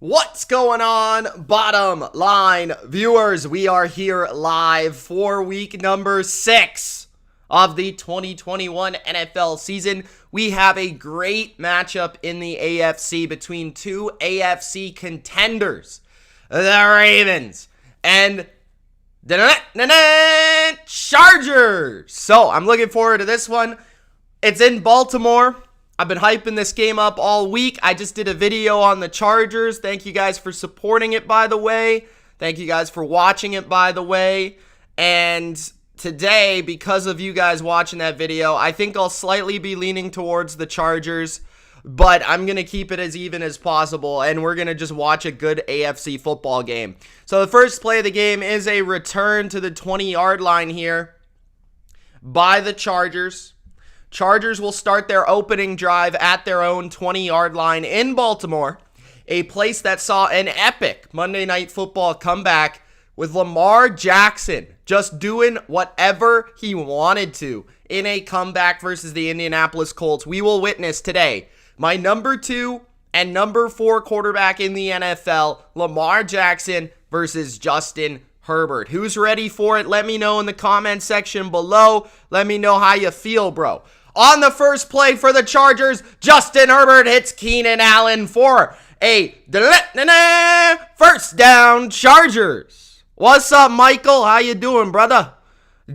What's going on, bottom line viewers? We are here live for week number 6 of the 2021 NFL season. We have a great matchup in the AFC between two AFC contenders, the Ravens and the Chargers. So I'm looking forward to this one. It's in Baltimore. I've been hyping this game up all week. I just did a video on the Chargers. Thank you guys for supporting it, by the way. Thank you guys for watching it, by the way. And today, because of you guys watching that video, I think I'll slightly be leaning towards the Chargers, but I'm going to keep it as even as possible, and we're going to just watch a good AFC football game. So the first play of the game is a return to the 20-yard line here by the Chargers. Chargers will start their opening drive at their own 20-yard line in Baltimore, a place that saw an epic Monday Night Football comeback with Lamar Jackson just doing whatever he wanted to in a comeback versus the Indianapolis Colts. We will witness today my number 2 and number 4 quarterback in the NFL, Lamar Jackson versus Justin Herbert. Who's ready for it? Let me know in the comment section below. Let me know how you feel, bro. On the first play for the Chargers, Justin Herbert hits Keenan Allen for a first down, Chargers. What's up, Michael? How you doing, brother?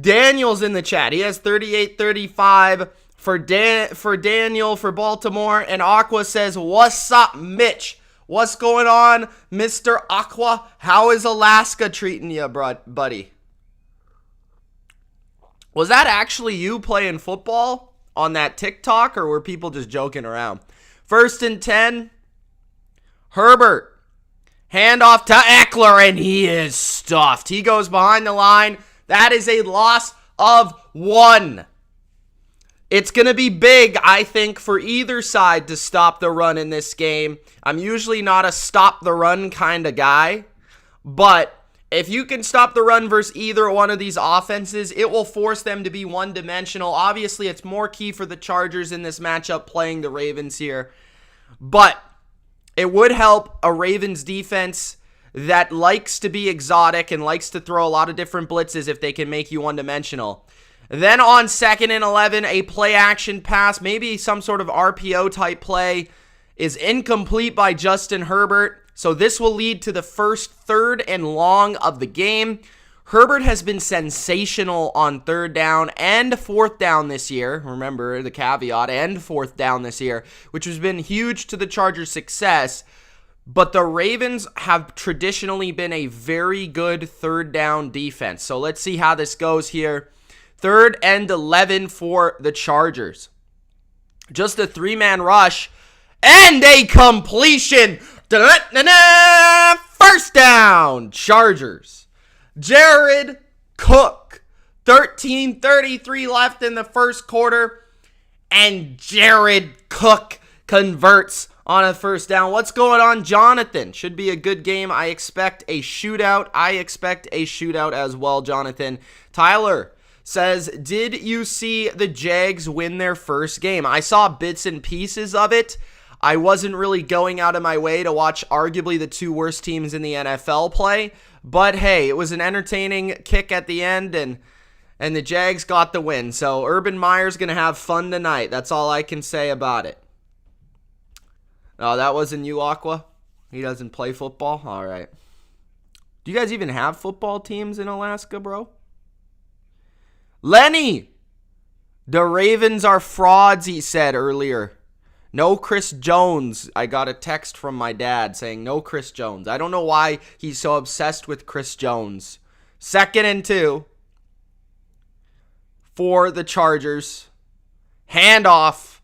Daniel's in the chat. He has 38-35 for Daniel for Baltimore. And Aqua says, what's up, Mitch? What's going on, Mr. Aqua? How is Alaska treating you, buddy? Was that actually you playing football on that TikTok, or were people just joking around? 1st and 10. Herbert. Handoff to Eckler, and he is stuffed. He goes behind the line. That is a loss of 1. It's going to be big, I think, for either side to stop the run in this game. I'm usually not a stop the run kind of guy, but if you can stop the run versus either one of these offenses, it will force them to be one-dimensional. Obviously, it's more key for the Chargers in this matchup playing the Ravens here. But it would help a Ravens defense that likes to be exotic and likes to throw a lot of different blitzes if they can make you one-dimensional. Then on 2nd and 11, a play-action pass, maybe some sort of RPO-type play, is incomplete by Justin Herbert. So this will lead to the first 3rd and long of the game. Herbert has been sensational on 3rd down and 4th down this year. Remember the caveat, and 4th down this year, which has been huge to the Chargers' success. But the Ravens have traditionally been a very good 3rd down defense. So let's see how this goes here. 3rd and 11 for the Chargers. Just a 3-man rush and a completion. First down, Chargers. Jared Cook, 13:33 left in the first quarter, and Jared Cook converts on a first down. What's going on, Jonathan? Should be a good game. I expect a shootout. I expect a shootout as well, Jonathan. Tyler says, did you see the Jags win their first game? I saw bits and pieces of it. I wasn't really going out of my way to watch arguably the 2 worst teams in the NFL play. But hey, it was an entertaining kick at the end, and the Jags got the win. So Urban Meyer's going to have fun tonight. That's all I can say about it. Oh, that wasn't you, Aqua? He doesn't play football? All right. Do you guys even have football teams in Alaska, bro? Lenny! The Ravens are frauds, he said earlier. No Chris Jones. I got a text from my dad saying no Chris Jones. I don't know why he's so obsessed with Chris Jones. 2nd and 2 for the Chargers. Handoff.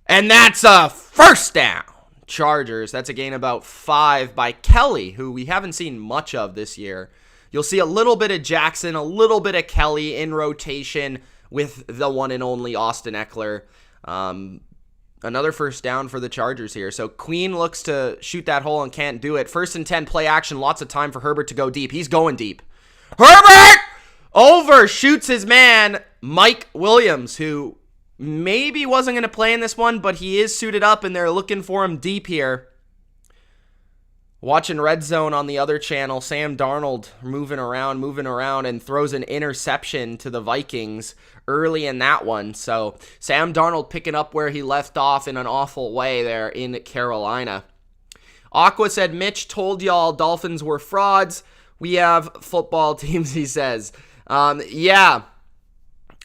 And that's a first down. Chargers. That's a gain about 5 by Kelly, who we haven't seen much of this year. You'll see a little bit of Jackson, a little bit of Kelly in rotation with the one and only Austin Eckler. Another first down for the Chargers here. So Queen looks to shoot that hole and can't do it. 1st and 10, play action. Lots of time for Herbert to go deep. He's going deep. Herbert overshoots his man, Mike Williams, who maybe wasn't going to play in this one, but he is suited up, and they're looking for him deep here. Watching Red Zone on the other channel, Sam Darnold moving around, and throws an interception to the Vikings early in that one. So Sam Darnold picking up where he left off in an awful way there in Carolina. Aqua said, Mitch told y'all Dolphins were frauds. We have football teams, he says. Yeah.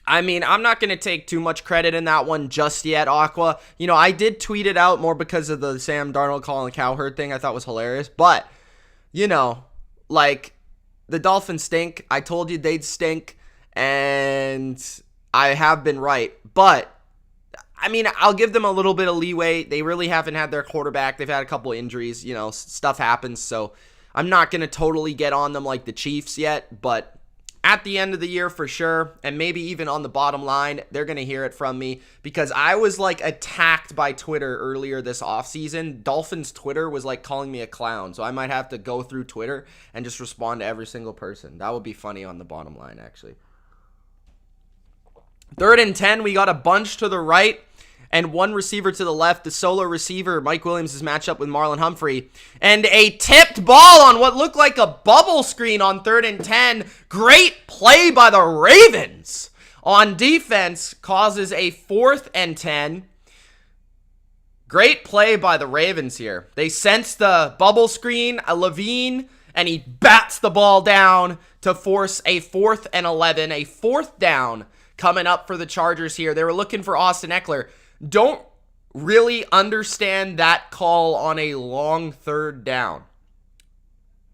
I mean, I'm not going to take too much credit in that one just yet, Aqua. You know, I did tweet it out more because of the Sam Darnold Colin Cowherd thing I thought was hilarious. But, you know, like, the Dolphins stink. I told you they'd stink, and I have been right. But, I mean, I'll give them a little bit of leeway. They really haven't had their quarterback. They've had a couple injuries. You know, stuff happens. So, I'm not going to totally get on them like the Chiefs yet, but at the end of the year for sure, and maybe even on the bottom line, they're going to hear it from me because I was like attacked by Twitter earlier this offseason. Dolphins Twitter was like calling me a clown, so I might have to go through Twitter and just respond to every single person. That would be funny on the bottom line, actually. 3rd and 10, we got a bunch to the right and one receiver to the left. The solo receiver, Mike Williams, is matched up with Marlon Humphrey. And a tipped ball on what looked like a bubble screen on 3rd and 10. Great play by the Ravens on defense causes a 4th and 10. Great play by the Ravens here. They sense the bubble screen, a Levine, and he bats the ball down to force a 4th and 11, a 4th down coming up for the Chargers here. They were looking for Austin Eckler. Don't really understand that call on a long 3rd down.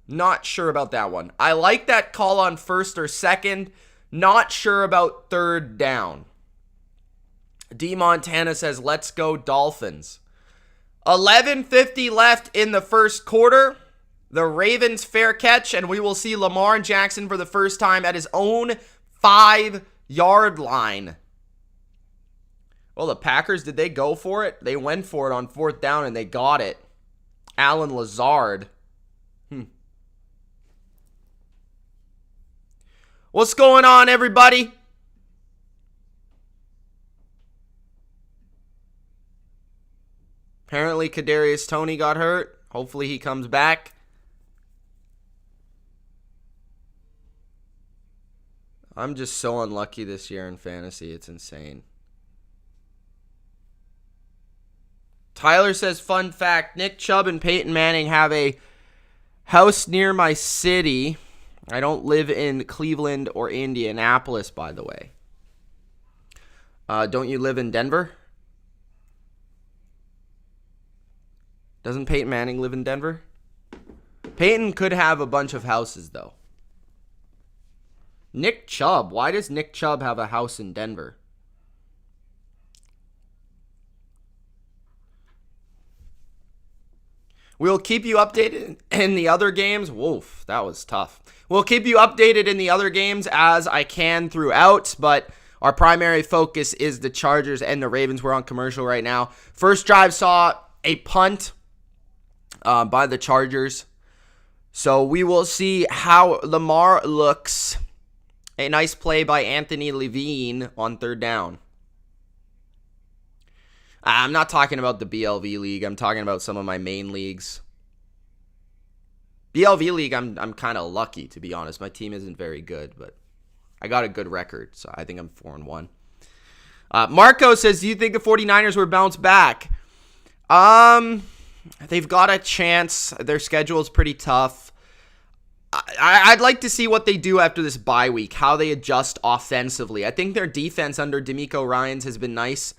Not sure about that one. I like that call on 1st or 2nd. Not sure about 3rd down. D. Montana says, let's go Dolphins. 11:50 left in the first quarter. The Ravens fair catch, and we will see Lamar Jackson for the first time at his own 5-yard line. Well, the Packers, did they go for it? They went for it on 4th down, and they got it. Alan Lazard. What's going on, everybody? Apparently, Kadarius Toney got hurt. Hopefully, he comes back. I'm just so unlucky this year in fantasy. It's insane. Tyler says, fun fact, Nick Chubb and Peyton Manning have a house near my city. I don't live in Cleveland or Indianapolis, by the way. Don't you live in Denver? Doesn't Peyton Manning live in Denver? Peyton could have a bunch of houses, though. Nick Chubb. Why does Nick Chubb have a house in Denver? We'll keep you updated in the other games. Woof, that was tough. We'll keep you updated in the other games as I can throughout, but our primary focus is the Chargers and the Ravens. We're on commercial right now. First drive saw a punt by the Chargers. So we will see how Lamar looks. A nice play by Anthony Levine on 3rd down. I'm not talking about the BLV league. I'm talking about some of my main leagues. BLV league, I'm kind of lucky, to be honest. My team isn't very good, but I got a good record, so I think I'm 4-1. Marco says, do you think the 49ers will bounce back? They've got a chance. Their schedule is pretty tough. I'd like to see what they do after this bye week, how they adjust offensively. I think their defense under DeMeco Ryans has been nice.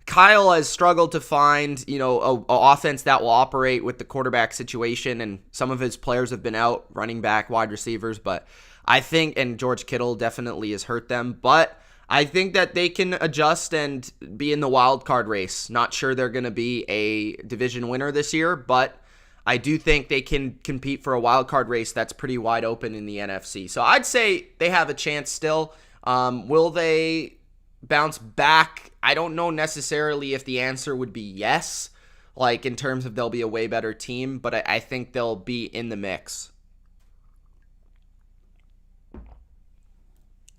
Kyle has struggled to find, a offense that will operate with the quarterback situation, and some of his players have been out, running back, wide receivers, but I think, and George Kittle definitely has hurt them, but I think that they can adjust and be in the wild card race. Not sure they're going to be a division winner this year, but I do think they can compete for a wild card race that's pretty wide open in the NFC. So I'd say they have a chance still. Will they bounce back? I don't know necessarily if the answer would be yes, like in terms of they'll be a way better team, but I think they'll be in the mix.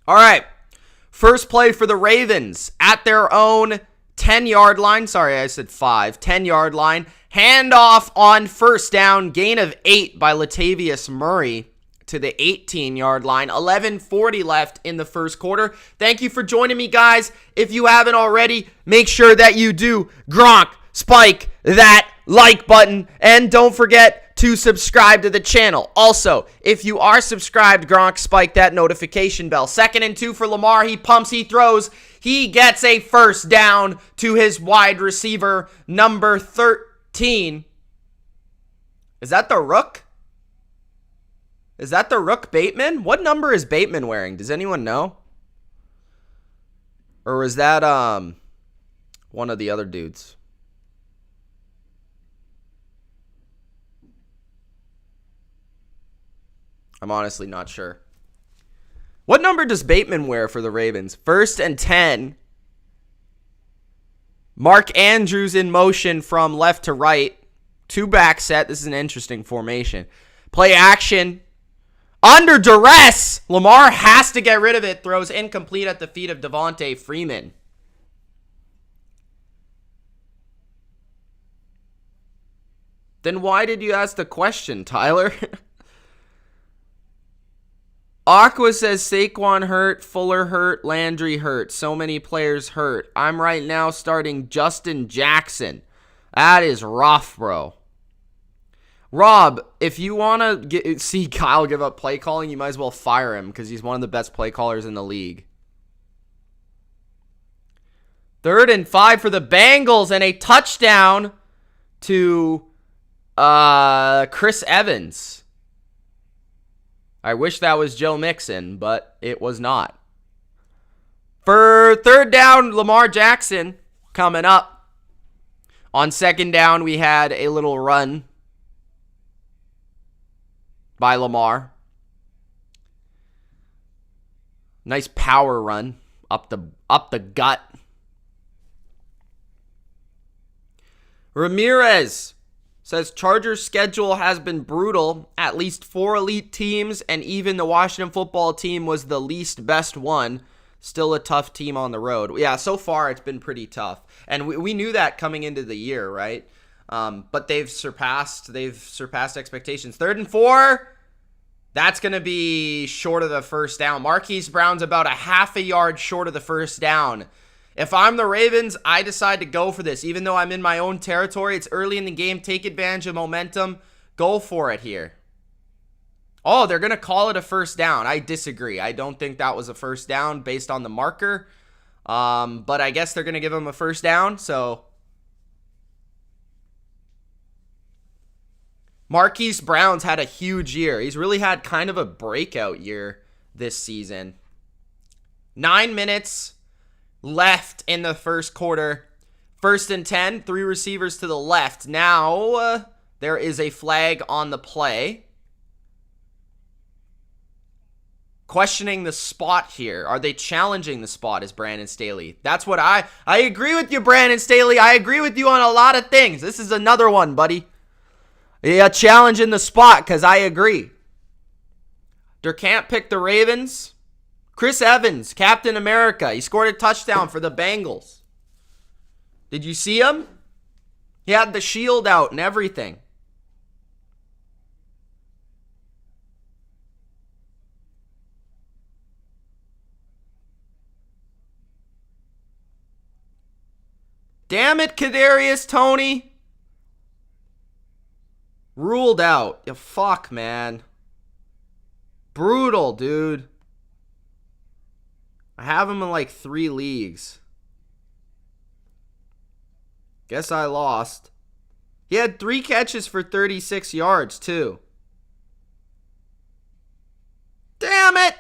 All right. First play for the Ravens at their own 10-yard line. Sorry, I said 5. 10-yard line. Handoff on first down. Gain of 8 by Latavius Murray to the 18-yard line. 11:40 left in the first quarter. Thank you for joining me, guys. If you haven't already, make sure that you do Gronk spike that like button. And don't forget to subscribe to the channel. Also, if you are subscribed, Gronk spike that notification bell. 2nd and 2 for Lamar. He pumps, he throws. He gets a first down to his wide receiver, number 13. Is that the Rook? Is that the Rook Bateman? What number is Bateman wearing? Does anyone know? Or was that one of the other dudes? I'm honestly not sure. What number does Bateman wear for the Ravens? 1st and 10. Mark Andrews in motion from left to right. 2-back set. This is an interesting formation. Play action. Under duress. Lamar has to get rid of it. Throws incomplete at the feet of Devontae Freeman. Then why did you ask the question, Tyler? Aqua says Saquon hurt, Fuller hurt, Landry hurt. So many players hurt. I'm right now starting Justin Jackson. That is rough, bro. Rob, if you want to see Kyle give up play calling, you might as well fire him because he's one of the best play callers in the league. 3rd and 5 for the Bengals and a touchdown to Chris Evans. I wish that was Joe Mixon, but it was not. For 3rd down, Lamar Jackson coming up. On 2nd down, we had a little run by Lamar. Nice power run up the gut. Ramirez says Chargers' schedule has been brutal. At least 4 elite teams, and even the Washington football team was the least best one. Still a tough team on the road. Yeah, so far it's been pretty tough. And we knew that coming into the year, right? But they've surpassed expectations. 3rd and 4. That's going to be short of the first down. Marquise Brown's about a half a yard short of the first down. If I'm the Ravens, I decide to go for this. Even though I'm in my own territory, it's early in the game. Take advantage of momentum. Go for it here. Oh, they're going to call it a first down. I disagree. I don't think that was a first down based on the marker. But I guess they're going to give him a first down. So Marquise Brown's had a huge year. He's really had kind of a breakout year this season. 9 minutes left in the first quarter. 1st and 10, 3 receivers to the left. Now, there is a flag on the play. Questioning the spot here. Are they challenging the spot, is Brandon Staley? That's what I agree with you, Brandon Staley. I agree with you on a lot of things. This is another one, buddy. Yeah, challenging the spot, because I agree. DeCamp picked the Ravens. Chris Evans, Captain America. He scored a touchdown for the Bengals. Did you see him? He had the shield out and everything. Damn it, Kadarius Toney. Ruled out. Yeah, fuck, man. Brutal, dude. I have him in like 3 leagues. Guess I lost. He had 3 catches for 36 yards, too. Damn it!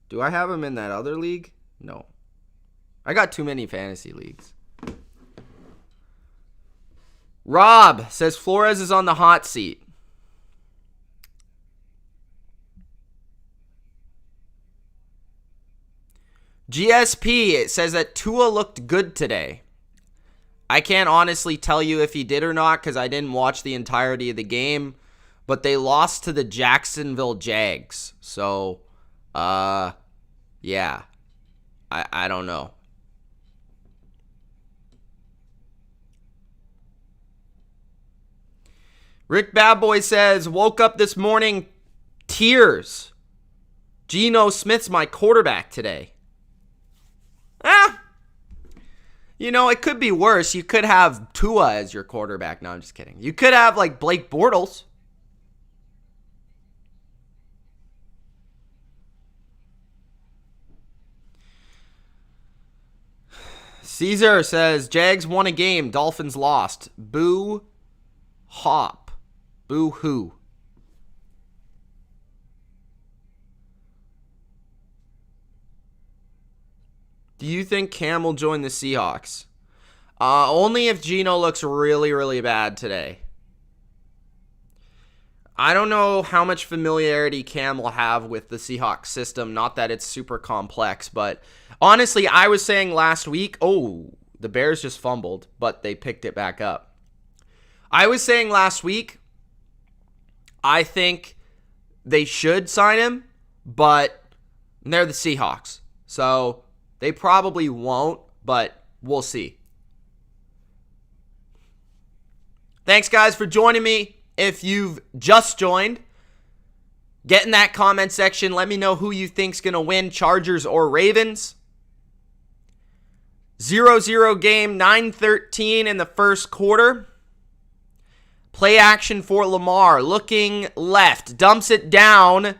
Do I have him in that other league? No. I got too many fantasy leagues. Rob says Flores is on the hot seat. GSP, it says that Tua looked good today. I can't honestly tell you if he did or not because I didn't watch the entirety of the game, but they lost to the Jacksonville Jags. So, yeah, I don't know. Rick Badboy says, woke up this morning, tears. Geno Smith's my quarterback today. You know, it could be worse. You could have Tua as your quarterback. No, I'm just kidding. You could have, like, Blake Bortles. Caesar says, Jags won a game. Dolphins lost. Boo hop. Boo hoo. Do you think Cam will join the Seahawks? Only if Geno looks really, really bad today. I don't know how much familiarity Cam will have with the Seahawks system. Not that it's super complex, but honestly, I was saying last week, the Bears just fumbled, but they picked it back up. I was saying last week, I think they should sign him, but they're the Seahawks. So they probably won't, but we'll see. Thanks, guys, for joining me. If you've just joined, get in that comment section. Let me know who you think's going to win, Chargers or Ravens. 0-0 game, 9-13 in the first quarter. Play action for Lamar, looking left, dumps it down,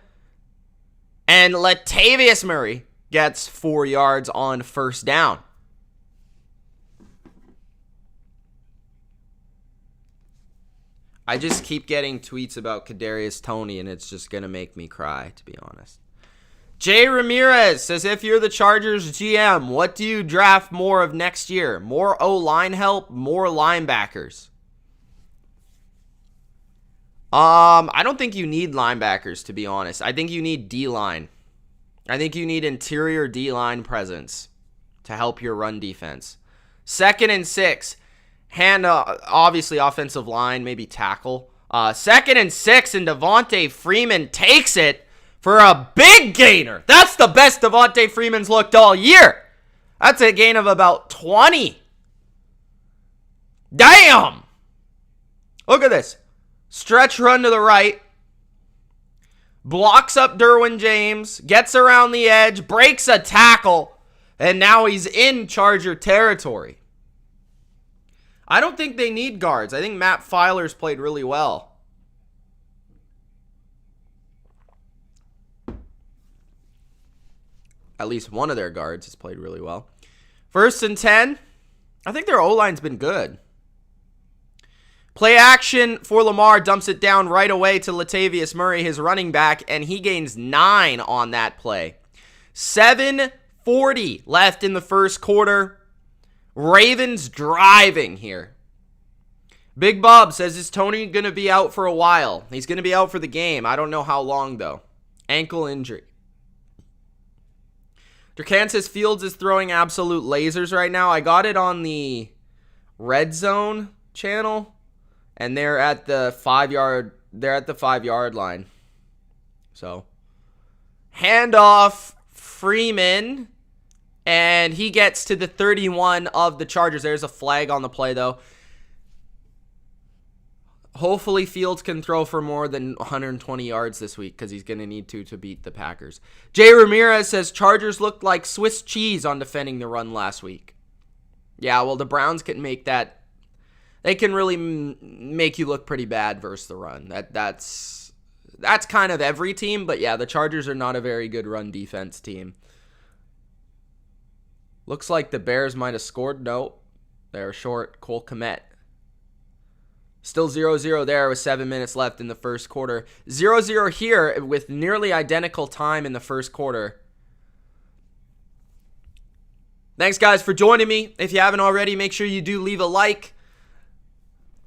and Latavius Murray gets 4 yards on first down. I just keep getting tweets about Kadarius Toney, and it's just going to make me cry, to be honest. Jay Ramirez says, if you're the Chargers GM, what do you draft more of next year? More O-line help, more linebackers? I don't think you need linebackers, to be honest. I think you need D-line. I think you need interior D-line presence to help your run defense. 2nd and 6. Obviously offensive line, maybe tackle. 2nd and 6, and Devontae Freeman takes it for a big gainer. That's the best Devontae Freeman's looked all year. That's a gain of about 20. Damn! Look at this. Stretch run to the right. Blocks up Derwin James. Gets around the edge. Breaks a tackle. And now he's in Charger territory. I don't think they need guards. I think Matt Filer's played really well. At least one of their guards has played really well. 1st and 10. I think their O-line's been good. Play action for Lamar, dumps it down right away to Latavius Murray, his running back, and he gains 9 on that play. 7:40 left in the first quarter. Ravens driving here. Big Bob says, is Toney going to be out for a while? He's going to be out for the game. I don't know how long, though. Ankle injury. Kansas Fields is throwing absolute lasers right now. I got it on the Red Zone channel. And they're at the 5-yard line. So, handoff, Freeman, and he gets to the 31 of the Chargers. There's a flag on the play, though. Hopefully, Fields can throw for more than 120 yards this week because he's going to need to beat the Packers. Jay Ramirez says, Chargers looked like Swiss cheese on defending the run last week. Yeah, well, the Browns can make that. They can really make you look pretty bad versus the run. That's kind of every team, but yeah, the Chargers are not a very good run defense team. Looks like the Bears might have scored. No, they're short. Cole Kmet. Still 0-0 there with 7 minutes left in the first quarter. 0-0 here with nearly identical time in the first quarter. Thanks, guys, for joining me. If you haven't already, make sure you do leave a like.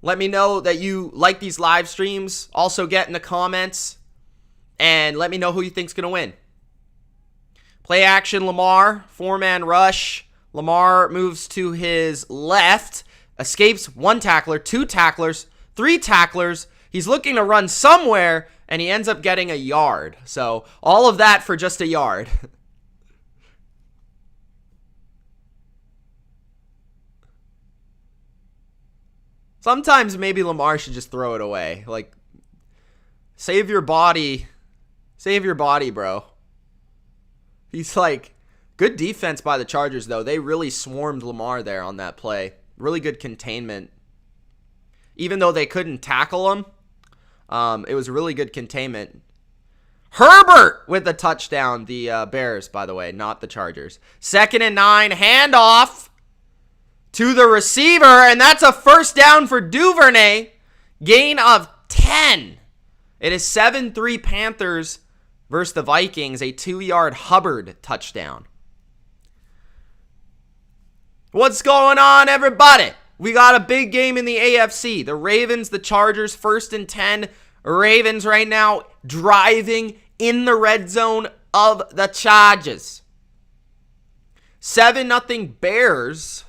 Let me know that you like these live streams. Also get in the comments. And let me know who you think's going to win. Play action, Lamar. 4-man rush. Lamar moves to his left. Escapes 1 tackler, 2 tacklers, 3 tacklers. He's looking to run somewhere. And he ends up getting a yard. So all of that for just a yard. Sometimes maybe Lamar should just throw it away. Like, save your body. Save your body, bro. He's like, good defense by the Chargers, though. They really swarmed Lamar there on that play. Really good containment. Even though they couldn't tackle him, it was really good containment. Herbert with the touchdown. The Bears, by the way, not the Chargers. 2nd and 9, handoff to the receiver, and that's a first down for Duvernay. Gain of 10. It is 7-3 Panthers versus the Vikings, a 2-yard Hubbard touchdown. What's going on, everybody? We got a big game in the AFC. The Ravens, the Chargers, 1st and 10. Ravens right now driving in the red zone of the Chargers. 7-0 Bears.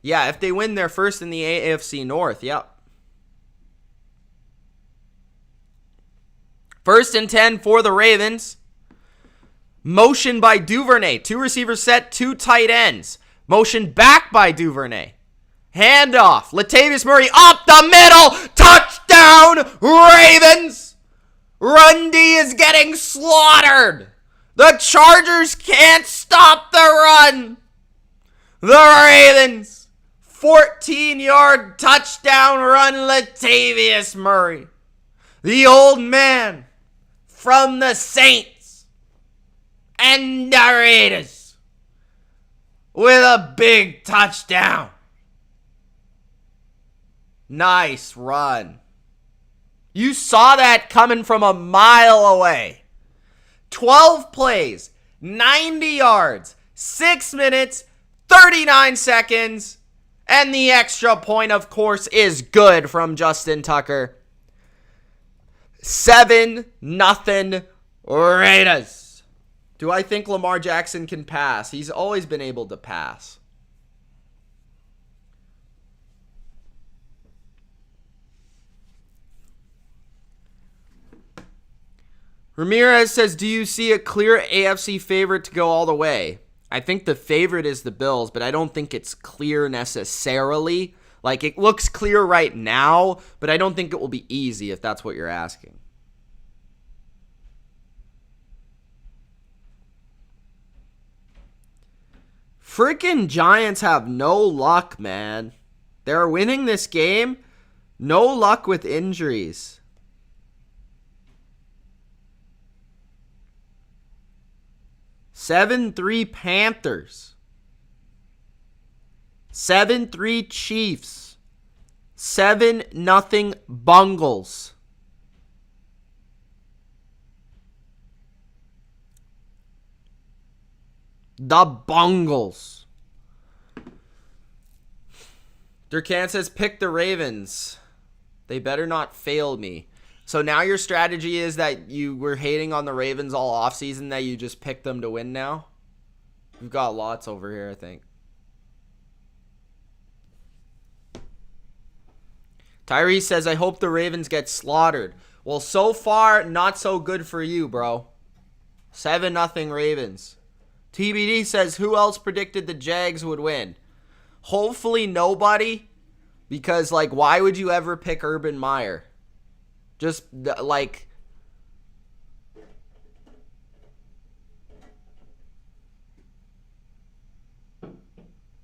Yeah, if they win, they're first in the AFC North. Yep. 1st and 10 for the Ravens. Motion by Duvernay. 2 receivers set, 2 tight ends. Motion back by Duvernay. Handoff. Latavius Murray up the middle. Touchdown, Ravens. Rundy is getting slaughtered. The Chargers can't stop the run. The Ravens. 14-yard touchdown run, Latavius Murray. The old man from the Saints and the Raiders with a big touchdown. Nice run. You saw that coming from a mile away. 12 plays, 90 yards, 6 minutes, 39 seconds, and the extra point, of course, is good from Justin Tucker. 7-0 Raiders. Do I think Lamar Jackson can pass? He's always been able to pass. Ramirez says, do you see a clear AFC favorite to go all the way? I think the favorite is the Bills, but I don't think it's clear necessarily. Like, it looks clear right now, but I don't think it will be easy if that's what you're asking. Freaking Giants have no luck, man. They're winning this game. No luck with injuries. 7-3 Panthers. 7-3 Chiefs. 7-0 Bungles. The Bungles. Durkan says, pick the Ravens. They better not fail me. So now your strategy is that you were hating on the Ravens all offseason, that you just picked them to win now? We've got lots over here, I think. Tyrese says, I hope the Ravens get slaughtered. Well, so far, not so good for you, bro. 7-0 Ravens. TBD says, who else predicted the Jags would win? Hopefully nobody, because, like, why would you ever pick Urban Meyer? Just, like...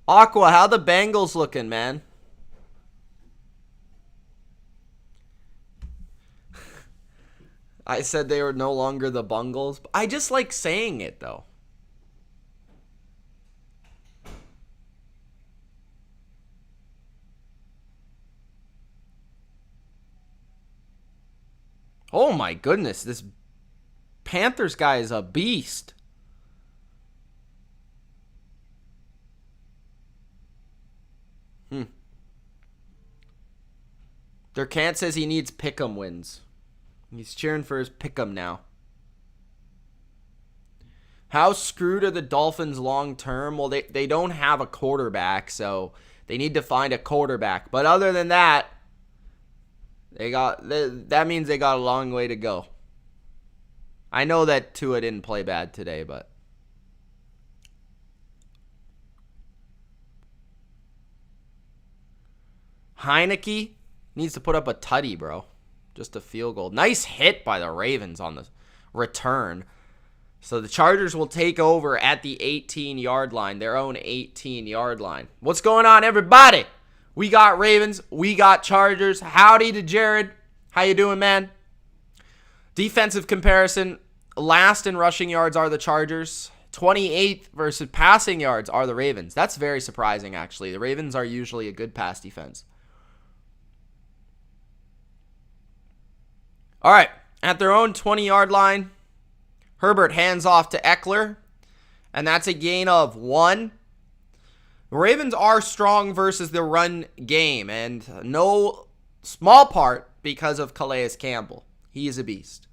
Aqua, how the Bengals looking, man? I said they were no longer the Bungles. I just like saying it, though. Oh my goodness, this Panthers guy is a beast. Durkant says he needs pick'em wins. He's cheering for his pick'em now. How screwed are the Dolphins long term? Well, they don't have a quarterback, so they need to find a quarterback. But other than that, that means they got a long way to go. I know that Tua didn't play bad today, but Heineke needs to put up a tutty, bro. Just a field goal. Nice hit by the Ravens on the return. So the Chargers will take over at the 18-yard line, their own 18-yard line. What's going on, everybody? We got Ravens. We got Chargers. Howdy to Jared. How you doing, man? Defensive comparison. Last in rushing yards are the Chargers. 28th versus passing yards are the Ravens. That's very surprising, actually. The Ravens are usually a good pass defense. All right. At their own 20-yard line, Herbert hands off to Eckler, and that's a gain of 1. The Ravens are strong versus the run game, and no small part because of Calais Campbell. He is a beast.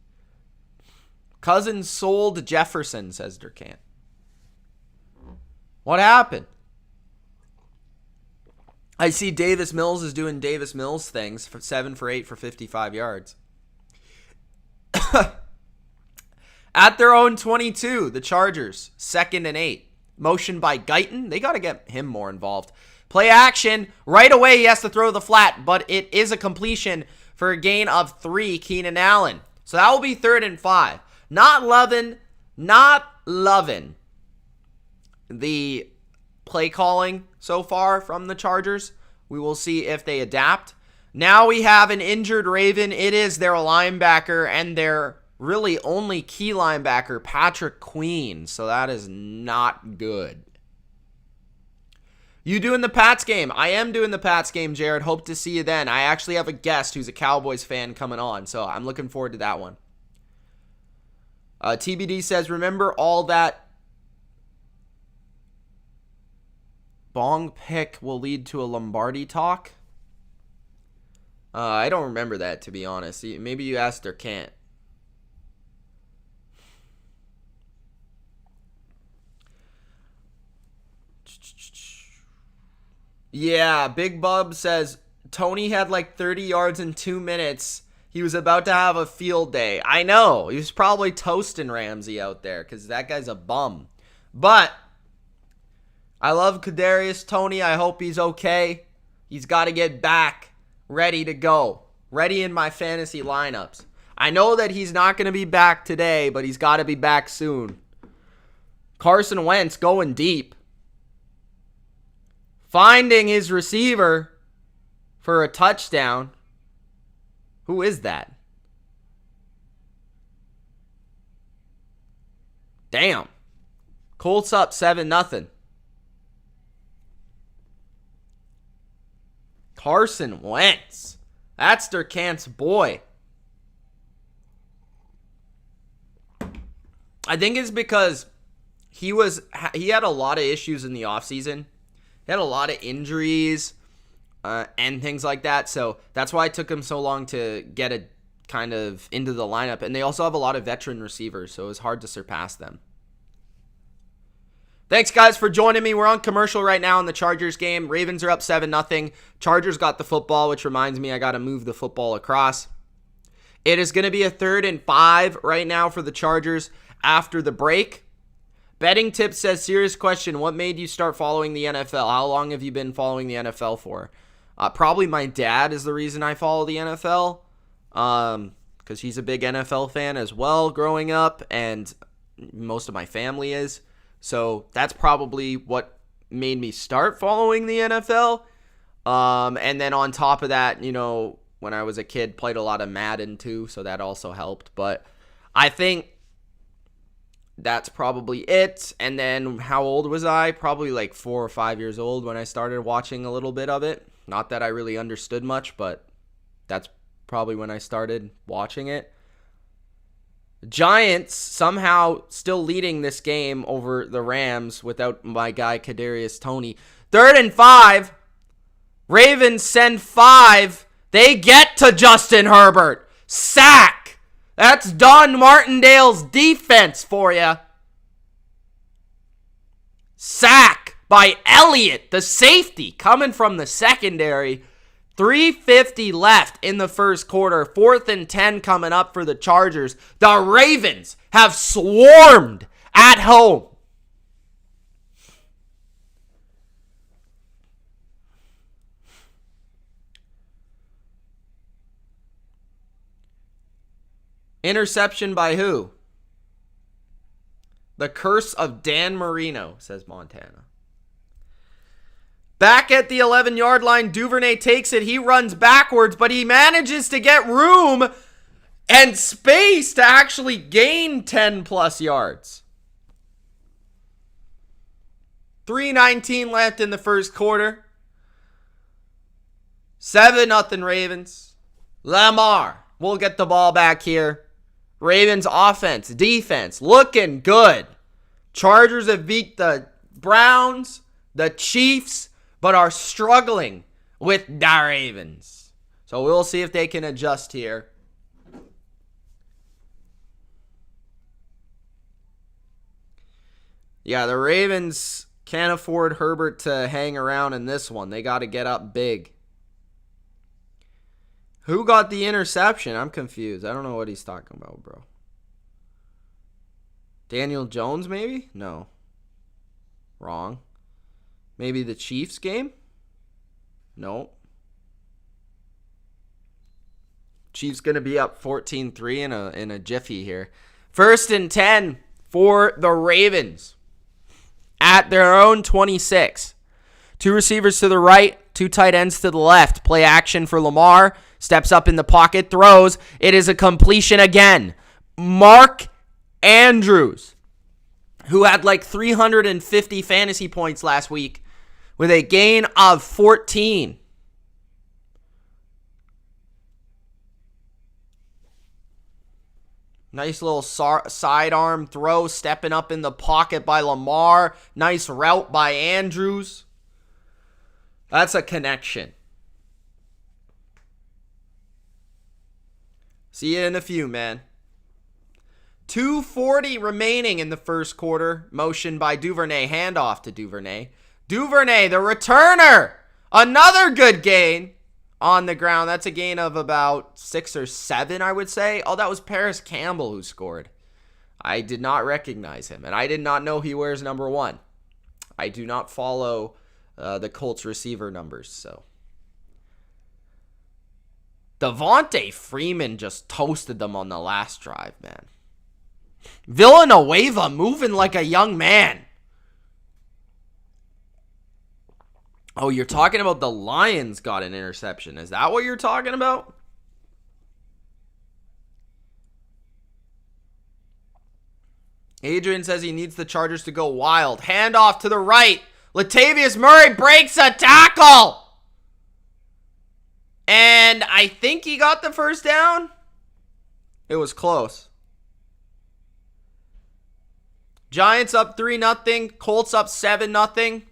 Cousins sold Jefferson, says Durkant. What happened? I see Davis Mills is doing Davis Mills things for 7 for 8 for 55 yards. At their own 22, the Chargers, 2nd and 8. Motion by Guyton. They got to get him more involved. Play action. Right away, he has to throw the flat, but it is a completion for a gain of 3, Keenan Allen. So that will be 3rd and 5. Not loving the play calling so far from the Chargers. We will see if they adapt. Now we have an injured Raven. It is their linebacker and their really only key linebacker, Patrick Queen. So that is not good. You doing the Pats game? I am doing the Pats game, Jared. Hope to see you then. I actually have a guest who's a Cowboys fan coming on, so I'm looking forward to that one. TBD says, remember all that bong pick will lead to a Lombardi talk? I don't remember that, to be honest. Maybe you asked or can't. Yeah, Big Bub says, Tony had like 30 yards in 2 minutes. He was about to have a field day. I know. He was probably toasting Ramsey out there because that guy's a bum. But I love Kadarius Toney. I hope he's okay. He's got to get back ready to go. Ready in my fantasy lineups. I know that he's not going to be back today, but he's got to be back soon. Carson Wentz going deep. Finding his receiver for a touchdown. Who is that? Damn. Colts up 7-0. Carson Wentz. That's Durkant's boy. I think it's because he had a lot of issues in the offseason. He had a lot of injuries and things like that. So that's why it took him so long to get it kind of into the lineup. And they also have a lot of veteran receivers, so it was hard to surpass them. Thanks, guys, for joining me. We're on commercial right now in the Chargers game. Ravens are up 7-0. Chargers got the football, which reminds me I got to move the football across. It is going to be a 3rd and 5 right now for the Chargers after the break. Betting Tip says, serious question, what made you start following the NFL? How long have you been following the NFL for? Probably my dad is the reason I follow the NFL, because he's a big NFL fan as well growing up, and most of my family is. So that's probably what made me start following the NFL. And then on top of that, you know, when I was a kid, played a lot of Madden too, so that also helped. But I think that's probably it. And then how old was I? Probably like 4 or 5 years old when I started watching a little bit of it. Not that I really understood much, but that's probably when I started watching it. Giants somehow still leading this game over the Rams without my guy Kadarius Toney. 3rd and 5. Ravens send 5. They get to Justin Herbert. Sack. That's Don Martindale's defense for you. Sack by Elliott, the safety, coming from the secondary. 3:50 left in the first quarter. 4th and 10 coming up for the Chargers. The Ravens have swarmed at home. Interception by who? The curse of Dan Marino, says Montana. Back at the 11-yard line, Duvernay takes it. He runs backwards, but he manages to get room and space to actually gain 10-plus yards. 3:19 left in the first quarter. 7-0 Ravens. Lamar will get the ball back here. Ravens offense, defense, looking good. Chargers have beat the Browns, the Chiefs, but are struggling with the Ravens. So we'll see if they can adjust here. Yeah, the Ravens can't afford Herbert to hang around in this one. They got to get up big. Who got the interception? I'm confused. I don't know what he's talking about, bro. Daniel Jones, maybe? No. Wrong. Maybe the Chiefs game? Nope. Chiefs going to be up 14-3 in a jiffy here. 1st and 10 for the Ravens at their own 26. 2 receivers to the right, 2 tight ends to the left. Play action for Lamar. Steps up in the pocket, throws. It is a completion again. Mark Andrews, who had like 350 fantasy points last week with a gain of 14. Nice little sidearm throw, stepping up in the pocket by Lamar. Nice route by Andrews. That's a connection. See you in a few, man. 2:40 remaining in the first quarter. Motion by Duvernay. Handoff to Duvernay. Duvernay, the returner. Another good gain on the ground. That's a gain of about 6 or 7, I would say. Oh, that was Paris Campbell who scored. I did not recognize him, and I did not know he wears number 1. I do not follow the Colts receiver numbers, so. Devontae Freeman just toasted them on the last drive, man. Villanueva moving like a young man. Oh, you're talking about the Lions got an interception. Is that what you're talking about? Adrian says he needs the Chargers to go wild. Handoff to the right. Latavius Murray breaks a tackle. And I think he got the first down. It was close. Giants up 3-0. Colts up 7-0.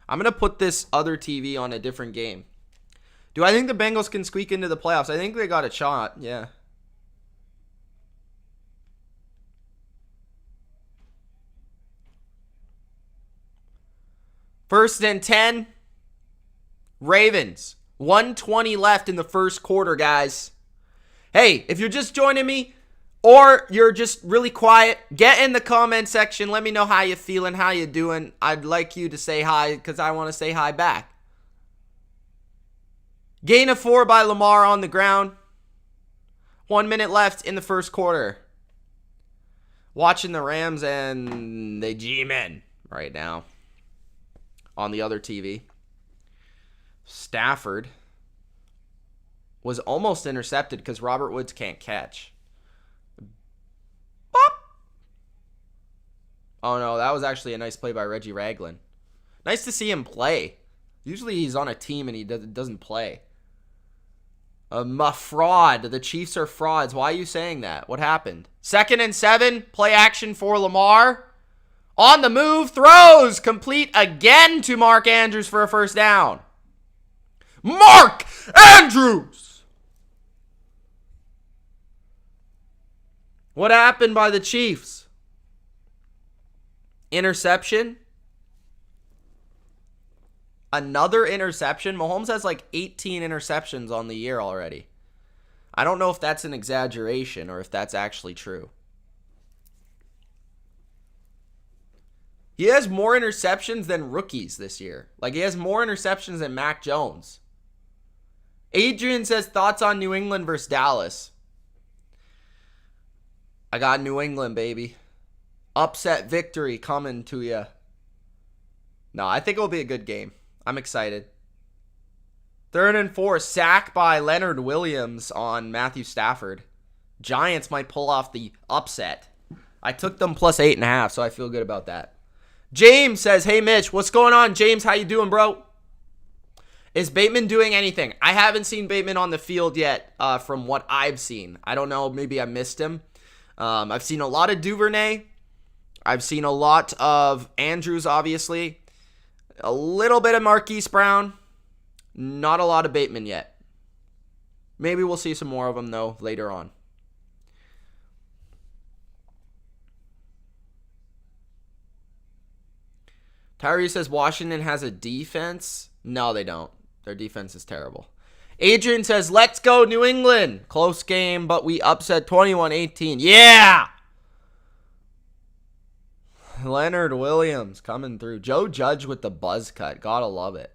I'm going to put this other TV on a different game. Do I think the Bengals can squeak into the playoffs? I think they got a shot, yeah. First and 10. Ravens. 1:20 left in the first quarter, guys. Hey, if you're just joining me or you're just really quiet, get in the comment section. Let me know how you feeling, how you doing. I'd like you to say hi because I want to say hi back. Gain of 4 by Lamar on the ground. 1 minute left in the first quarter. Watching the Rams and the G-Men right now on the other TV. Stafford was almost intercepted because Robert Woods can't catch. Bop! Oh no, that was actually a nice play by Reggie Ragland. Nice to see him play. Usually he's on a team and he doesn't play. A fraud. The Chiefs are frauds. Why are you saying that? What happened? 2nd and 7. Play action for Lamar. On the move. Throws. Complete again to Mark Andrews for a first down. Mark Andrews! What happened by the Chiefs? Interception? Another interception? Mahomes has like 18 interceptions on the year already. I don't know if that's an exaggeration or if that's actually true. He has more interceptions than rookies this year. Like, he has more interceptions than Mac Jones. Adrian says, thoughts on New England versus Dallas. I got New England, baby. Upset victory coming to you. No, I think it'll be a good game. I'm excited. 3rd and 4, sack by Leonard Williams on Matthew Stafford. Giants might pull off the upset. I took them plus 8.5, so I feel good about that. James says, hey Mitch, what's going on? James, how you doing, bro? Is Bateman doing anything? I haven't seen Bateman on the field yet from what I've seen. I don't know, maybe I missed him. I've seen a lot of Duvernay. I've seen a lot of Andrews, obviously. A little bit of Marquise Brown. Not a lot of Bateman yet. Maybe we'll see some more of him, though, later on. Tyree says Washington has a defense. No, they don't. Their defense is terrible. Adrian says, let's go New England. Close game, but we upset 21-18. Yeah! Leonard Williams coming through. Joe Judge with the buzz cut. Gotta love it.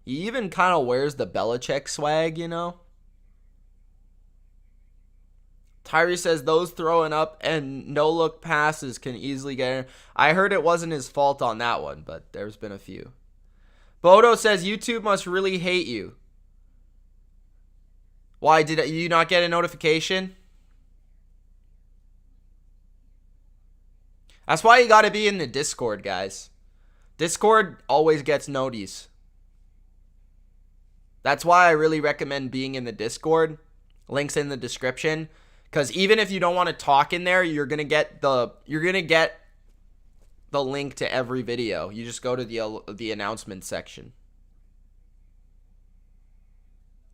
He even kind of wears the Belichick swag, you know? Tyree says those throwing up and no-look passes can easily get in. I heard it wasn't his fault on that one, but there's been a few. Bodo says YouTube must really hate you. Why, did you not get a notification? That's why you got to be in the Discord, guys. Discord always gets noties. That's why I really recommend being in the Discord. Links in the description. Because even if you don't want to talk in there, you're gonna get the link to every video. You just go to the announcement section.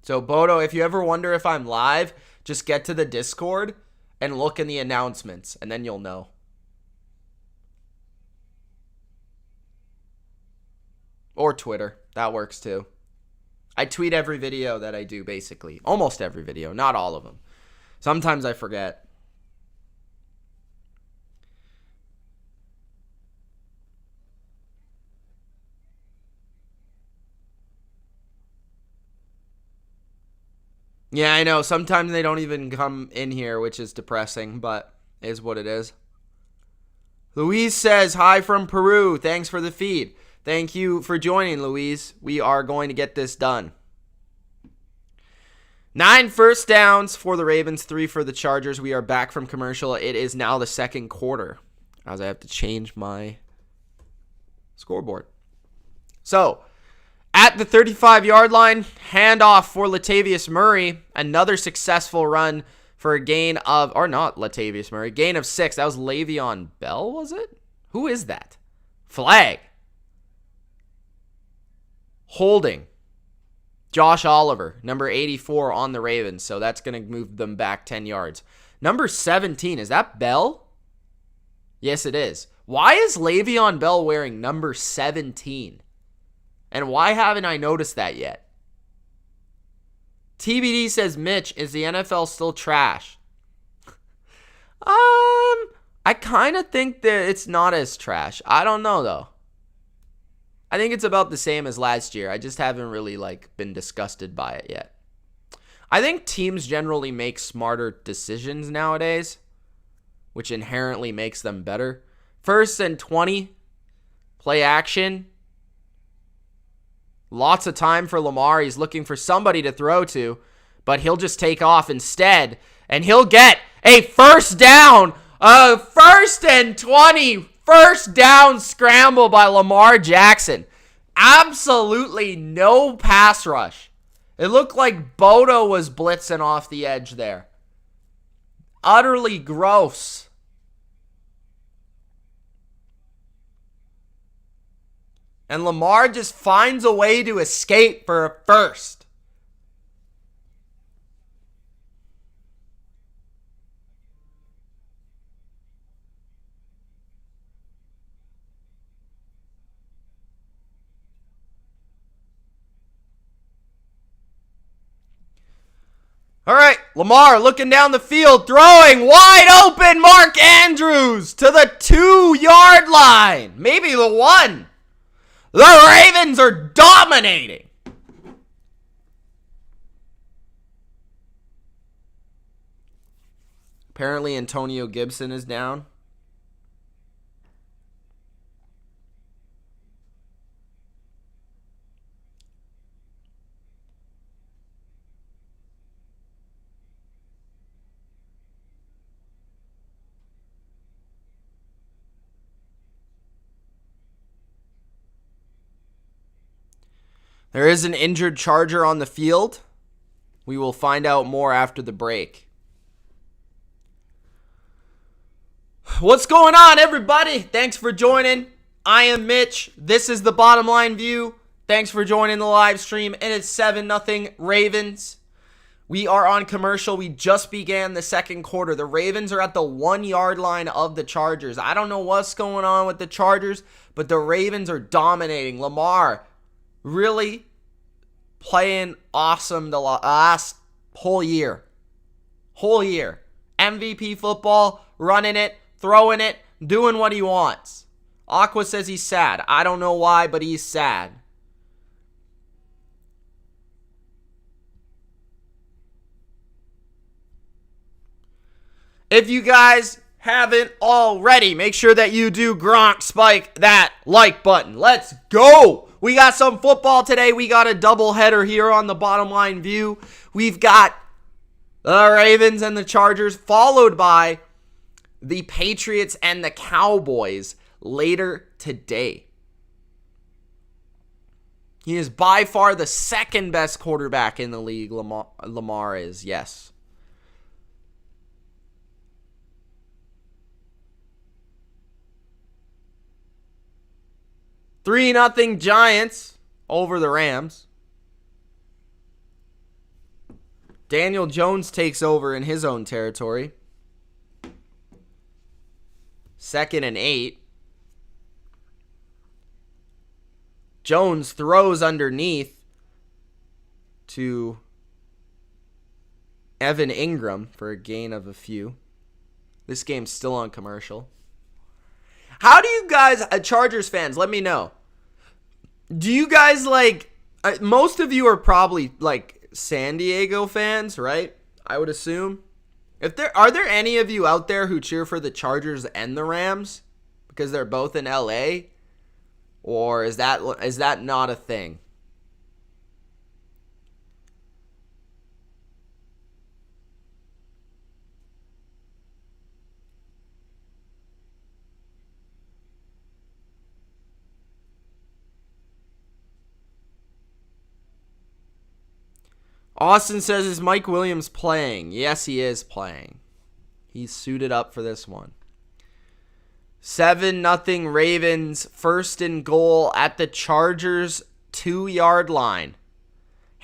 So Bodo, if you ever wonder if I'm live, just get to the Discord and look in the announcements, and then you'll know. Or Twitter, that works too. I tweet every video that I do, basically. Almost every video, not all of them. Sometimes I forget. Yeah, I know. Sometimes they don't even come in here, which is depressing, but it is what it is. Louise says, hi from Peru. Thanks for the feed. Thank you for joining, Louise. We are going to get this done. 9 first downs for the Ravens, 3 for the Chargers. We are back from commercial. It is now the second quarter, as I have to change my scoreboard. So, at the 35-yard line, handoff for Latavius Murray. Another successful run for a gain of, or not Latavius Murray, gain of 6. That was Le'Veon Bell, was it? Who is that? Flag. Holding. Josh Oliver, number 84 on the Ravens, so that's going to move them back 10 yards. Number 17, is that Bell? Yes, it is. Why is Le'Veon Bell wearing number 17? And why haven't I noticed that yet? TBD says, Mitch, is the NFL still trash? I kind of think that it's not as trash. I don't know, though. I think it's about the same as last year. I just haven't really been disgusted by it yet. I think teams generally make smarter decisions nowadays, which inherently makes them better. 1st and 20, play action. Lots of time for Lamar. He's looking for somebody to throw to, but he'll just take off instead, and he'll get a first down. 1st and 20. First down scramble by Lamar Jackson. Absolutely no pass rush. It looked like Bodo was blitzing off the edge there. Utterly gross. And Lamar just finds a way to escape for a first. All right, Lamar looking down the field, throwing wide open Mark Andrews to the 2-yard line. Maybe the 1. The Ravens are dominating. Apparently, Antonio Gibson is down. There is an injured Charger on the field. We will find out more after the break. What's going on, everybody? Thanks for joining. I am Mitch. This is the Bottom Line View. Thanks for joining the live stream. And it's 7-0 Ravens. We are on commercial. We just began the second quarter. The Ravens are at the 1-yard line of the Chargers. I don't know what's going on with the Chargers, but the Ravens are dominating. Lamar really playing awesome the last whole year. MVP football, running it, throwing it, doing what he wants. Aqua says he's sad. I don't know why, but he's sad. If you guys haven't already, make sure that you do Gronk spike that like button. Let's go. We got some football today. We got a doubleheader here on the Bottom Line View. We've got the Ravens and the Chargers, followed by the Patriots and the Cowboys later today. He is by far the second best quarterback in the league. Lamar is, yes. $3-0 Giants over the Rams. Daniel Jones takes over in his own territory. 2nd and 8. Jones throws underneath to Evan Ingram for a gain of a few. This game's still on commercial. How do you guys, Chargers fans, let me know. Do you guys most of you are probably San Diego fans, right? I would assume. Are there any of you out there who cheer for the Chargers and the Rams because they're both in LA? Or is that not a thing? Austin says, is Mike Williams playing? Yes, he is playing. He's suited up for this one. 7-0 Ravens, 1st and goal at the Chargers 2-yard line.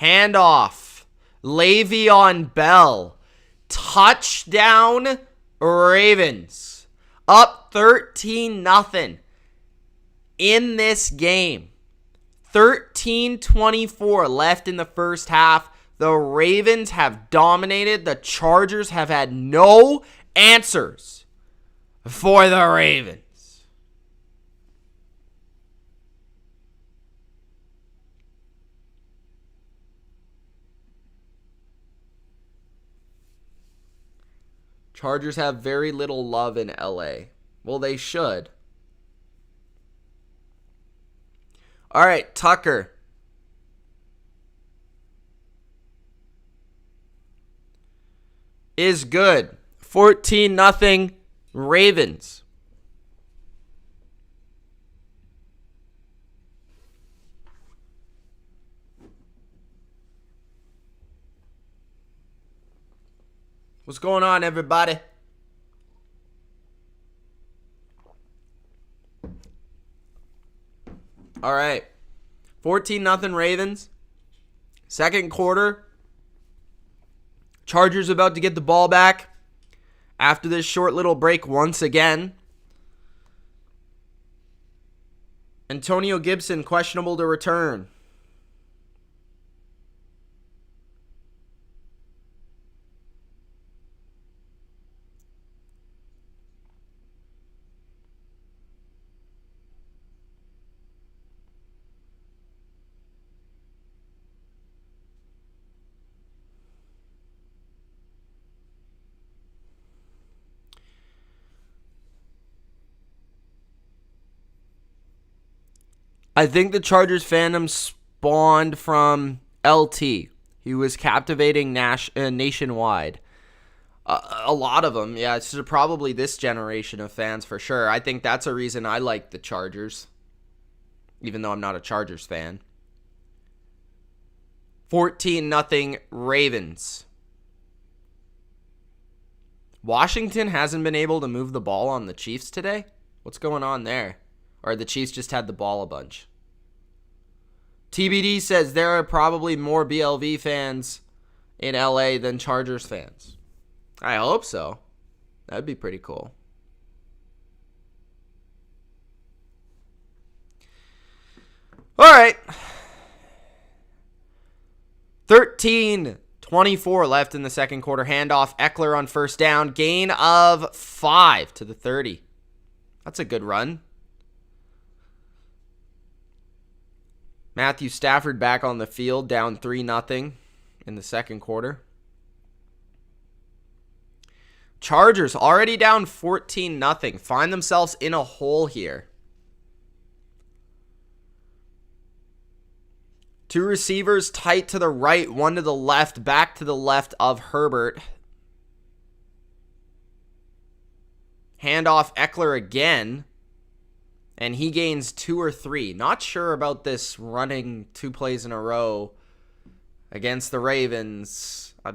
Handoff. Le'Veon Bell. Touchdown Ravens. Up 13-0 in this game. 13:24 left in the first half. The Ravens have dominated. The Chargers have had no answers for the Ravens. Chargers have very little love in LA. Well, they should. All right, Tucker. Is good. 14-0 Ravens. What's going on, everybody? All right. 14-0 Ravens. Second quarter. Chargers about to get the ball back after this short little break once again. Antonio Gibson questionable to return. I think the Chargers fandom spawned from LT. He was captivating nationwide. A lot of them, yeah. It's probably this generation of fans for sure. I think that's a reason I like the Chargers, even though I'm not a Chargers fan. 14-0 Ravens. Washington hasn't been able to move the ball on the Chiefs today? What's going on there? Or the Chiefs just had the ball a bunch? TBD says there are probably more BLV fans in LA than Chargers fans. I hope so. That'd be pretty cool. All right. 13:24 left in the second quarter. Handoff. Eckler on first down. Gain of 5 to the 30. That's a good run. Matthew Stafford back on the field, down 3-0 in the second quarter. Chargers already down 14-0. Find themselves in a hole here. Two receivers tight to the right, one to the left, back to the left of Herbert. Handoff Eckler again. And he gains 2 or 3. Not sure about this running 2 plays in a row against the Ravens. I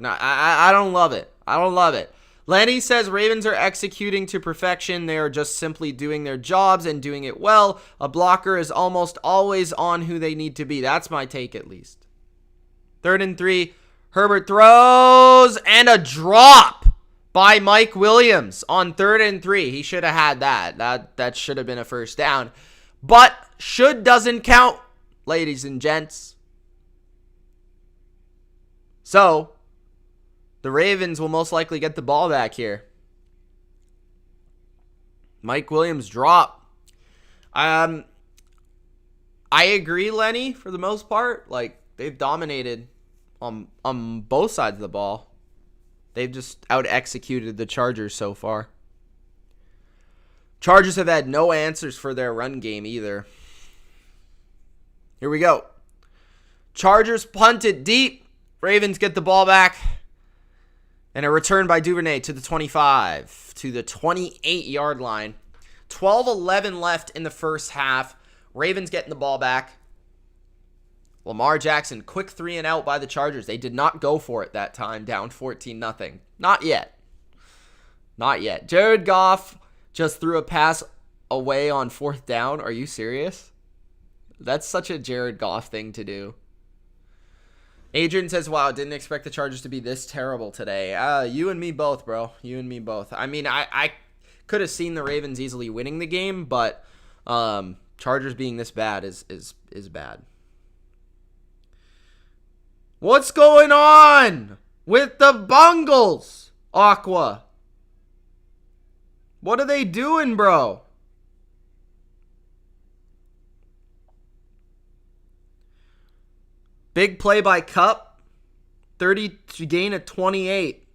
don't love it. I don't love it. Lenny says Ravens are executing to perfection. They are just simply doing their jobs and doing it well. A blocker is almost always on who they need to be. That's my take at least. 3rd and 3. Herbert throws and a drop by Mike Williams on 3rd and 3. He should have had that. That should have been a first down. But should doesn't count, ladies and gents. So the Ravens will most likely get the ball back here. Mike Williams drop. I agree, Lenny, for the most part. Like, they've dominated on both sides of the ball. They've just out-executed the Chargers so far. Chargers have had no answers for their run game either. Here we go. Chargers punt it deep. Ravens get the ball back. And a return by Duvernay to the 25, to the 28-yard line. 12:11 left in the first half. Ravens getting the ball back. Lamar Jackson, quick 3 and out by the Chargers. They did not go for it that time, down 14-0. Not yet. Not yet. Jared Goff just threw a pass away on 4th down. Are you serious? That's such a Jared Goff thing to do. Adrian says, wow, didn't expect the Chargers to be this terrible today. You and me both, bro. You and me both. I mean, I could have seen the Ravens easily winning the game, but Chargers being this bad is bad. What's going on with the Bungles, Aqua? What are they doing, bro? Big play by Cup. 30 to gain a 28.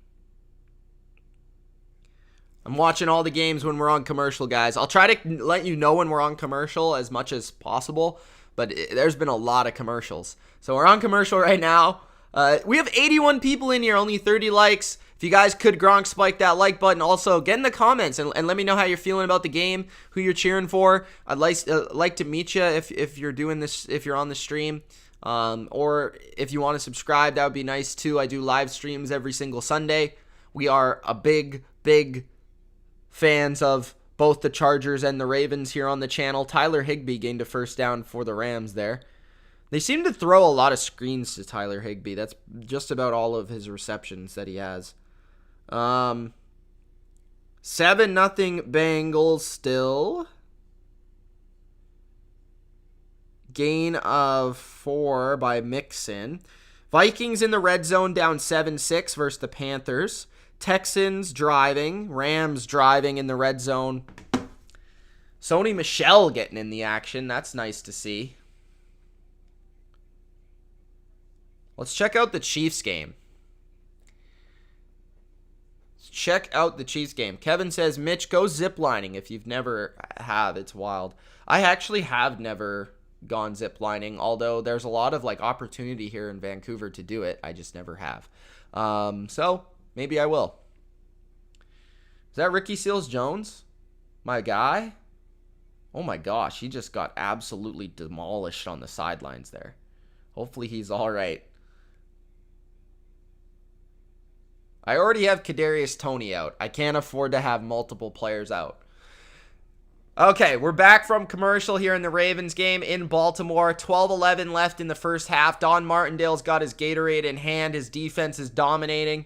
I'm watching all the games when we're on commercial, guys. I'll try to let you know when we're on commercial as much as possible, but there's been a lot of commercials. So we're on commercial right now. We have 81 people in here, only 30 likes. If you guys could Gronk spike that like button. Also, get in the comments and let me know how you're feeling about the game, who you're cheering for. I'd like to meet you if you're doing this, if you're on the stream. Or if you want to subscribe, that would be nice too. I do live streams every single Sunday. We are a big fans of both the Chargers and the Ravens here on the channel. Tyler Higbee gained a first down for the Rams there. They seem to throw a lot of screens to Tyler Higbee. That's just about all of his receptions that he has. 7-0 Bengals still. Gain of 4 by Mixon. Vikings in the red zone down 7-6 versus the Panthers. Texans driving. Rams driving in the red zone. Sony Michel getting in the action. That's nice to see. Let's check out the Chiefs game. Kevin says, Mitch, go ziplining if you've never have. It's wild. I actually have never gone zip lining, although there's a lot of like opportunity here in Vancouver to do it. I just never have. So maybe I will. Is that Ricky Seals-Jones? My guy? Oh my gosh, he just got absolutely demolished on the sidelines there. Hopefully he's all right. I already have Kadarius Toney out. I can't afford to have multiple players out. Okay, we're back from commercial here in the Ravens game in Baltimore. 12-11 left in the first half. Don Martindale's got his Gatorade in hand. His defense is dominating.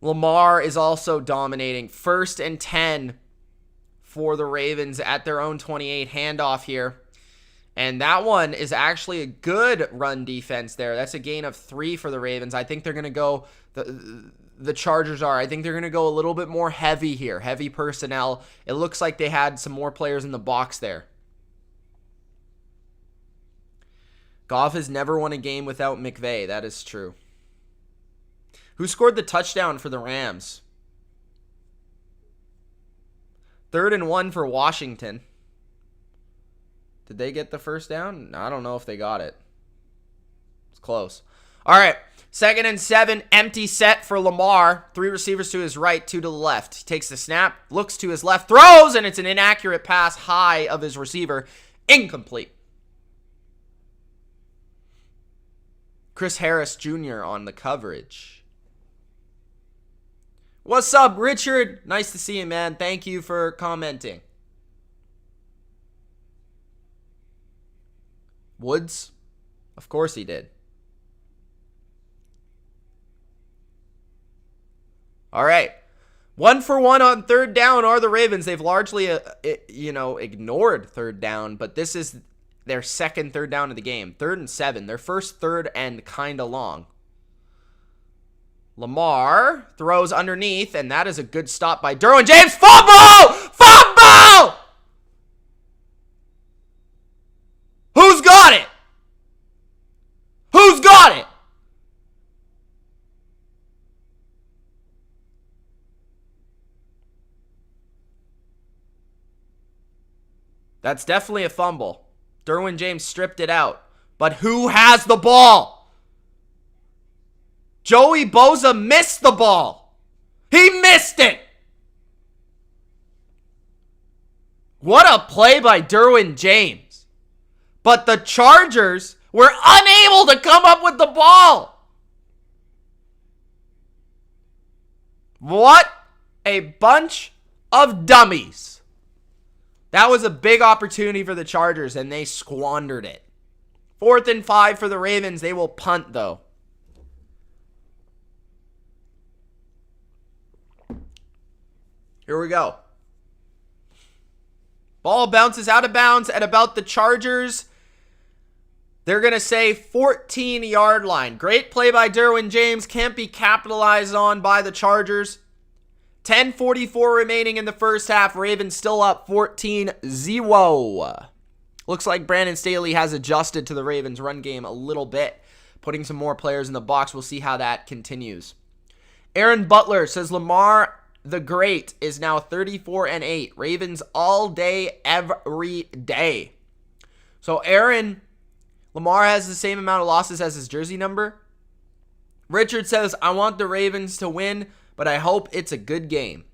Lamar is also dominating. 1st and 10 for the Ravens at their own 28. Handoff here. And that one is actually a good run defense there. That's a gain of 3 for the Ravens. I think they're going to go, the Chargers are. I think they're going to go a little bit more heavy here. Heavy personnel. It looks like they had some more players in the box there. Goff has never won a game without McVay. That is true. Who scored the touchdown for the Rams? 3rd and 1 for Washington. Did they get the first down? I don't know if they got it. It's close. All right. 2nd and 7. Empty set for Lamar. 3 receivers to his right, 2 to the left. He takes the snap, looks to his left, throws, and it's an inaccurate pass high of his receiver. Incomplete. Chris Harris Jr. on the coverage. What's up, Richard? Nice to see you, man. Thank you for commenting. Woods? Of course he did. All right. 1 for 1 on 3rd down are the Ravens. They've largely, ignored 3rd down, but this is their 2nd 3rd down of the game. 3rd and 7. Their first 3rd and kind of long. Lamar throws underneath, and that is a good stop by Derwin James. Fumble! Fumble! Who's got it? Who's got it? That's definitely a fumble. Derwin James stripped it out. But who has the ball? Joey Bosa missed the ball. He missed it. What a play by Derwin James. But the Chargers were unable to come up with the ball. What a bunch of dummies. That was a big opportunity for the Chargers, and they squandered it. 4th and 5 for the Ravens. They will punt, though. Here we go. Ball bounces out of bounds at about the Chargers. They're going to say 14-yard line. Great play by Derwin James. Can't be capitalized on by the Chargers. 10:44 remaining in the first half. Ravens still up 14-0. Looks like Brandon Staley has adjusted to the Ravens run game a little bit, putting some more players in the box. We'll see how that continues. Aaron Butler says Lamar the Great is now 34-8. Ravens all day, every day. So Lamar has the same amount of losses as his jersey number. Richard says, I want the Ravens to win, but I hope it's a good game.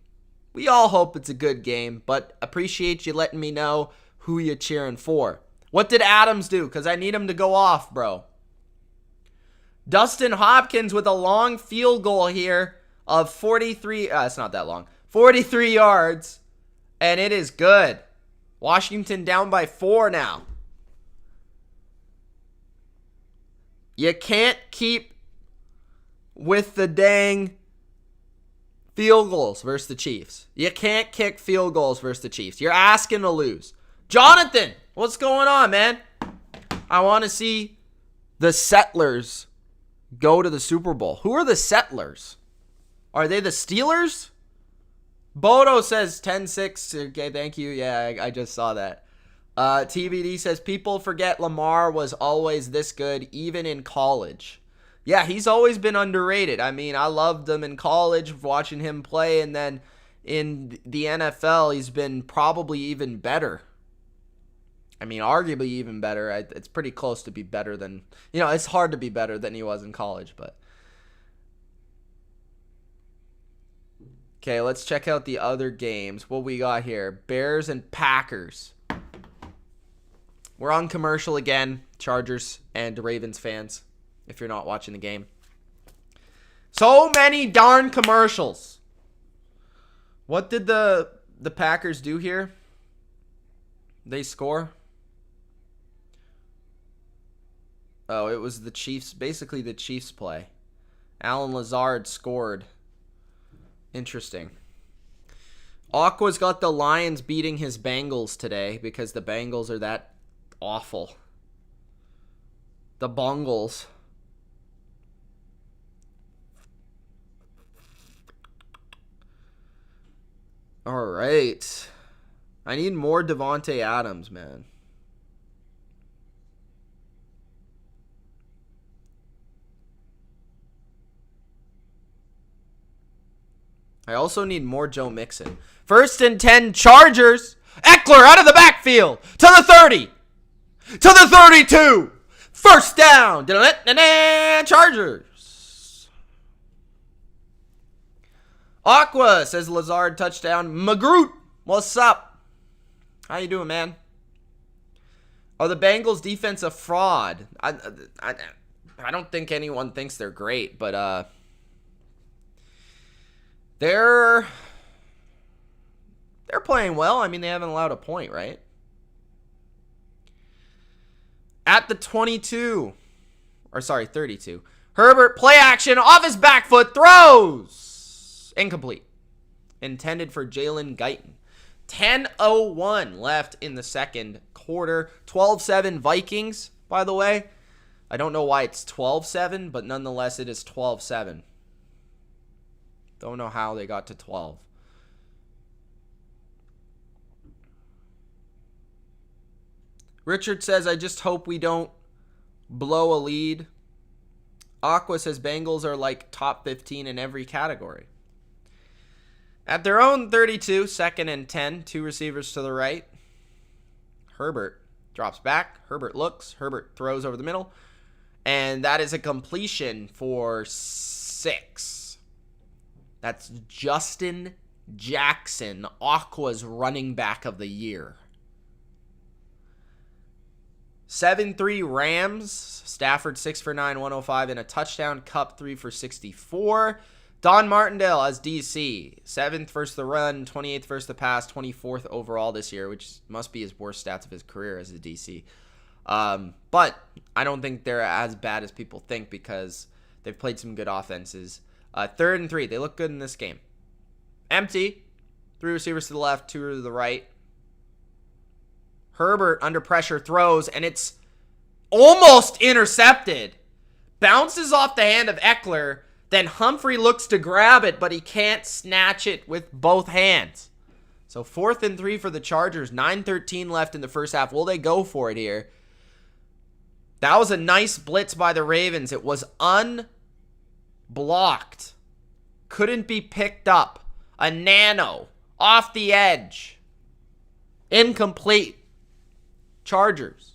We all hope it's a good game, but appreciate you letting me know who you're cheering for. What did Adams do? Because I need him to go off, bro. Dustin Hopkins with a long field goal here of 43. It's not that long. 43 yards, and it is good. Washington down by 4 now. You can't keep with the dang field goals versus the Chiefs. You can't kick field goals versus the Chiefs. You're asking to lose. Jonathan, what's going on, man? I want to see the Settlers go to the Super Bowl. Who are the Settlers? Are they the Steelers? Bodo says 10-6. Okay, thank you. Yeah, I just saw that. TBD says, people forget Lamar was always this good, even in college. Yeah, he's always been underrated. I mean, I loved him in college, watching him play, and then in the NFL, he's been probably even better. I mean, arguably even better. It's pretty close to be better than, it's hard to be better than he was in college, but. Okay, let's check out the other games. What we got here? Bears and Packers. We're on commercial again, Chargers and Ravens fans, if you're not watching the game. So many darn commercials. What did the Packers do here? They score? Oh, it was the Chiefs, basically the Chiefs play. Alan Lazard scored. Interesting. Aqua's got the Lions beating his Bengals today because the Bengals are that awful. The Bungles. All right. I need more Devontae Adams, man. I also need more Joe Mixon. 1st and 10 Chargers. Eckler out of the backfield. To the 30. To the 32. First down. Chargers. Aqua says Lazard touchdown. Magroot, what's up? How you doing, man? Are the Bengals defense a fraud? I don't think anyone thinks they're great, but they're playing well. I mean, they haven't allowed a point, right? At the 22. Or sorry, 32. Herbert, play action, off his back foot, throws. Incomplete. Intended for Jalen Guyton. 10:01 left in the second quarter. 12-7 Vikings, by the way. I don't know why it's 12-7, but nonetheless, it is 12-7. Don't know how they got to 12. Richard says, I just hope we don't blow a lead. Aqua says Bengals are like top 15 in every category. At their own 32, 2nd and 10, 2 receivers to the right. Herbert drops back. Herbert looks. Herbert throws over the middle. And that is a completion for 6. That's Justin Jackson, Aqua's running back of the year. 7-3 Rams. Stafford 6 for 9, 105 and a touchdown. Cup 3 for 64. Don Martindale as DC. 7th versus the run, 28th versus the pass, 24th overall this year, which must be his worst stats of his career as a DC. But I don't think they're as bad as people think because they've played some good offenses. 3rd and 3. They look good in this game. Empty. 3 receivers to the left, 2 to the right. Herbert under pressure throws, and it's almost intercepted. Bounces off the hand of Eckler. Then Humphrey looks to grab it, but he can't snatch it with both hands. So 4th and 3 for the Chargers. 9:13 left in the first half. Will they go for it here? That was a nice blitz by the Ravens. It was unblocked. Couldn't be picked up. A nano. Off the edge. Incomplete. Chargers.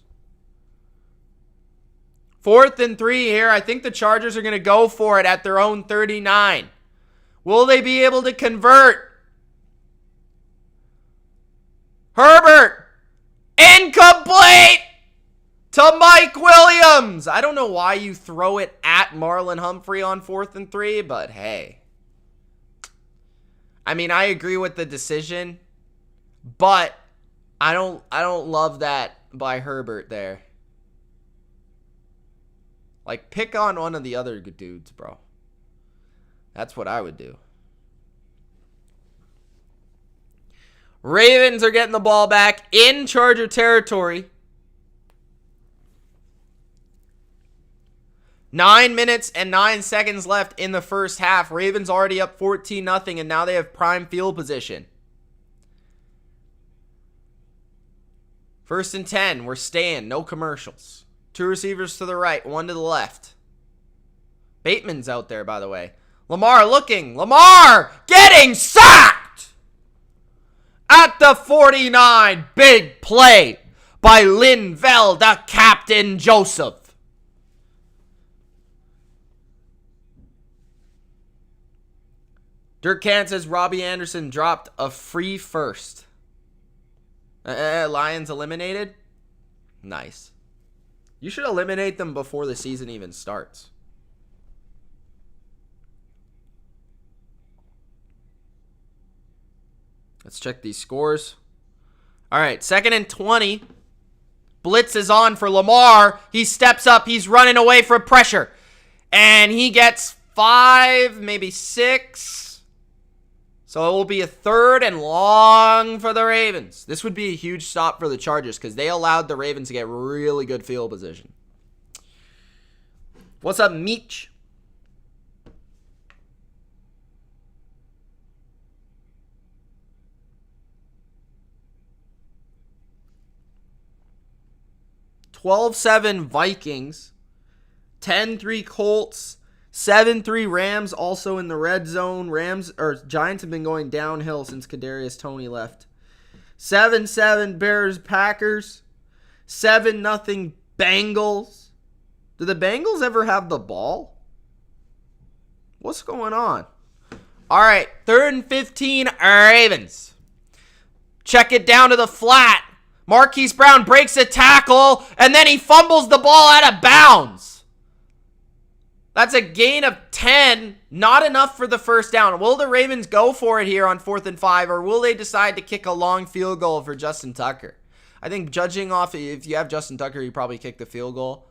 4th and 3 here. I think the Chargers are going to go for it at their own 39. Will they be able to convert? Herbert. Incomplete to Mike Williams. I don't know why you throw it at Marlon Humphrey on 4th and 3, but hey. I mean, I agree with the decision, but I don't love that by Herbert there. Like, pick on one of the other good dudes, bro. That's what I would do. Ravens are getting the ball back in Charger territory. 9 minutes and 9 seconds left in the first half. Ravens already up 14-0, and now they have prime field position. 1st and 10. We're staying. No commercials. 2 receivers to the right, 1 to the left. Bateman's out there, by the way. Lamar looking. Lamar getting sacked at the 49. Big play by Linval, the Captain Joseph. Dirk Kant says Robbie Anderson dropped a free first. Lions eliminated? Nice. You should eliminate them before the season even starts. Let's check these scores. All right, 2nd and 20. Blitz is on for Lamar. He steps up. He's running away from pressure. And he gets 5, maybe 6. So it will be a 3rd and long for the Ravens. This would be a huge stop for the Chargers because they allowed the Ravens to get really good field position. What's up, Mitch? $12-7 Vikings, 10-3 Colts, 7-3 Rams, also in the red zone. Giants have been going downhill since Kadarius Toney left. 7-7 Bears Packers, 7-0 Bengals. Do the Bengals ever have the ball? What's going on? All right, 3rd and 15 Ravens. Check it down to the flat. Marquise Brown breaks a tackle, and then he fumbles the ball out of bounds. That's a gain of 10. Not enough for the first down. Will the Ravens go for it here on 4th and 5, or will they decide to kick a long field goal for Justin Tucker? I think judging off, if you have Justin Tucker, you probably kick the field goal.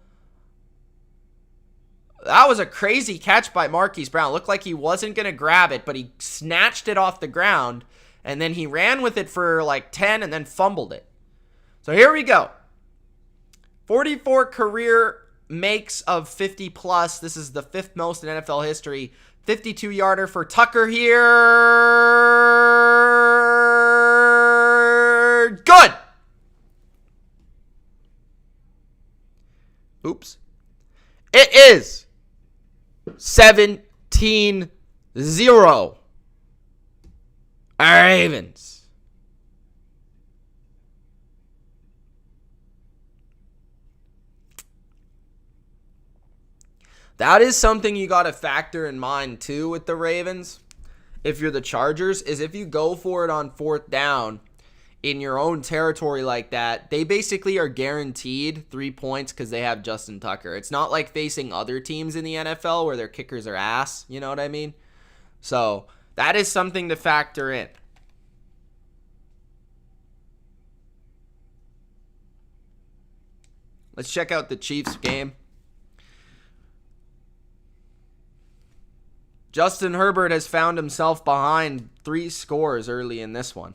That was a crazy catch by Marquise Brown. Looked like he wasn't going to grab it, but he snatched it off the ground, and then he ran with it for like 10 and then fumbled it. So here we go. 44 career makes of 50 plus. This is the 5th most in NFL history. 52-yarder for Tucker here. Good. Oops. It is 17-0. Ravens. That is something you got to factor in mind, too, with the Ravens. If you're the Chargers, is if you go for it on 4th down in your own territory like that, they basically are guaranteed 3 points because they have Justin Tucker. It's not like facing other teams in the NFL where their kickers are ass. You know what I mean? So that is something to factor in. Let's check out the Chiefs game. Justin Herbert has found himself behind 3 scores early in this one.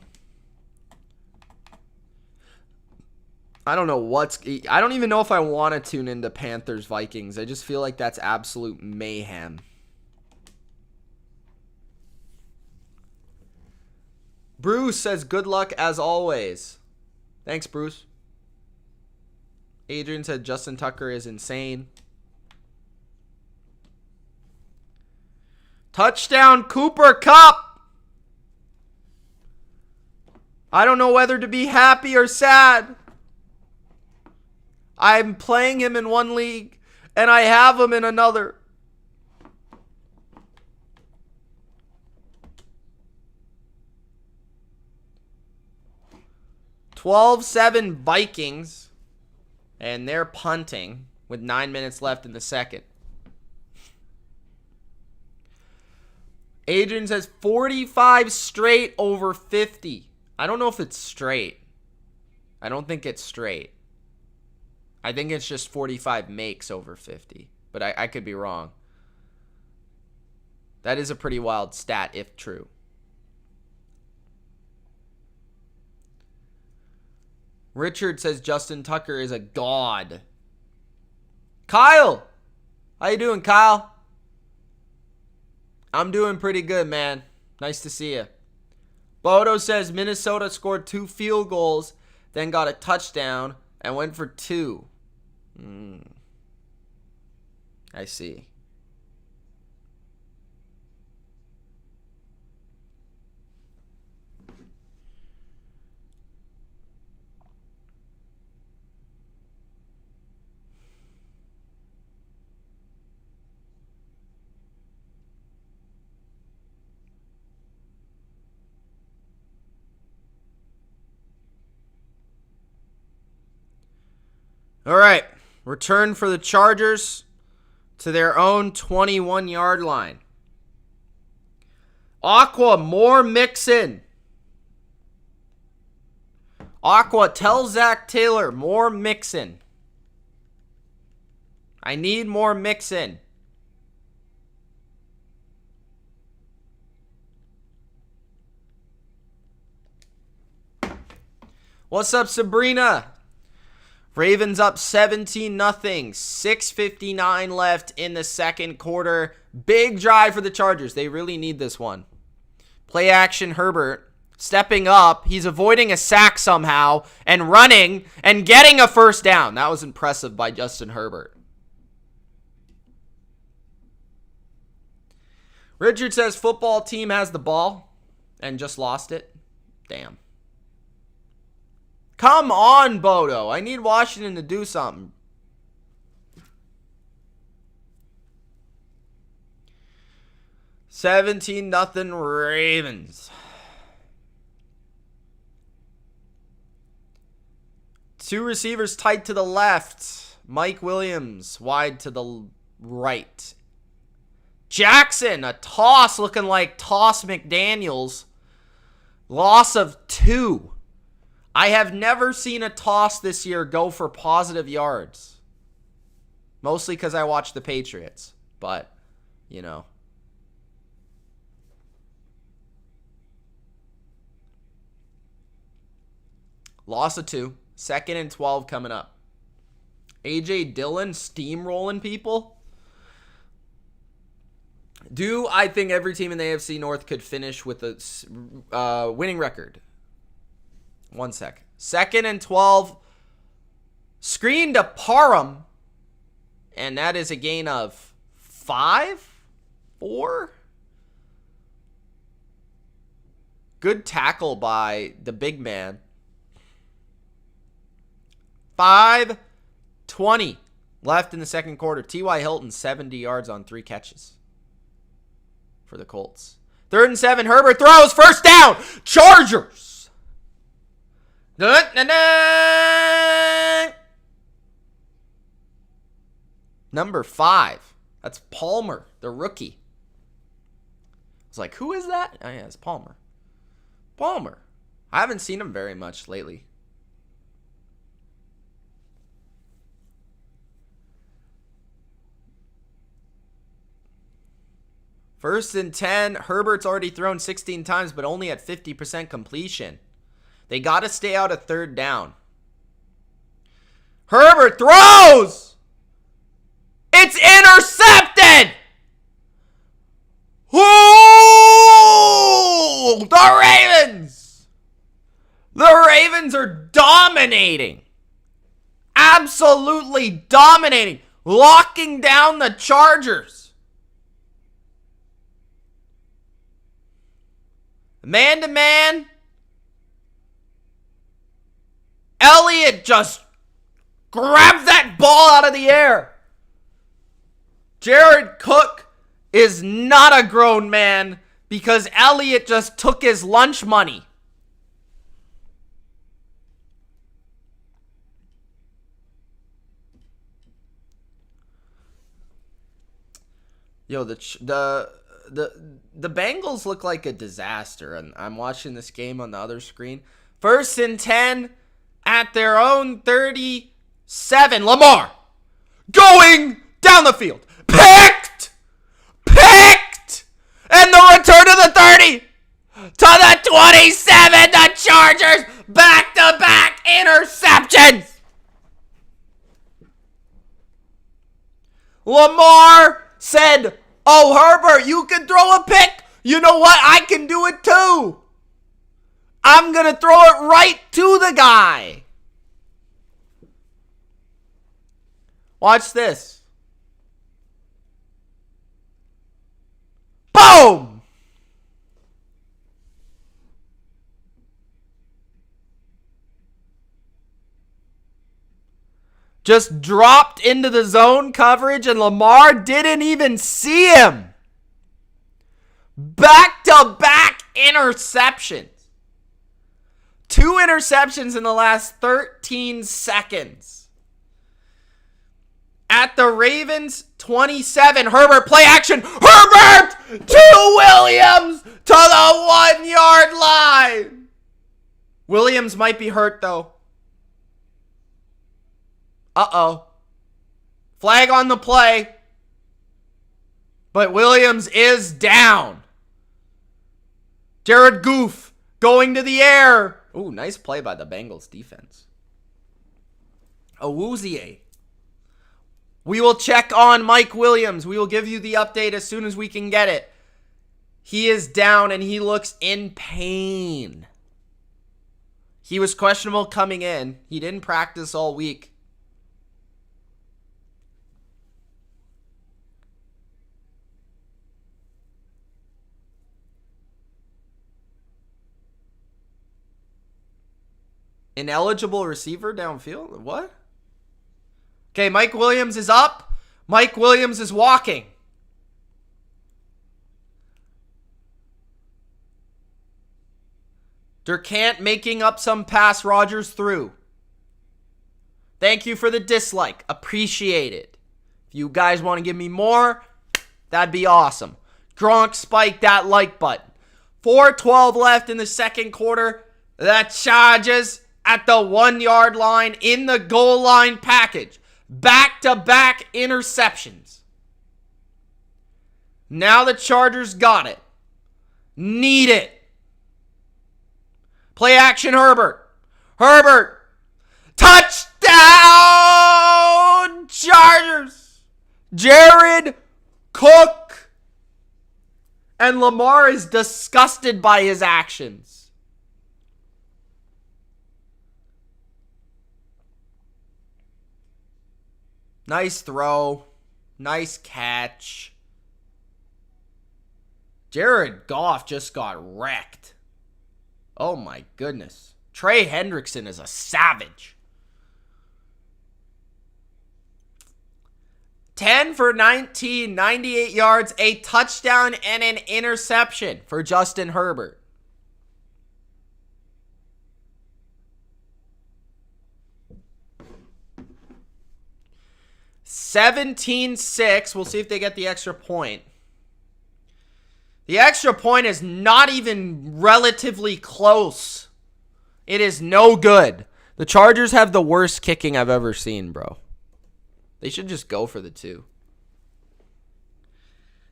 I don't even know if I want to tune into Panthers Vikings. I just feel like that's absolute mayhem. Bruce says good luck as always. Thanks, Bruce. Adrian said Justin Tucker is insane. Touchdown, Cooper Kupp. I don't know whether to be happy or sad. I'm playing him in one league, and I have him in another. $12-7 Vikings, and they're punting with 9 minutes left in the second. Adrian says 45 straight over 50. I don't know if it's straight. I don't think it's straight. I think it's just 45 makes over 50. But I could be wrong. That is a pretty wild stat if true. Richard says Justin Tucker is a god. Kyle! How you doing, Kyle? I'm doing pretty good, man. Nice to see you. Bodo says Minnesota scored 2 field goals, then got a touchdown, and went for 2. I see. All right. Return for the Chargers to their own 21-yard line. Aqua, more Mixon. Aqua, tell Zach Taylor, more Mixon. I need more Mixon. What's up, Sabrina? Ravens up 17-0. 6:59 left in the second quarter. Big drive for the Chargers. They really need this one. Play action Herbert. Stepping up. He's avoiding a sack somehow and running and getting a first down. That was impressive by Justin Herbert. Richard says football team has the ball and just lost it. Damn. Come on, Bodo. I need Washington to do something. $17-0 Ravens. Two receivers tight to the left. Mike Williams wide to the right. Jackson, a toss looking like Toss McDaniels. Loss of 2. I have never seen a toss this year go for positive yards. Mostly because I watch the Patriots. But, you know. Loss of 2. 2nd and 12 coming up. A.J. Dillon steamrolling people. I think every team in the AFC North could finish with a winning record? 1 sec. 2nd and 12. Screen to Parham. And that is a gain of 5? 4? Good tackle by the big man. 5:20 left in the second quarter. T.Y. Hilton, 70 yards on 3 catches for the Colts. 3rd and 7. Herbert throws. First down. Chargers. Number 5. That's Palmer, the rookie. I was like, who is that? Oh, yeah, it's Palmer. Palmer. I haven't seen him very much lately. First and 10. Herbert's already thrown 16 times, but only at 50% completion. They got to stay out of 3rd down. Herbert throws! It's intercepted! Ooh! The Ravens! The Ravens are dominating. Absolutely dominating. Locking down the Chargers. Man to man. Elliott just grabs that ball out of the air. Jared Cook is not a grown man because Elliott just took his lunch money. Yo, the Bengals look like a disaster, and I'm watching this game on the other screen. 1st and 10 at their own 37. Lamar going down the field. Picked! And the return to the 30. To the 27. The Chargers back-to-back interceptions. Lamar said, oh, Herbert, you can throw a pick. You know what? I can do it too. I'm going to throw it right to the guy. Watch this. Boom! Just dropped into the zone coverage and Lamar didn't even see him. Back-to-back interceptions. 2 interceptions in the last 13 seconds. at the Ravens 27. Herbert, play action. Herbert to Williams to the 1 yard line. Williams might be hurt though. Uh-oh. Flag on the play. But Williams is down. Jared Goff going to the air. Ooh, nice play by the Bengals defense. Awuzie. We will check on Mike Williams. We will give you the update as soon as we can get it. He is down and he looks in pain. He was questionable coming in. He didn't practice all week. Ineligible receiver downfield? What? Okay, Mike Williams is up. Mike Williams is walking. Durkant making up some pass. Rodgers through. Thank you for the dislike. Appreciate it. If you guys want to give me more, that'd be awesome. Gronk spiked that like button. 4:12 left in the second quarter. The Chargers at the 1 yard line in the goal line package. Back-to-back interceptions. Now the Chargers got it. Need it. Play action Herbert. Herbert. Touchdown Chargers. Jared Cook. And Lamar is disgusted by his actions. Nice throw. Nice catch. Jared Goff just got wrecked. Oh my goodness. Trey Hendrickson is a savage. 10 for 19, 98 yards, a touchdown and an interception for Justin Herbert. $17-6. We'll see if they get the extra point. The extra point is not even relatively close. It is no good. The Chargers have the worst kicking I've ever seen, bro. They should just go for the 2.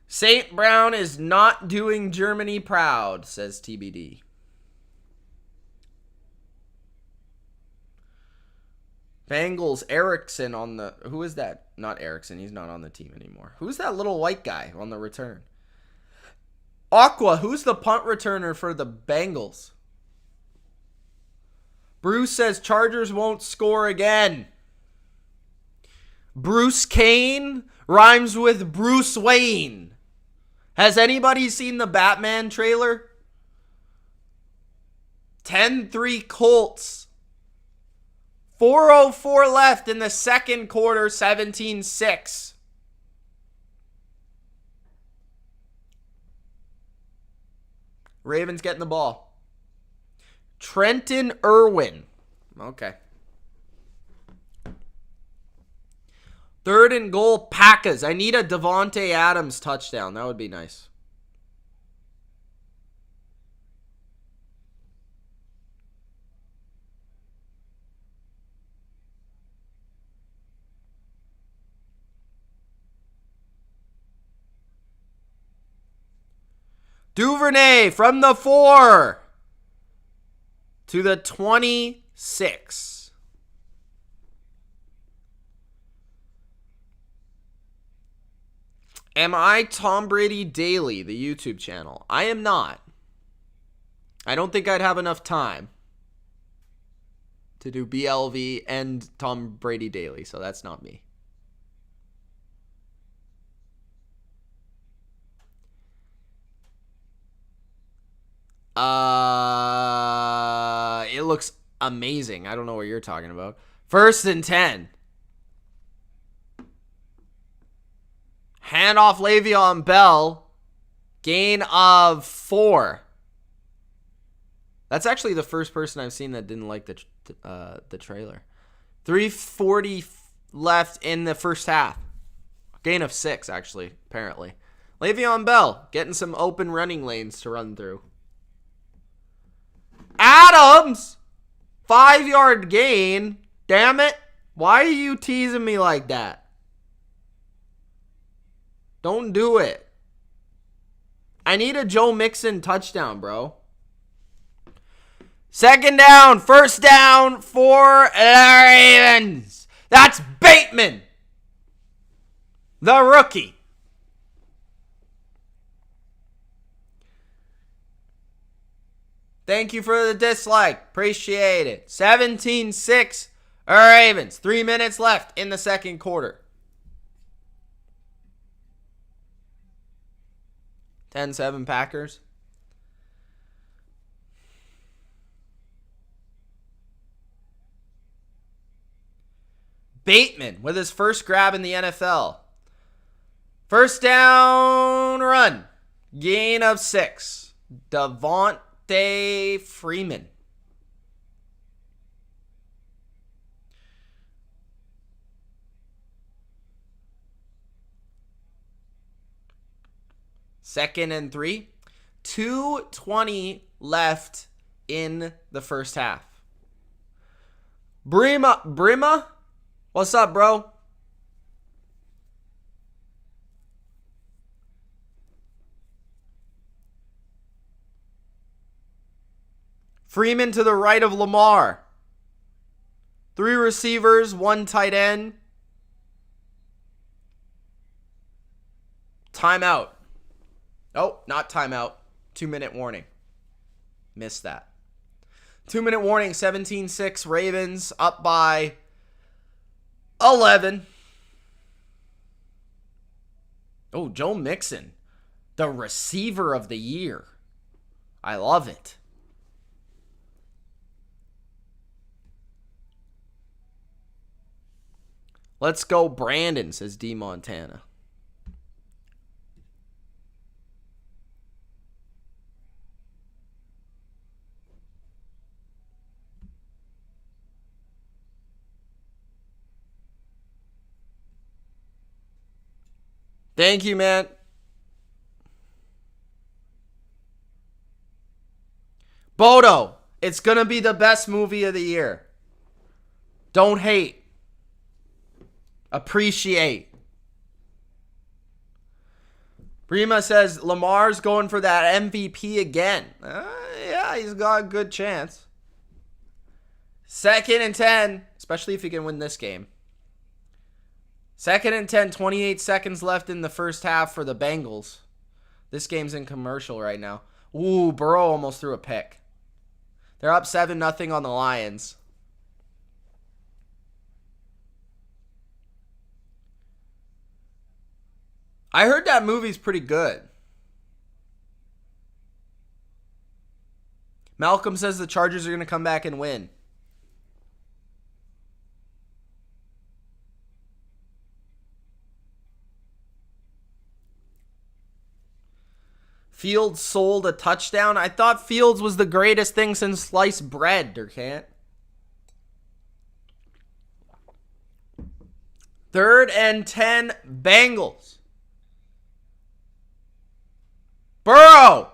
St. Brown is not doing Germany proud, says TBD. Bengals, Erickson on the... Who is that? Not Erickson. He's not on the team anymore. Who's that little white guy on the return? Aqua, who's the punt returner for the Bengals? Bruce says Chargers won't score again. Bruce Kane rhymes with Bruce Wayne. Has anybody seen the Batman trailer? 10-3 Colts. 4:04 left in the second quarter, 17-6. Ravens getting the ball. Trenton Irwin. Okay. 3rd and goal, Packers. I need a Devontae Adams touchdown. That would be nice. Duvernay from the 4 to the 26. Am I Tom Brady Daily, the YouTube channel? I am not. I don't think I'd have enough time to do BLV and Tom Brady Daily, so that's not me. It looks amazing. I don't know what you're talking about. 1st and 10. Handoff Le'Veon Bell. Gain of 4. That's actually the first person I've seen that didn't like the trailer. 3:40 left in the first half. Gain of 6, actually, apparently. Le'Veon Bell getting some open running lanes to run through. Adams! 5-yard gain. Damn it. Why are you teasing me like that? Don't do it. I need a Joe Mixon touchdown, bro. Second down, first down for the Ravens. That's Bateman, the rookie. Thank you for the dislike. Appreciate it. 17-6 Ravens. 3 minutes left in the second quarter. 10-7 Packers. Bateman with his first grab in the NFL. First down run. Gain of 6. Devontae Freeman. Second and 3. 2:20 left in the first half. Brima? What's up, bro? Freeman to the right of Lamar. 3 receivers, 1 tight end. Timeout. Oh, not timeout. 2-minute warning. Missed that. 2-minute warning, 17-6 Ravens, up by 11. Oh, Joe Mixon, the receiver of the year. I love it. Let's go Brandon, says D. Montana. Thank you, man. Bodo, it's going to be the best movie of the year. Don't hate. Appreciate. Prima says Lamar's going for that MVP again. Yeah, he's got a good chance. 2nd and 10, especially if he can win this game. 2nd and 10, 28 seconds left in the first half for the Bengals. This game's in commercial right now. Ooh, Burrow almost threw a pick. They're up 7-0 on the Lions. I heard that movie's pretty good. Malcolm says the Chargers are going to come back and win. Fields sold a touchdown. I thought Fields was the greatest thing since sliced bread, Durkant. 3rd and 10, Bengals. Burrow.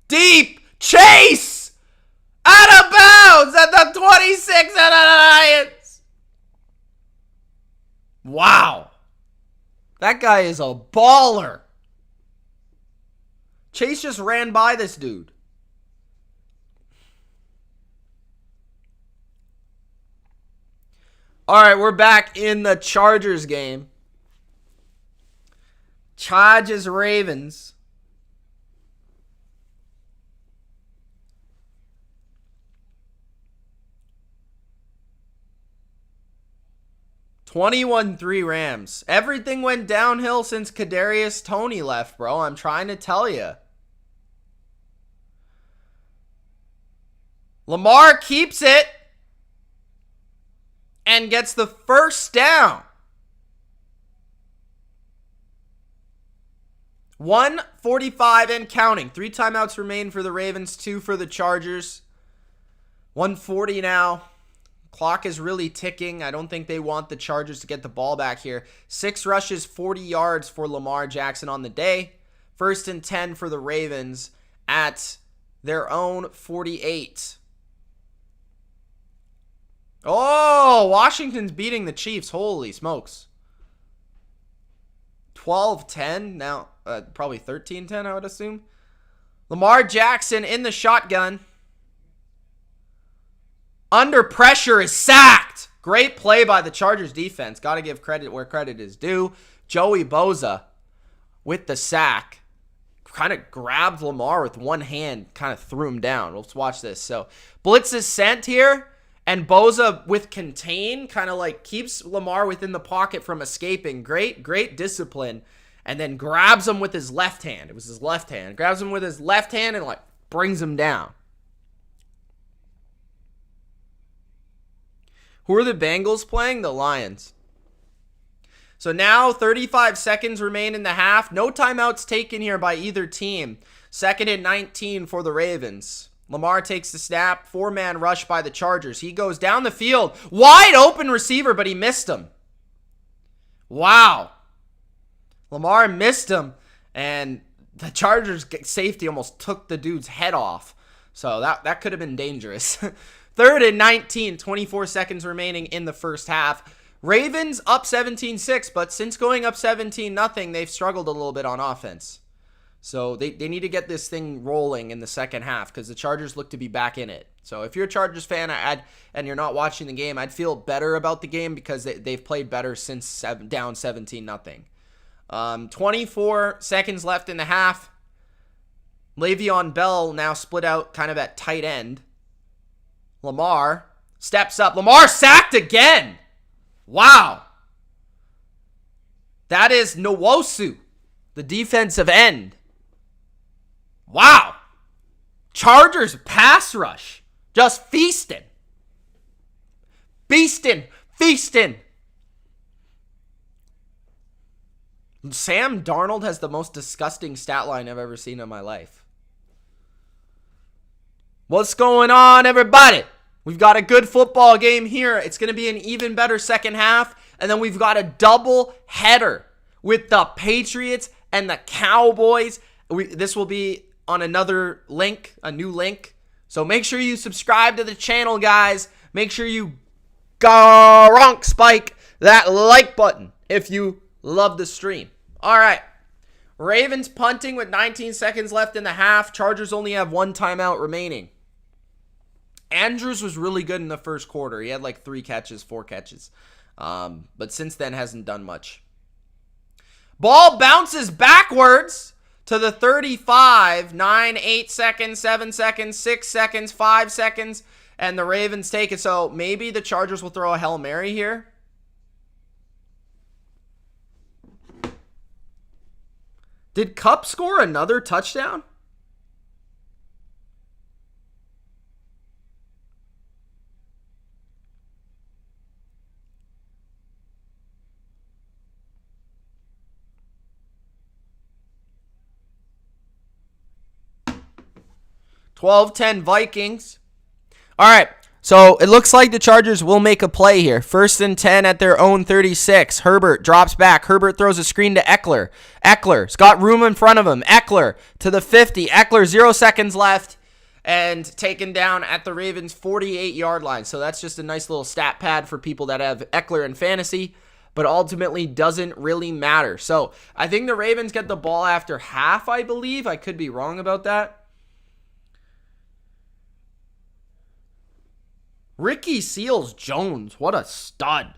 Deep. Chase. Out of bounds at the 26 of the Lions. Wow. That guy is a baller. Chase just ran by this dude. All right, we're back in the Chargers game. Chargers Ravens. (21-3) Rams. Everything went downhill since Kadarius Toney left, bro. I'm trying to tell you. Lamar keeps it and gets the first down. 1:45 and counting. 3 timeouts remain for the Ravens, 2 for the Chargers. 1:40 now. Clock is really ticking. I don't think they want the Chargers to get the ball back here. 6 rushes, 40 yards for Lamar Jackson on the day. 1st and 10 for the Ravens at their own 48. Oh, Washington's beating the Chiefs. Holy smokes. 12-10. Now, probably 13-10, I would assume. Lamar Jackson in the shotgun. Under pressure is sacked. Great play by the Chargers defense. Got to give credit where credit is due. Joey Bosa with the sack. Kind of grabbed Lamar with one hand. Kind of threw him down. Let's watch this. So, blitz is sent here. And Bosa with contain kind of like keeps Lamar within the pocket from escaping. Great discipline. And then grabs him with his left hand. It was his left hand. Grabs him with his left hand and like brings him down. Who are the Bengals playing? The Lions. So now 35 seconds remain in the half. No timeouts taken here by either team. 2nd and 19 for the Ravens. Lamar takes the snap. 4-man rush by the Chargers. He goes down the field. Wide open receiver, but he missed him. Wow. Lamar missed him. And the Chargers safety almost took the dude's head off. So that could have been dangerous. 3rd and 19, 24 seconds remaining in the first half. Ravens up 17-6, but since going up 17-0, they've struggled a little bit on offense. So they need to get this thing rolling in the second half because the Chargers look to be back in it. So if you're a Chargers fan and you're not watching the game, I'd feel better about the game because they've played better since down 17-0. 24 seconds left in the half. Le'Veon Bell now split out kind of at tight end. Lamar steps up. Lamar sacked again. Wow. That is Nwosu, the defensive end. Wow. Chargers pass rush. Just feasting. Feasting. Sam Darnold has the most disgusting stat line I've ever seen in my life. What's going on, everybody? We've got a good football game here. It's going to be an even better second half. And then we've got a double header with the Patriots and the Cowboys. This will be on another link, a new link. So make sure you subscribe to the channel, guys. Make sure you spike that like button if you love the stream. All right. Ravens punting with 19 seconds left in the half. Chargers only have 1 timeout remaining. Andrews was really good in the first quarter. He had like 4 catches. But since then hasn't done much. Ball bounces backwards to the 35. 9, 8 seconds, 7 seconds, 6 seconds, 5 seconds. And the Ravens take it. So maybe the Chargers will throw a Hail Mary here. Did Kupp score another touchdown? (12-10) Vikings. All right. So it looks like the Chargers will make a play here. 1st and 10 at their own 36. Herbert drops back. Herbert throws a screen to Eckler. Eckler's got room in front of him. Eckler to the 50. Eckler 0 seconds left and taken down at the Ravens 48-yard line. So that's just a nice little stat pad for people that have Eckler in fantasy, but ultimately doesn't really matter. So I think the Ravens get the ball after half, I believe. I could be wrong about that. Ricky Seals-Jones, what a stud.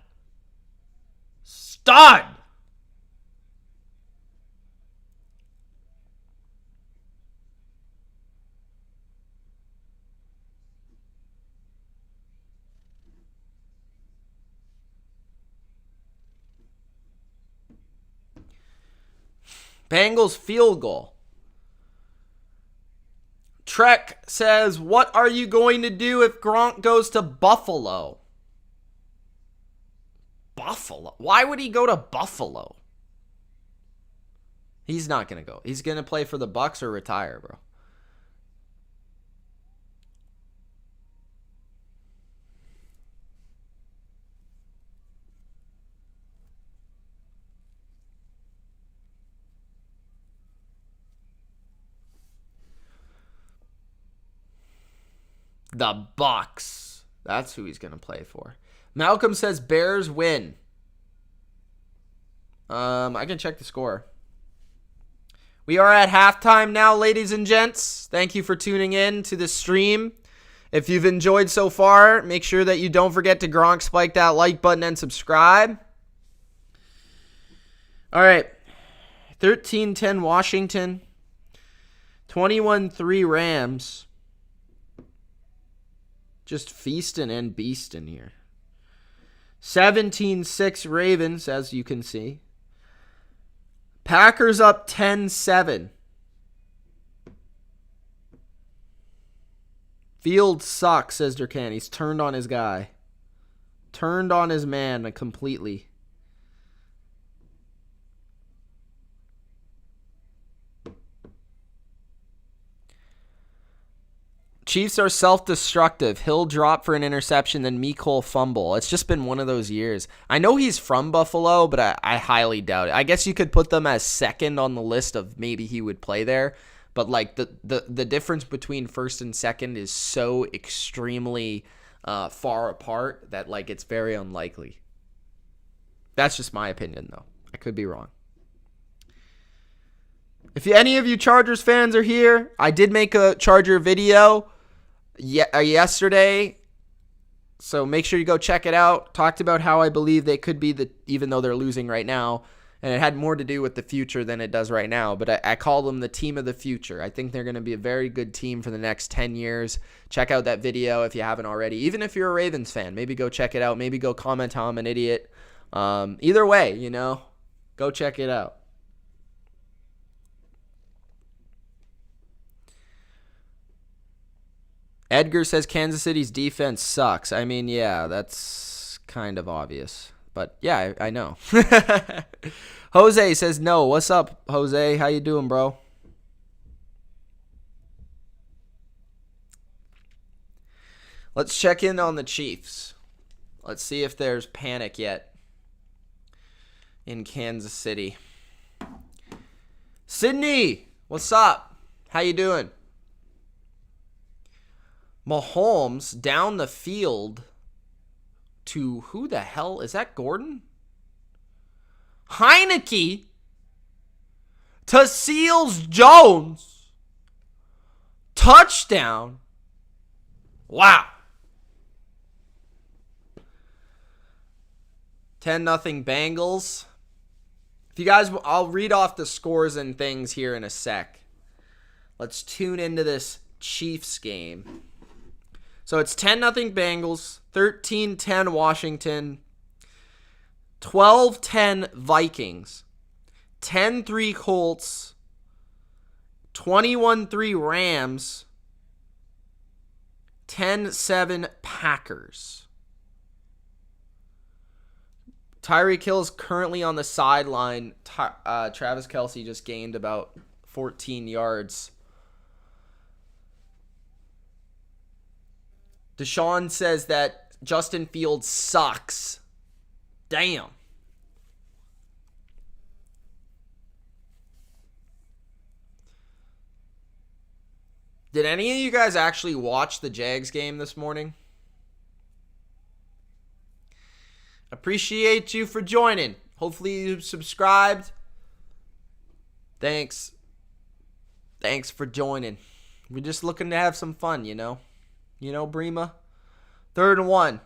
Stud! Bengals field goal. Trek says, what are you going to do if Gronk goes to Buffalo? Buffalo? Why would he go to Buffalo? He's not going to go. He's going to play for the Bucs or retire, bro. The Bucks. That's who he's going to play for. Malcolm says Bears win. I can check the score. We are at halftime now, ladies and gents. Thank you for tuning in to the stream. If you've enjoyed so far, make sure that you don't forget to Gronk spike that like button and subscribe. All right. 13-10 Washington. 21-3 Rams. Just feasting and beasting here. 17-6 Ravens, as you can see. Packers up 10-7. Field sucks, says Durcan. He's turned on his guy. Turned on his man completely. Chiefs are self-destructive. Hill drop for an interception, then Mecole fumble. It's just been one of those years. I know he's from Buffalo, but I highly doubt it. I guess you could put them as second on the list of maybe he would play there. But like the difference between first and second is so extremely far apart that like it's very unlikely. That's just my opinion, though. I could be wrong. If any of you Chargers fans are here, I did make a Charger video yesterday, so make sure you go check it out. Talked about how I believe they could be even though they're losing right now, and it had more to do with the future than it does right now, but I call them the team of the future. I think they're going to be a very good team for the next 10 years. Check out that video if you haven't already. Even if you're a Ravens fan, maybe go check it out. Maybe go comment how I'm an idiot. Either way, go check it out. Edgar says Kansas City's defense sucks. I mean, yeah, that's kind of obvious. But, yeah, I know. Jose says no. What's up, Jose? How you doing, bro? Let's check in on the Chiefs. Let's see if there's panic yet in Kansas City. Sydney, what's up? How you doing? Mahomes down the field to who the hell? Is that Gordon? Heineke to Seals Jones. Touchdown. Wow. 10-0 Bengals. If you guys, I'll read off the scores and things here in a sec. Let's tune into this Chiefs game. So it's 10-0 Bengals, 13-10 Washington, 12-10 Vikings, 10-3 Colts, 21-3 Rams, 10-7 Packers. Tyreek Hill is currently on the sideline. Travis Kelce just gained about 14 yards. Deshaun says that Justin Fields sucks. Damn. Did any of you guys actually watch the Jags game this morning? Appreciate you for joining. Hopefully you subscribed. Thanks. Thanks for joining. We're just looking to have some fun, Brema. 3rd and 1.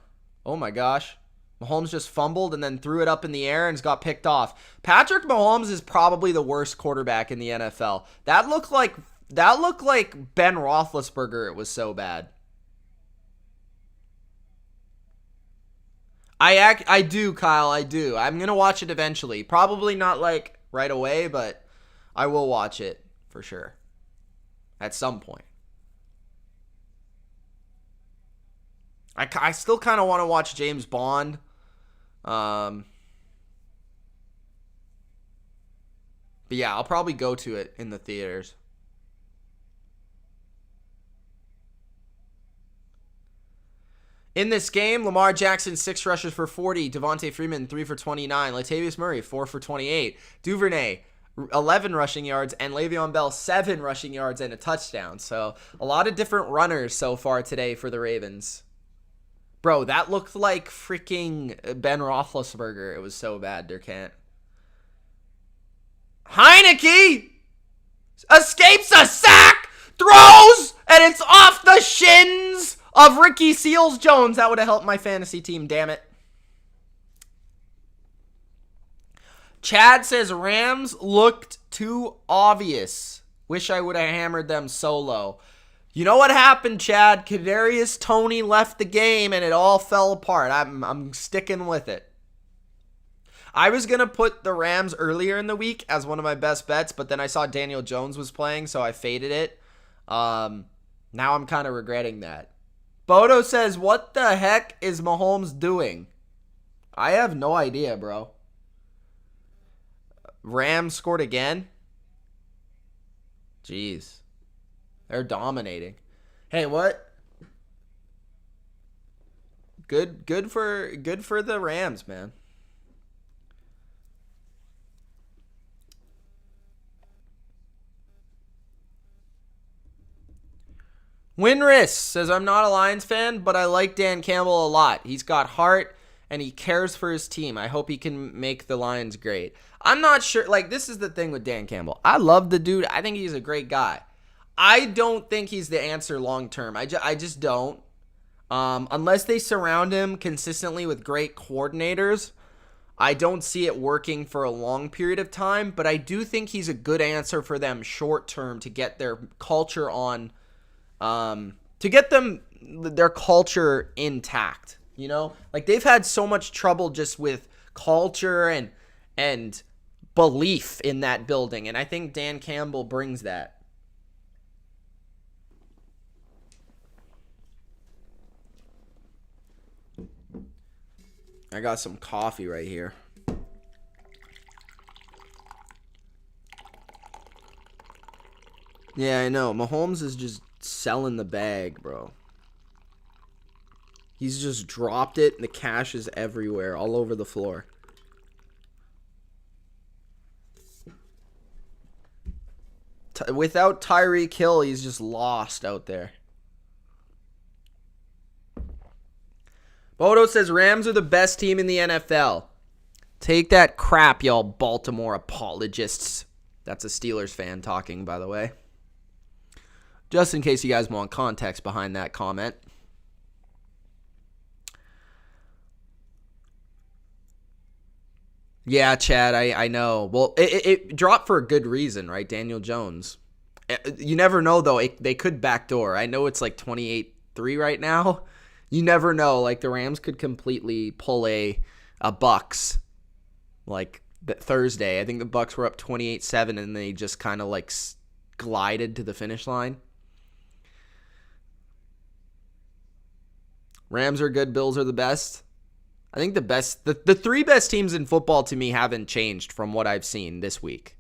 Oh my gosh. Mahomes just fumbled and then threw it up in the air and got picked off. Patrick Mahomes is probably the worst quarterback in the NFL. That looked like Ben Roethlisberger. It was so bad. I do, Kyle. I do. I'm going to watch it eventually. Probably not like right away, but I will watch it for sure. At some point. I still kind of want to watch James Bond. But yeah, I'll probably go to it in the theaters. In this game, Lamar Jackson, 6 rushes for 40. Devontae Freeman, 3 for 29. Latavius Murray, 4 for 28. Duvernay, 11 rushing yards, and Le'Veon Bell 7 rushing yards and a touchdown. So a lot of different runners so far today for the Ravens. Bro, that looked like freaking Ben Roethlisberger. It was so bad, Durkant. Heineke escapes a sack, throws, and it's off the shins of Ricky Seals-Jones. That would have helped my fantasy team, damn it. Chad says Rams looked too obvious. Wish I would have hammered them solo. You know what happened, Chad? Kadarius Toney left the game and it all fell apart. I'm sticking with it. I was going to put the Rams earlier in the week as one of my best bets, but then I saw Daniel Jones was playing, so I faded it. Now I'm kind of regretting that. Bodo says, what the heck is Mahomes doing? I have no idea, bro. Rams scored again? Jeez. They're dominating. Hey, what? Good for the Rams, man. Winris says, I'm not a Lions fan, but I like Dan Campbell a lot. He's got heart, and he cares for his team. I hope he can make the Lions great. I'm not sure. Like, this is the thing with Dan Campbell. I love the dude. I think he's a great guy. I don't think he's the answer long term. I just don't. Unless they surround him consistently with great coordinators, I don't see it working for a long period of time. But I do think he's a good answer for them short term to get their culture on, to get them their culture intact. You know, like they've had so much trouble just with culture and belief in that building, and I think Dan Campbell brings that. I got some coffee right here. Yeah, I know. Mahomes is just selling the bag, bro. He's just dropped it, and the cash is everywhere, all over the floor. Without Tyreek Hill, he's just lost out there. Bodo says Rams are the best team in the NFL. Take that crap, y'all Baltimore apologists. That's a Steelers fan talking, by the way. Just in case you guys want context behind that comment. Yeah, Chad, I know. Well, it dropped for a good reason, right? Daniel Jones. You never know, though. They could backdoor. I know it's like 28-3 right now. You never know. Like, the Rams could completely pull a Bucks, like, Thursday. I think the Bucks were up 28-7, and they just kind of, like, glided to the finish line. Rams are good. Bills are the best. I think the three best teams in football to me haven't changed from what I've seen this week.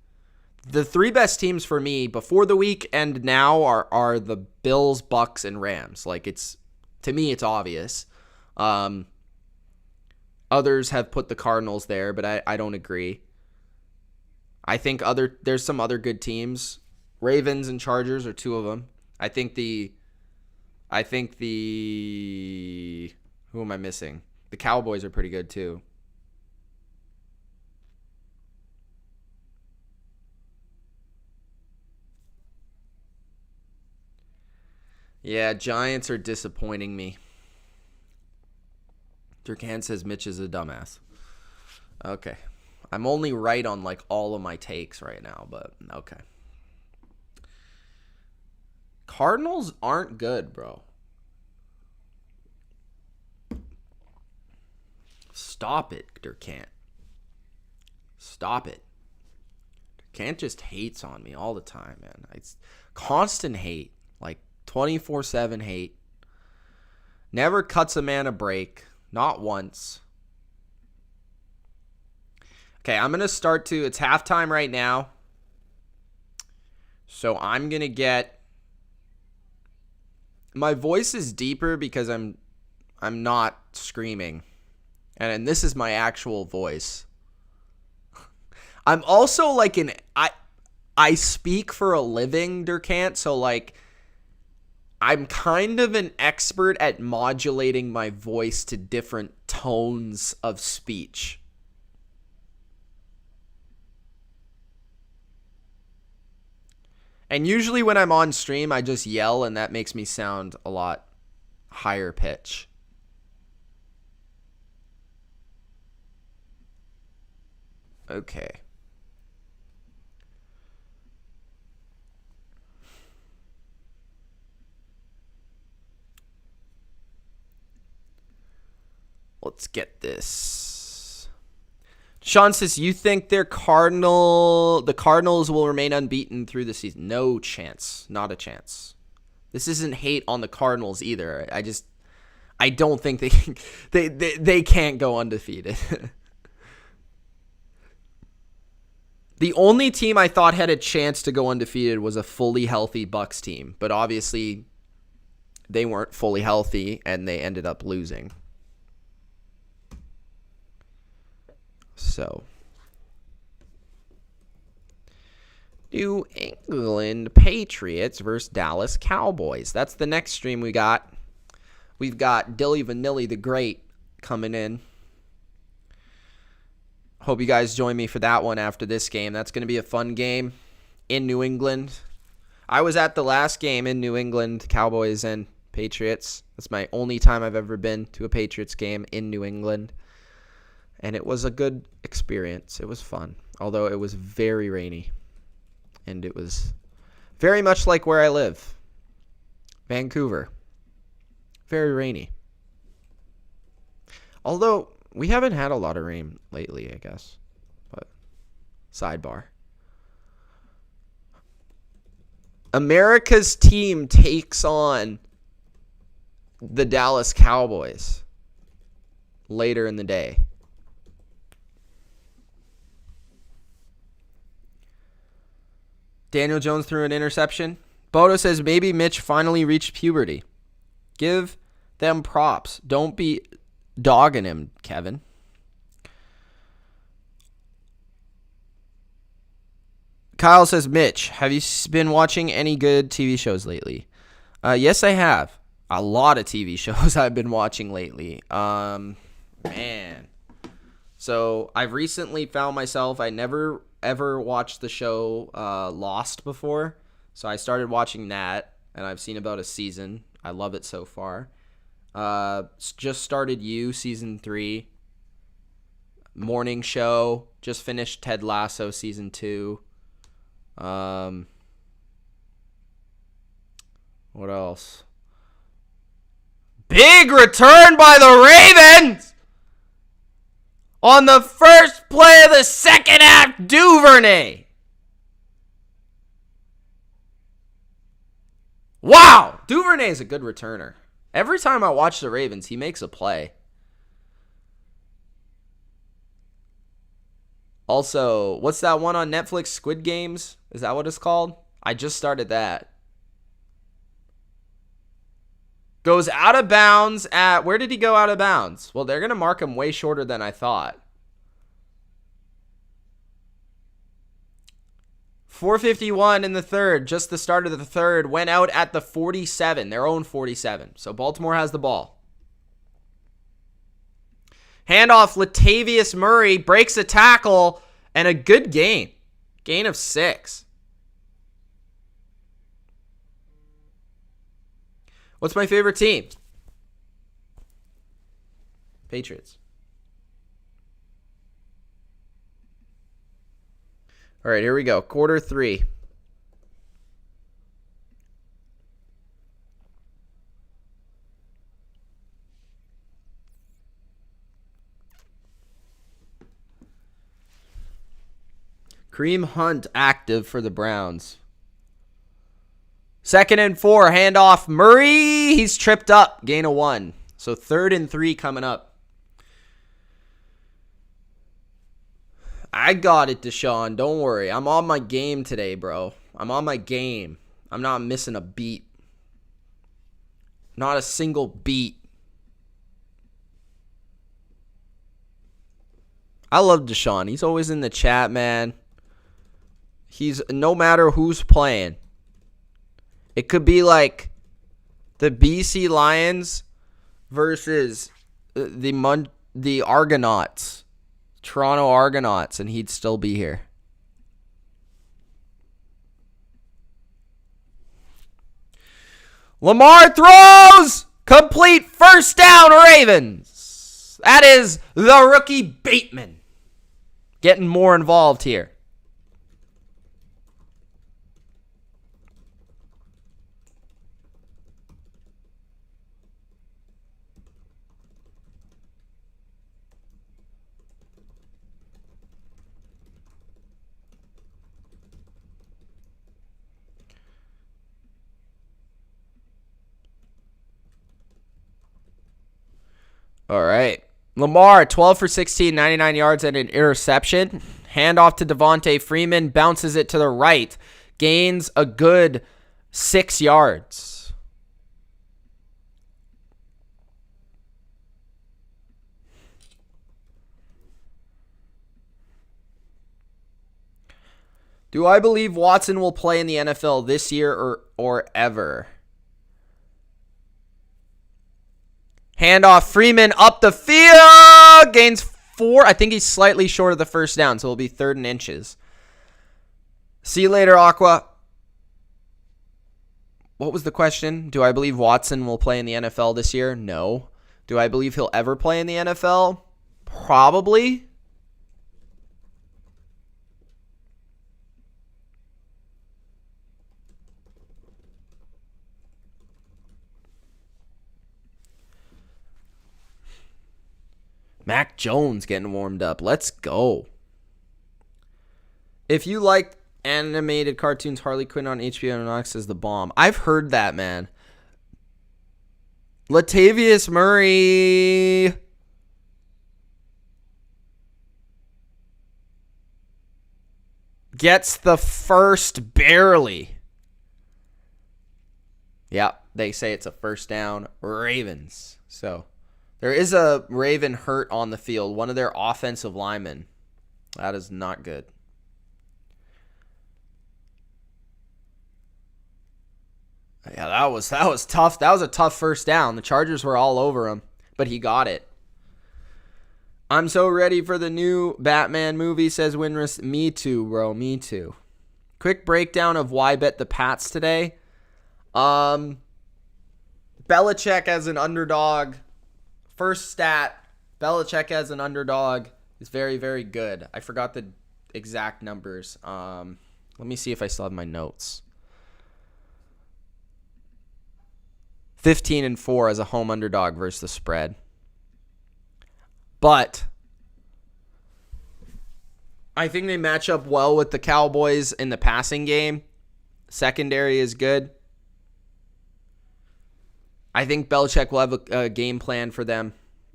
The three best teams for me before the week and now are the Bills, Bucks, and Rams. Like, to me, it's obvious. Others have put the Cardinals there, but I don't agree. I think there's some other good teams. Ravens and Chargers are two of them. I think the who am I missing? The Cowboys are pretty good too. Yeah, Giants are disappointing me. Durkan says Mitch is a dumbass. Okay. I'm only right on like all of my takes right now, but okay. Cardinals aren't good, bro. Stop it, Durkant. Stop it. Durkant just hates on me all the time, man. It's constant hate. Like 24/7 hate. Never cuts a man a break. Not once. Okay, I'm going to start it's halftime right now. So I'm going to get, my voice is deeper because I'm not screaming. And this is my actual voice. I'm also like I speak for a living, Durkant, so like I'm kind of an expert at modulating my voice to different tones of speech. And usually when I'm on stream, I just yell, and that makes me sound a lot higher pitch. Okay. Let's get this. Sean says, you think the Cardinals will remain unbeaten through the season? No chance. Not a chance. This isn't hate on the Cardinals either. I don't think they can't go undefeated. The only team I thought had a chance to go undefeated was a fully healthy Bucks team, but obviously they weren't fully healthy and they ended up losing. So, New England Patriots versus Dallas Cowboys. That's the next stream we got. We've got Dilly Vanilli the Great coming in. Hope you guys join me for that one after this game. That's going to be a fun game in New England. I was at the last game in New England, Cowboys and Patriots. That's my only time I've ever been to a Patriots game in New England. And it was a good experience. It was fun, although it was very rainy. And it was very much like where I live, Vancouver. Very rainy. Although we haven't had a lot of rain lately, I guess. But sidebar. America's team takes on the Dallas Cowboys later in the day. Daniel Jones threw an interception. Bodo says maybe Mitch finally reached puberty. Give them props. Don't be dogging him, Kevin. Kyle says, Mitch, have you been watching any good TV shows lately? Yes, I have. A lot of TV shows I've been watching lately. Man. So I've recently found myself, I never ever watched the show Lost before. So I started watching that, and I've seen about a season. I love it so far. Just started season 3. Morning show. Just finished Ted Lasso season 2. What else? Big return by the Ravens on the first play of the second half. Duvernay. Wow, Duvernay is a good returner. Every time I watch the Ravens, he makes a play. Also, what's that one on Netflix? Squid Games? Is that what it's called? I just started that. Goes out of bounds at... Where did he go out of bounds? Well, they're going to mark him way shorter than I thought. 4:51 in the third. Just the start of the third. Went out at the 47. Their own 47. So Baltimore has the ball. Handoff, Latavius Murray breaks a tackle and a good gain. Gain of 6. What's my favorite team? Patriots. All right, here we go. Quarter 3. Kareem Hunt active for the Browns. 2nd and 4. Handoff. Murray. He's tripped up. Gain of 1. So 3rd and 3 coming up. I got it, Deshaun. Don't worry. I'm on my game today, bro. I'm on my game. I'm not missing a beat. Not a single beat. I love Deshaun. He's always in the chat, man. He's no matter who's playing. It could be like the BC Lions versus the Argonauts, Toronto Argonauts, and he'd still be here. Lamar throws! Complete first down, Ravens. That is the rookie Bateman getting more involved here. All right. Lamar, 12 for 16, 99 yards and an interception. Handoff to Devontae Freeman. Bounces it to the right. Gains a good 6 yards. Do I believe Watson will play in the NFL this year or ever? Handoff, Freeman up the field. Gains 4. I think he's slightly short of the first down, so it'll be 3rd and inches. See you later, Aqua. What was the question? Do I believe Watson will play in the NFL this year? No. Do I believe he'll ever play in the NFL? Probably. Mac Jones getting warmed up. Let's go. If you like animated cartoons, Harley Quinn on HBO Max is the bomb. I've heard that, man. Latavius Murray. Gets the first barely. Yep, they say it's a first down. Ravens. So there is a Raven hurt on the field. One of their offensive linemen. That is not good. Yeah, that was tough. That was a tough first down. The Chargers were all over him, but he got it. I'm so ready for the new Batman movie, says Winrus. Me too, bro. Me too. Quick breakdown of why bet the Pats today. Belichick as an underdog. First stat, Belichick as an underdog is very, very good. I forgot the exact numbers. Let me see if I still have my notes. 15-4 as a home underdog versus the spread. But I think they match up well with the Cowboys in the passing game. Secondary is good. I think Belichick will have a game plan for them.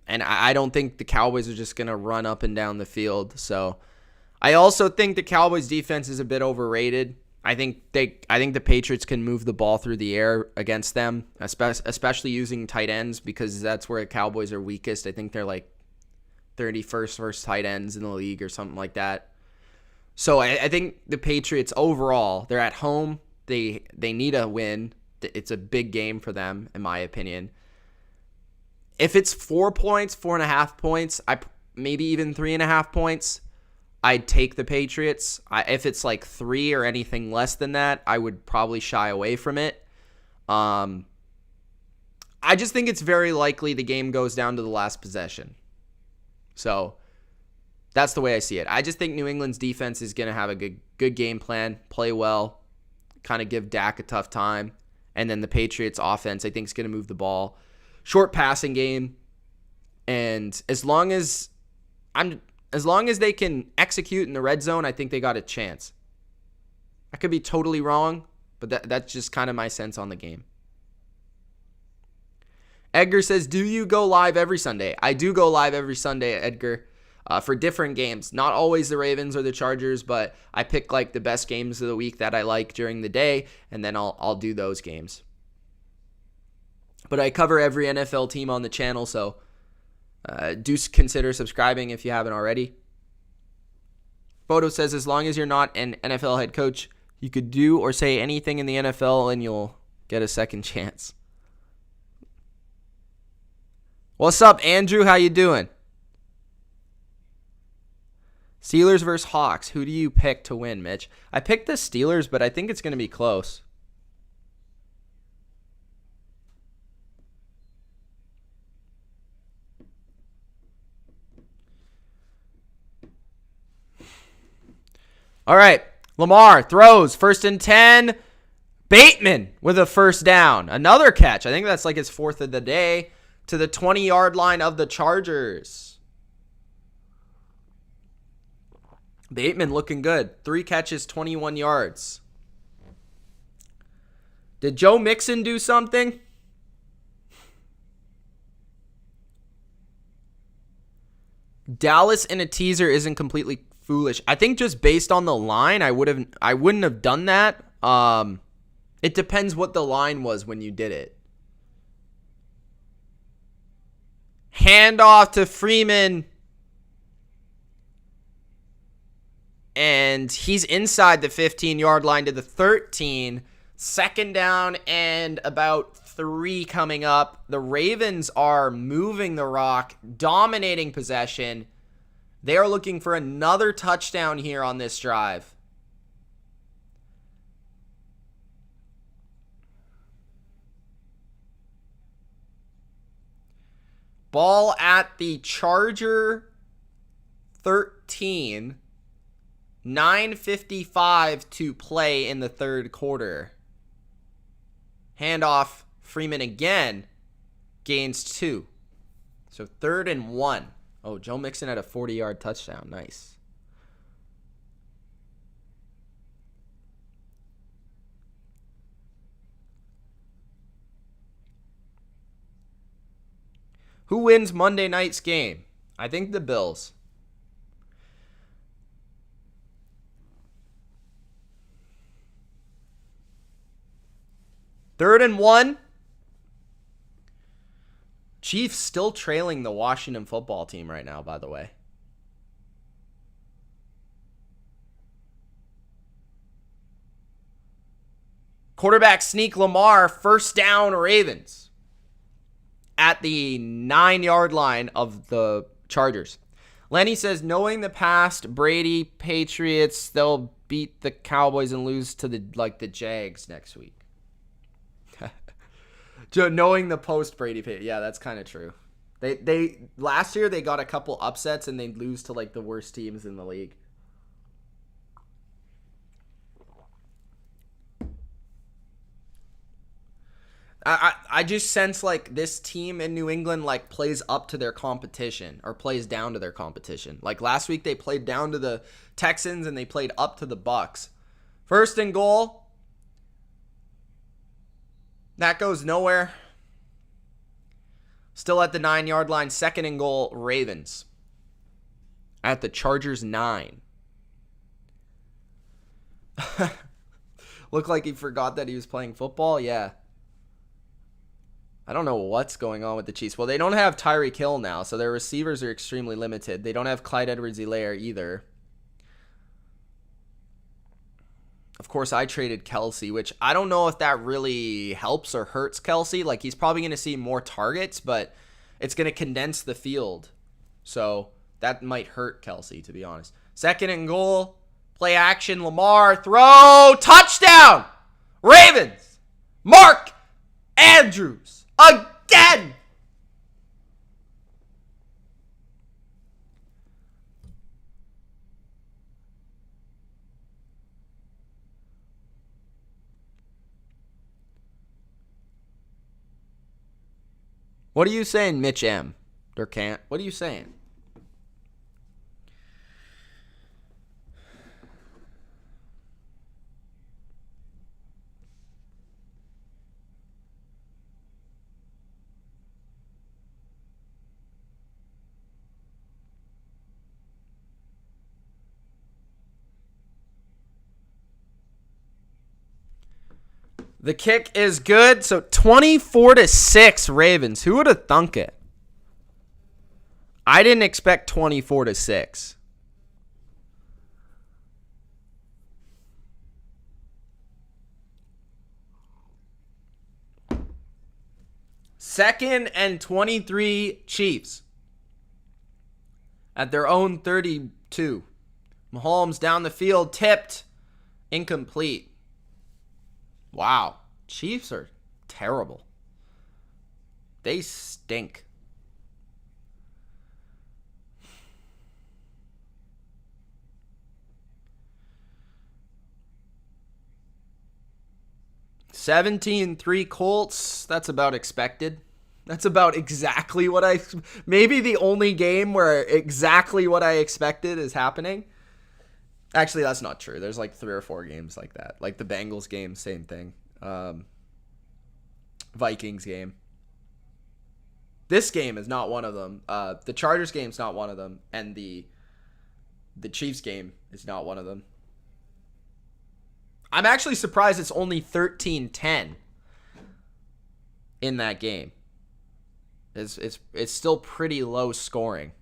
And I don't think the Cowboys are just going to run up and down the field. So I also think the Cowboys defense is a bit overrated. I think the Patriots can move the ball through the air against them, especially using tight ends, because that's where the Cowboys are weakest. I think they're like 31st versus tight ends in the league or something like that. So I think the Patriots overall, they're at home. They need a win. It's a big game for them, in my opinion. If it's 4 points, 4.5 points, maybe even 3.5 points, I'd take the Patriots. If it's like 3 or anything less than that, I would probably shy away from it. I just think it's very likely the game goes down to the last possession. So that's the way I see it. I just think New England's defense is going to have a good game plan, play well, kind of give Dak a tough time. And then the Patriots offense, I think, is going to move the ball. Short passing game. And as long as they can execute in the red zone, I think they got a chance. I could be totally wrong, but that's just kind of my sense on the game. Edgar says, do you go live every Sunday? I do go live every Sunday, Edgar, for different games. Not always the Ravens or the Chargers, but I pick like the best games of the week that I like during the day, and then I'll do those games. But I cover every NFL team on the channel, so do consider subscribing if you haven't already. Bodo says, as long as you're not an NFL head coach, you could do or say anything in the NFL and you'll get a second chance. What's up, Andrew? How you doing? Steelers versus Hawks. Who do you pick to win, Mitch? I picked the Steelers, but I think it's going to be close. All right. Lamar throws. 1st and 10. Bateman with a first down. Another catch. I think that's like his 4th of the day to the 20-yard line of the Chargers. Bateman looking good. 3 catches, 21 yards. Did Joe Mixon do something? Dallas in a teaser isn't completely foolish. I think just based on the line, I wouldn't have done that. It depends what the line was when you did it. Handoff to Freeman. And he's inside the 15-yard line to the 13. 2nd down and about 3 coming up. The Ravens are moving the rock, dominating possession. They are looking for another touchdown here on this drive. Ball at the Charger 13. 9:55 to play in the 3rd quarter. Handoff, Freeman again. Gains 2. So 3rd and 1. Oh, Joe Mixon had a 40-yard touchdown. Nice. Who wins Monday night's game? I think the Bills. Third and 1. Chiefs still trailing the Washington football team right now, by the way. Quarterback sneak Lamar, 1st down Ravens. At the 9-yard line of the Chargers. Lenny says, knowing the past, Brady, Patriots, they'll beat the Cowboys and lose to the Jags next week. Knowing the post Brady, yeah, that's kind of true. They last year they got a couple upsets and they'd lose to the worst teams in the league. I just sense this team in New England plays up to their competition or plays down to their competition. Last week they played down to the Texans and they played up to the Bucks. 1st and goal. That goes nowhere. Still at the 9-yard line. 2nd and goal, Ravens. At the Chargers 9. Looked like he forgot that he was playing football. Yeah. I don't know what's going on with the Chiefs. Well, they don't have Tyreek Hill now, so their receivers are extremely limited. They don't have Clyde Edwards-Helaire either. Of course, I traded Kelsey, which I don't know if that really helps or hurts Kelsey. He's probably going to see more targets, but it's going to condense the field. So that might hurt Kelsey, to be honest. 2nd and goal. Play action. Lamar. Throw. Touchdown. Ravens. Mark Andrews. Again. What are you saying, Mitch M? Durkant? What are you saying? The kick is good. So 24-6 Ravens. Who would have thunk it? I didn't expect 24-6. 2nd and 23 Chiefs. At their own 32. Mahomes down the field, tipped. Incomplete. Wow. Chiefs are terrible. They stink. $17-3 Colts. That's about expected. That's about exactly what maybe the only game where exactly what I expected is happening. Actually, that's not true. There's like 3 or 4 games like that. Like the Bengals game, same thing. Vikings game. This game is not one of them. The Chargers game is not one of them. And the Chiefs game is not one of them. I'm actually surprised it's only 13-10 in that game. It's still pretty low scoring.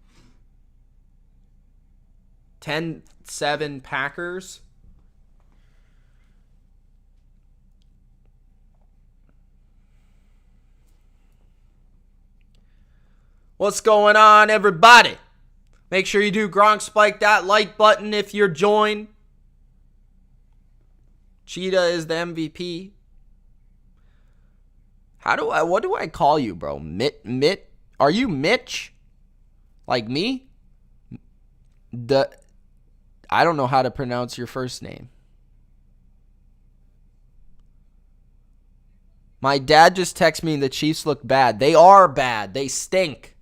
10-7 Packers. What's going on, everybody? Make sure you do Gronk spike that like button if you're joined. Cheetah is the MVP. What do I call you, bro? Mitt? Are you Mitch? Like me? I don't know how to pronounce your first name. My dad just texted me the Chiefs look bad. They are bad. They stink.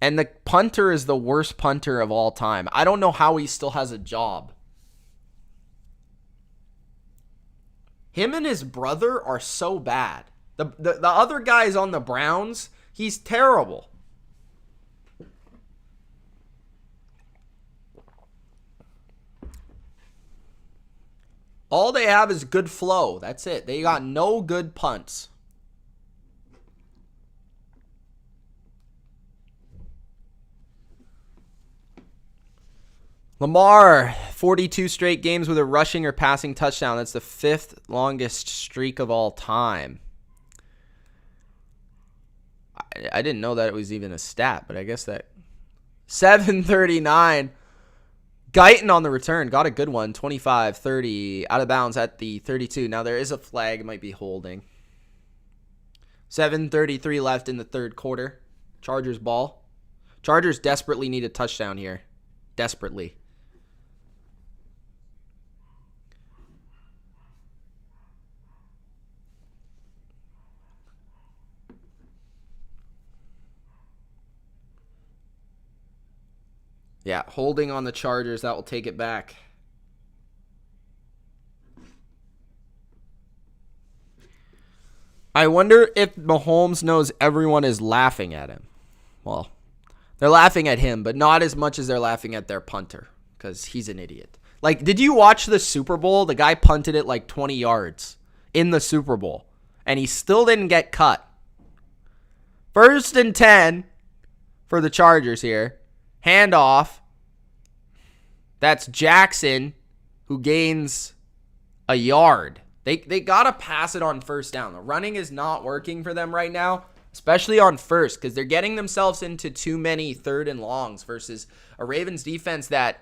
And the punter is the worst punter of all time. I don't know how he still has a job. Him and his brother are so bad. The other guy's on the Browns. He's terrible. All they have is good flow. That's it. They got no good punts. Lamar, 42 straight games with a rushing or passing touchdown. That's the 5th longest streak of all time. I didn't know that it was even a stat, but I guess that. 739. Guyton on the return. Got a good one. 25-30. Out of bounds at the 32. Now there is a flag. It might be holding. 7:33 left in the third quarter. Chargers ball. Chargers desperately need a touchdown here. Desperately. Yeah, holding on the Chargers. That will take it back. I wonder if Mahomes knows everyone is laughing at him. Well, they're laughing at him, but not as much as they're laughing at their punter because he's an idiot. Like, did you watch the Super Bowl? The guy punted it like 20 yards in the Super Bowl, and he still didn't get cut. 1st and 10 for the Chargers here. Handoff. That's Jackson who gains a yard. They got to pass it on 1st down. The running is not working for them right now, especially on 1st, because they're getting themselves into too many 3rd and longs versus a Ravens defense that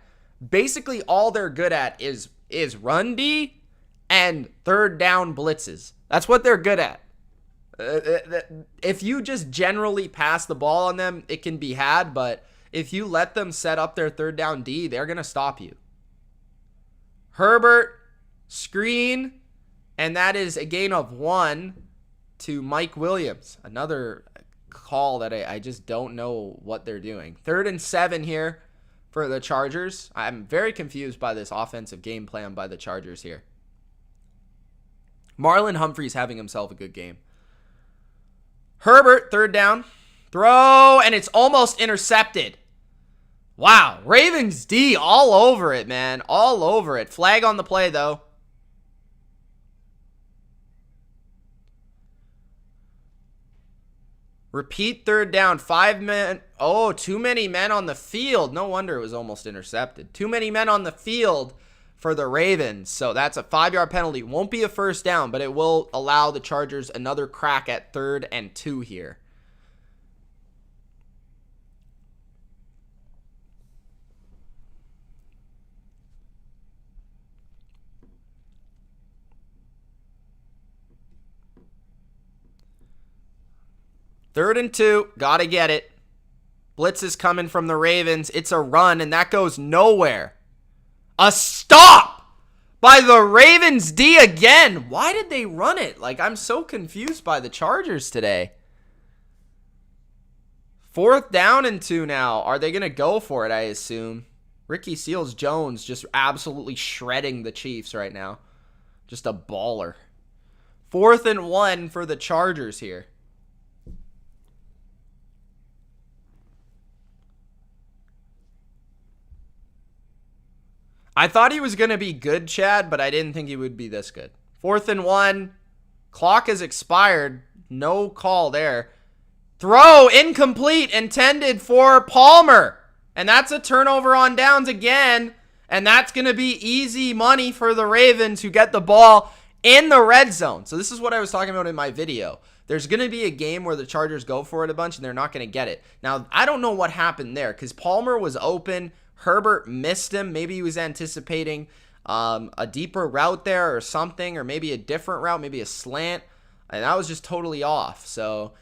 basically all they're good at is run D and 3rd down blitzes. That's what they're good at. If you just generally pass the ball on them, it can be had, but if you let them set up their 3rd down D, they're going to stop you. Herbert, screen, and that is a gain of 1 to Mike Williams. Another call that I just don't know what they're doing. 3rd and 7 here for the Chargers. I'm very confused by this offensive game plan by the Chargers here. Marlon Humphrey's having himself a good game. Herbert, 3rd down. Throw, and it's almost intercepted. Wow, Ravens D all over it, man. All over it. Flag on the play, though. Repeat 3rd down. 5 men. Oh, too many men on the field. No wonder it was almost intercepted. Too many men on the field for the Ravens. So that's a 5-yard penalty. Won't be a first down, but it will allow the Chargers another crack at 3rd and 2 here. Third and 2, gotta get it. Blitz is coming from the Ravens. It's a run, and that goes nowhere. A stop by the Ravens D again. Why did they run it? Like, I'm so confused by the Chargers today. 4th down and 2 now. Are they going to go for it, I assume? Ricky Seals-Jones just absolutely shredding the Chiefs right now. Just a baller. 4th and 1 for the Chargers here. I thought he was going to be good, Chad, but I didn't think he would be this good. 4th and 1. Clock has expired. No call there. Throw incomplete, intended for Palmer. And that's a turnover on downs again. And that's going to be easy money for the Ravens who get the ball in the red zone. So this is what I was talking about in my video. There's going to be a game where the Chargers go for it a bunch and they're not going to get it. Now, I don't know what happened there because Palmer was open. Herbert missed him. Maybe he was anticipating a deeper route there or something, or maybe a different route, maybe a slant. And that was just totally off. So,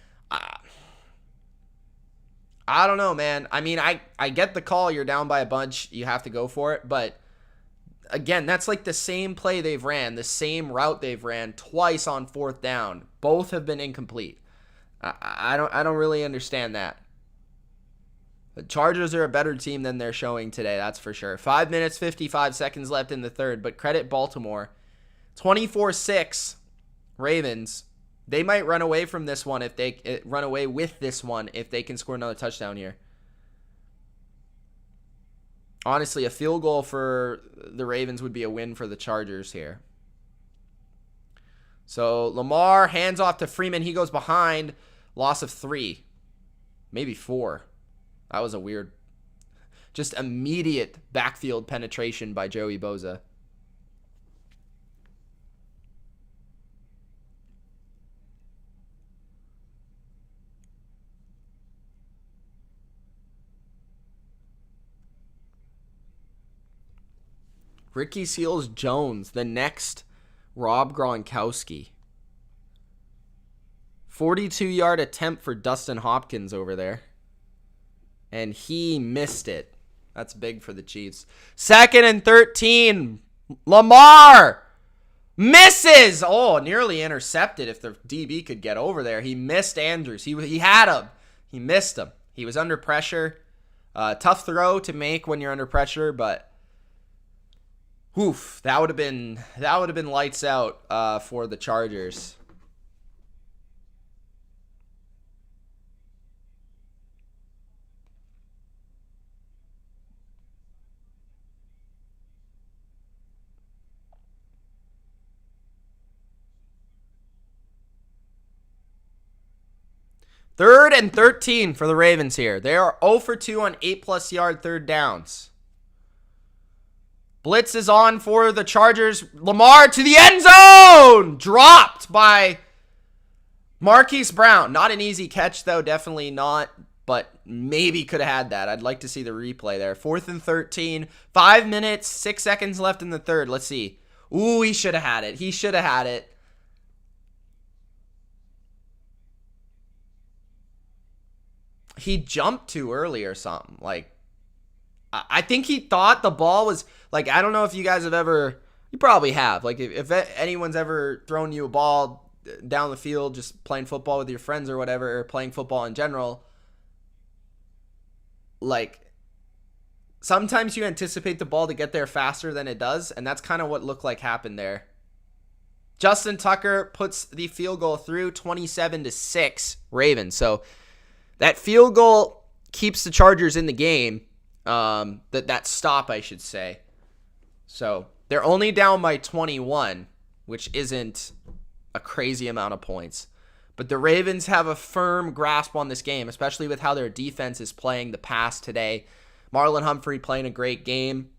I don't know, man. I mean, I get the call. You're down by a bunch. You have to go for it. But, again, that's like the same play they've ran, the same route they've ran twice on 4th down. Both have been incomplete. I don't really understand that. The Chargers are a better team than they're showing today, that's for sure. 5 minutes, 55 seconds left in the third, but credit Baltimore. 24-6 Ravens. They might run away from this one if they run away with this one if they can score another touchdown here. Honestly, a field goal for the Ravens would be a win for the Chargers here. So Lamar hands off to Freeman. He goes behind. Loss of 3. Maybe 4. That was a weird, just immediate backfield penetration by Joey Bosa. Ricky Seals-Jones, the next Rob Gronkowski. 42-yard attempt for Dustin Hopkins over there. And he missed it. That's big for the Chiefs. 2nd and 13. Lamar misses. Oh, nearly intercepted if the DB could get over there. He missed Andrews. He had him. He missed him. He was under pressure. Tough throw to make when you're under pressure, but oof, that would have been lights out for the Chargers. Third and 13 for the Ravens here. They are 0 for 2 on 8+ yard third downs. Blitz is on for the Chargers. Lamar to the end zone! Dropped by Marquise Brown. Not an easy catch, though. Definitely not. But maybe could have had that. I'd like to see the replay there. 4th and 13. 5 minutes, 6 seconds left in the third. Let's see. Ooh, he should have had it. He should have had it. He jumped too early or something. Like, I think he thought the ball was, like, I don't know if you guys have ever, you probably have. Like, if anyone's ever thrown you a ball down the field, just playing football with your friends or whatever, or playing football in general, like, sometimes you anticipate the ball to get there faster than it does, and that's kind of what looked like happened there. Justin Tucker puts the field goal through, 27-6 Ravens. So, that field goal keeps the Chargers in the game. That stop, I should say. So they're only down by 21, which isn't a crazy amount of points. But the Ravens have a firm grasp on this game, especially with how their defense is playing the pass today. Marlon Humphrey playing a great game.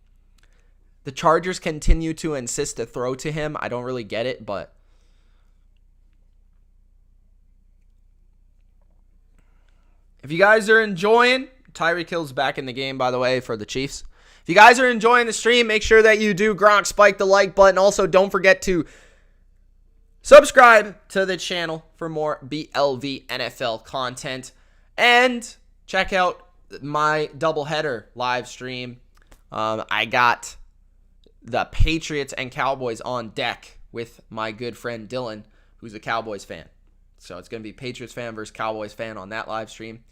The Chargers continue to insist to throw to him. I don't really get it, but if you guys are enjoying, Tyreek Hill's back in the game, by the way, for the Chiefs. If you guys are enjoying the stream, make sure that you do Gronk spike the like button. Also, don't forget to subscribe to the channel for more BLV NFL content. And check out my doubleheader live stream. I got the Patriots and Cowboys on deck with my good friend Dylan, who's a Cowboys fan. So it's going to be Patriots fan versus Cowboys fan on that live stream.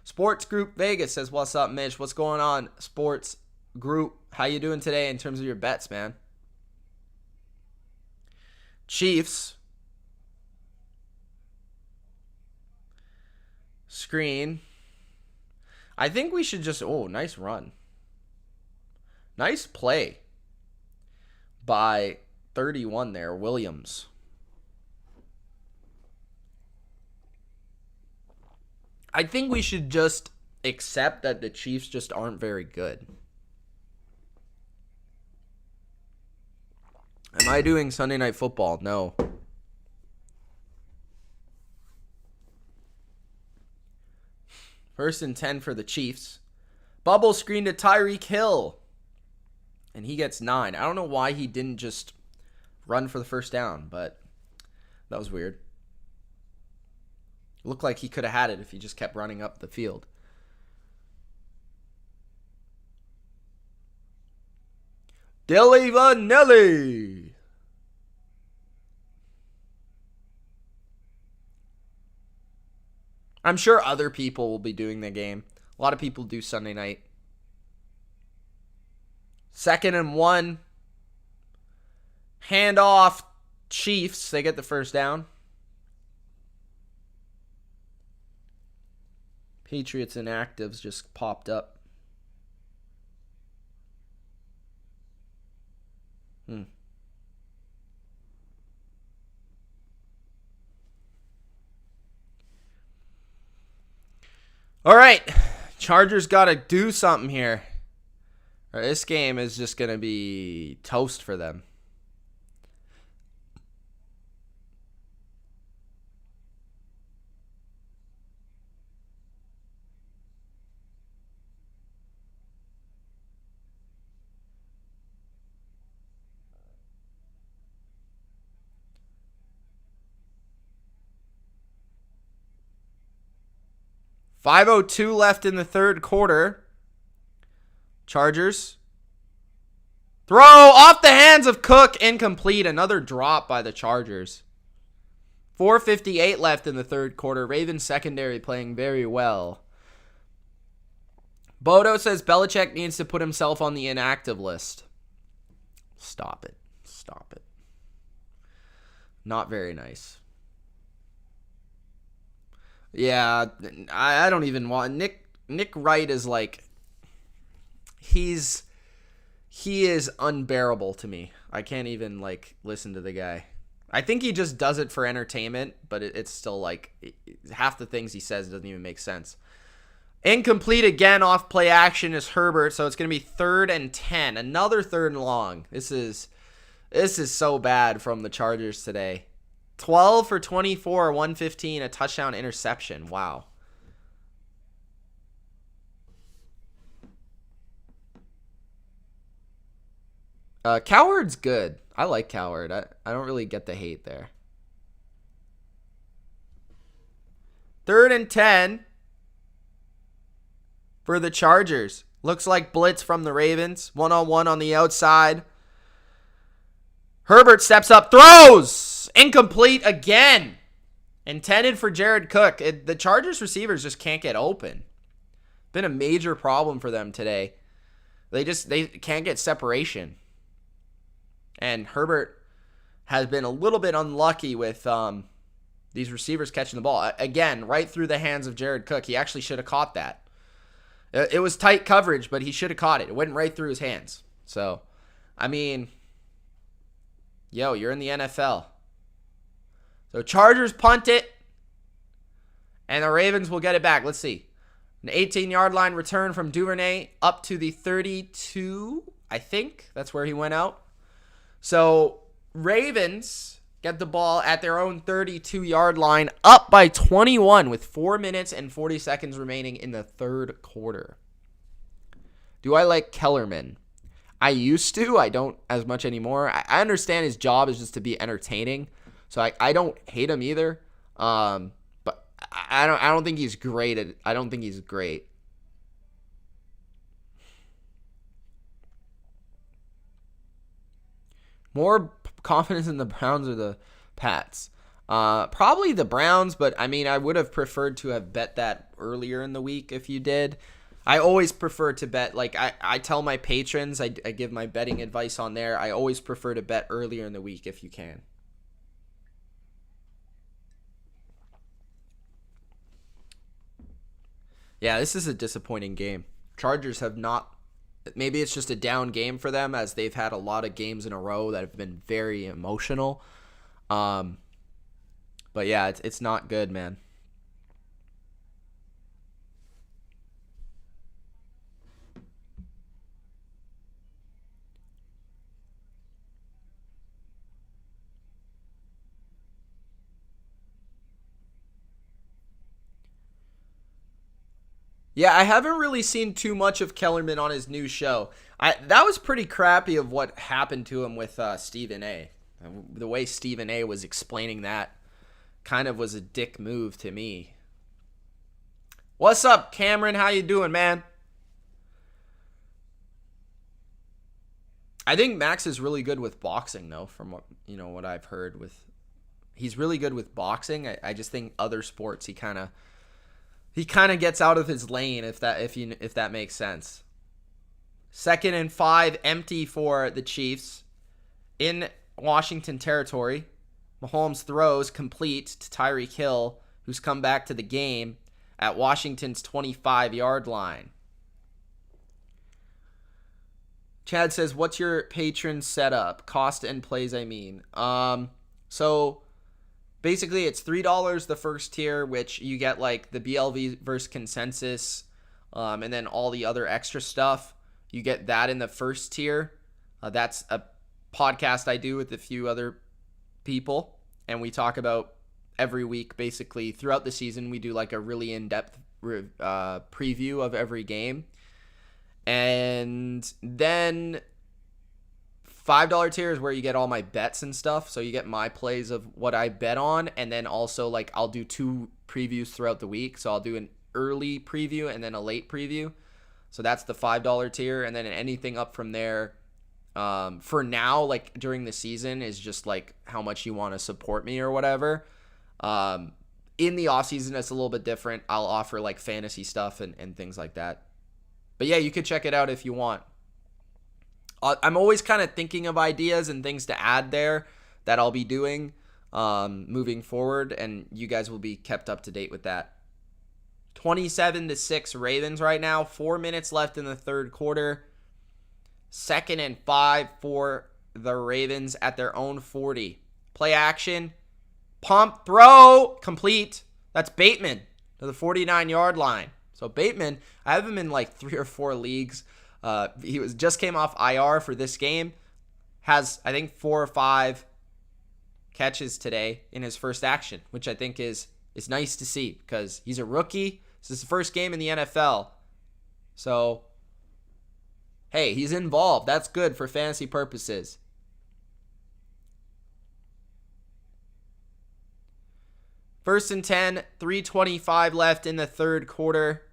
Sports Group Vegas says, what's up, Mitch? What's going on, Sports Group? How you doing today in terms of your bets, man? Chiefs. Screen. I think we should just... Oh, nice run. Nice play by 31 there, Williams. I think we should just accept that the Chiefs just aren't very good. Am I doing Sunday Night Football? No. First and 10 for the Chiefs. Bubble screen to Tyreek Hill. And he gets 9. I don't know why he didn't just run for the first down, but that was weird. Looked like he could have had it if he just kept running up the field. Dilly Vanelli. I'm sure other people will be doing the game. A lot of people do Sunday night. 2nd and 1. Handoff Chiefs. They get the first down. Patriots inactives just popped up. All right. Chargers got to do something here. This game is just going to be toast for them. .502 left in the third quarter. Chargers. Throw off the hands of Cook. Incomplete. Another drop by the Chargers. 4:58 left in the third quarter. Ravens secondary playing very well. Bodo says Belichick needs to put himself on the inactive list. Stop it. Stop it. Not very nice. Yeah, I don't even want... Nick Wright is like... He is unbearable to me. I can't even, like, listen to the guy. I think he just does it for entertainment, but it's still, like... half the things he says doesn't even make sense. Incomplete again off play action is Herbert, so it's going to be 3rd and 10. Another 3rd and long. This is so bad from the Chargers today. 12 for 24, 115, a touchdown interception. Wow. Coward's good. I like Coward. I don't really get the hate there. 3rd and 10 for the Chargers. Looks like blitz from the Ravens. 1-on-1 on the outside. Herbert steps up, throws! Incomplete again. Intended for Jared Cook. The Chargers receivers just can't get open. Been a major problem for them today. They can't get separation. And Herbert has been a little bit unlucky with these receivers catching the ball. Again, right through the hands of Jared Cook. He actually should have caught that. It was tight coverage, but he should have caught it. It went right through his hands. So, I mean, yo, you're in the NFL. So Chargers punt it, and the Ravens will get it back. Let's see. An 18-yard line return from Duvernay up to the 32. I think that's where he went out. So Ravens get the ball at their own 32-yard line, up by 21 with 4 minutes and 40 seconds remaining in the third quarter. Do I like Kellerman? I used to. I don't as much anymore. I understand his job is just to be entertaining, so I don't hate him either. But I don't think he's great. I don't think he's great. More confidence in the Browns or the Pats? Probably the Browns, but I mean, I would have preferred to have bet that earlier in the week if you did. I always prefer to bet, like I tell my patrons, I give my betting advice on there. I always prefer to bet earlier in the week if you can. Yeah, this is a disappointing game. Chargers have not. Maybe it's just a down game for them as they've had a lot of games in a row that have been very emotional. But yeah, it's not good, man. Yeah, I haven't really seen too much of Kellerman on his new show. That was pretty crappy of what happened to him with Stephen A. The way Stephen A was explaining that kind of was a dick move to me. What's up, Cameron? How you doing, man? I think Max is really good with boxing, though, from what I've heard. He's really good with boxing. I just think other sports he kind of gets out of his lane, if that makes sense. 2nd and 5, empty for the Chiefs in Washington territory. Mahomes throws complete to Tyreek Hill, who's come back to the game at Washington's 25-yard line. Chad says, "What's your patron setup? Cost and plays, I mean." So basically, it's $3 the first tier, which you get like the BLV versus consensus, and then all the other extra stuff. You get that in the first tier. That's a podcast I do with a few other people, and we talk about every week, basically throughout the season. We do like a really in-depth preview of every game, and then $5 tier is where you get all my bets and stuff. So you get my plays of what I bet on. And then also, like, I'll do 2 previews throughout the week. So I'll do an early preview and then a late preview. So that's the $5 tier. And then anything up from there, for now, like during the season, is just like how much you want to support me or whatever. In the off season, it's a little bit different. I'll offer like fantasy stuff and things like that. But yeah, you could check it out if you want. I'm always kind of thinking of ideas and things to add there that I'll be doing moving forward, and you guys will be kept up to date with that. 27-6 Ravens right now. 4 minutes left in the third quarter. 2nd and 5 for the Ravens at their own 40. Play action. Pump, throw, complete. That's Bateman to the 49-yard line. So Bateman, I have him in like 3 or 4 leagues. He just came off IR for this game. Has, I think, 4 or 5 catches today in his first action, which I think is nice to see because he's a rookie. This is his first game in the NFL. So, hey, he's involved. That's good for fantasy purposes. First and 10, 3:25 left in the third quarter.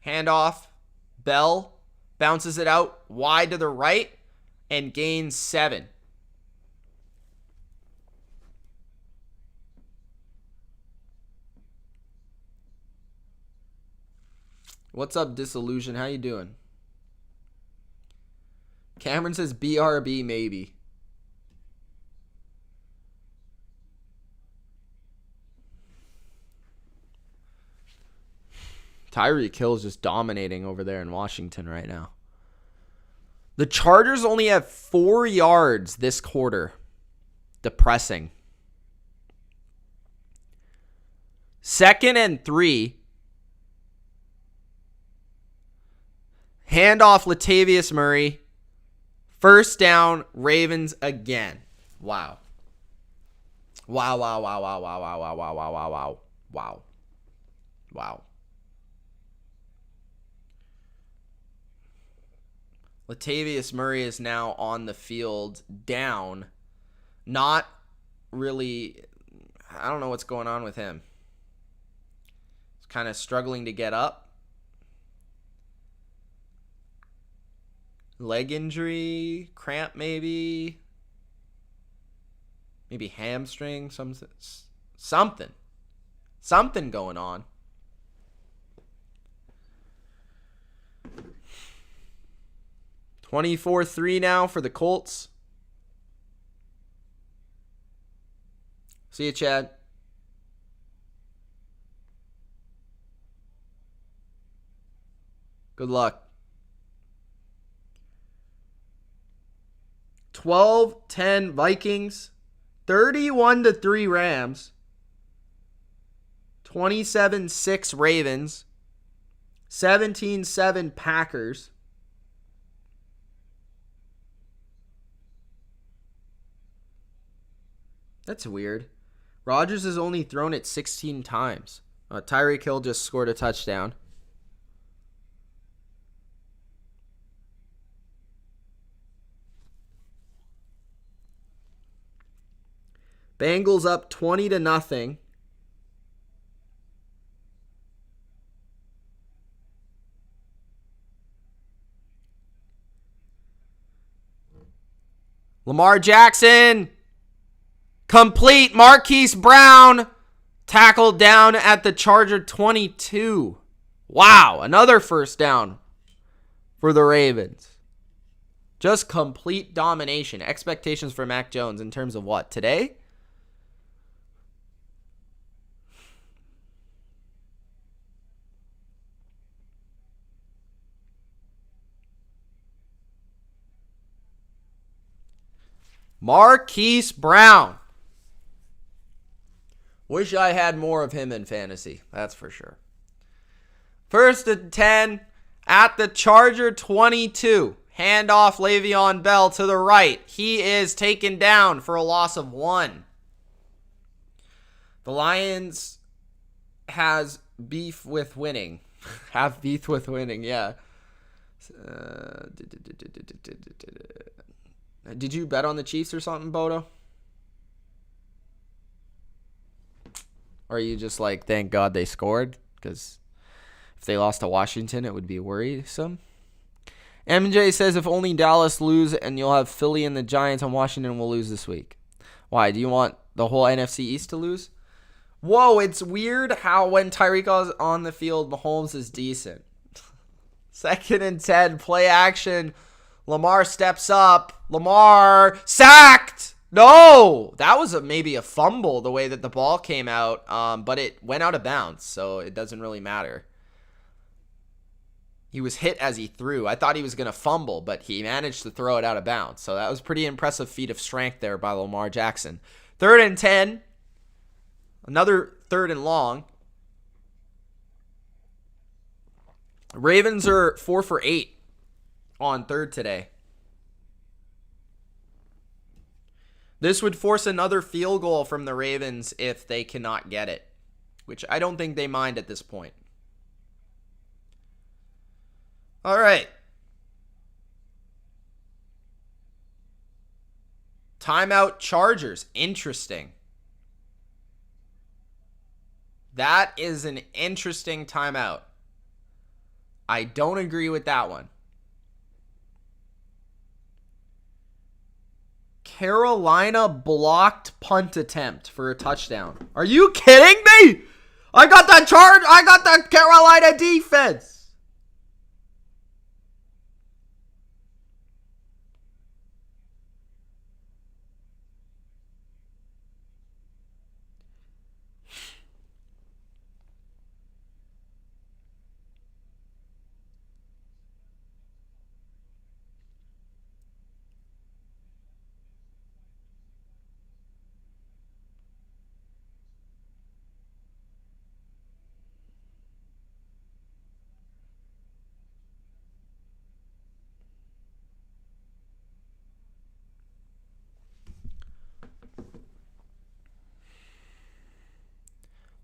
Handoff. Bell bounces it out wide to the right and gains 7. What's up, Disillusion? How you doing? Cameron says BRB maybe. Tyreek Hill's just dominating over there in Washington right now. The Chargers only have 4 yards this quarter. Depressing. 2nd and 3. Handoff Latavius Murray. First down, Ravens again. Wow. Wow, wow, wow, wow, wow, wow, wow, wow, wow, wow, wow. Wow. Wow. Latavius Murray is now on the field down. Not really, I don't know what's going on with him. He's kind of struggling to get up. Leg injury, cramp maybe. Maybe hamstring, something. Something going on. $24-3 now for the Colts. See you, Chad. Good luck. 12-10 Vikings. 31-3 Rams. 27-6 Ravens. 17-7 Packers. That's weird. Rodgers has only thrown it 16 times. Tyreek Hill just scored a touchdown. Bengals up 20-0. Lamar Jackson. Complete. Marquise Brown. Tackled down at the Charger 22. Wow. Another first down for the Ravens. Just complete domination. Expectations for Mac Jones in terms of what? Today? Marquise Brown. Wish I had more of him in fantasy. That's for sure. 1st and 10 at the Charger 22. Handoff Le'Veon Bell to the right. He is taken down for a loss of 1. The Lions has beef with winning. Have beef with winning, yeah. Did you bet on the Chiefs or something, Bodo? Or are you just like, thank God they scored? Because if they lost to Washington, it would be worrisome. MJ says if only Dallas lose and you'll have Philly and the Giants and Washington will lose this week. Why? Do you want the whole NFC East to lose? Whoa, it's weird how when Tyreek is on the field, Mahomes is decent. 2nd and 10, play action. Lamar steps up. Lamar sacked. No, that was maybe a fumble the way that the ball came out, but it went out of bounds, so it doesn't really matter. He was hit as he threw. I thought he was going to fumble, but he managed to throw it out of bounds. So that was a pretty impressive feat of strength there by Lamar Jackson. 3rd and 10. Another 3rd and long. Ravens are 4 for 8 on 3rd today. This would force another field goal from the Ravens if they cannot get it, which I don't think they mind at this point. All right. Timeout Chargers. Interesting. That is an interesting timeout. I don't agree with that one. Carolina blocked punt attempt for a touchdown. Are you kidding me? I got that Carolina defense.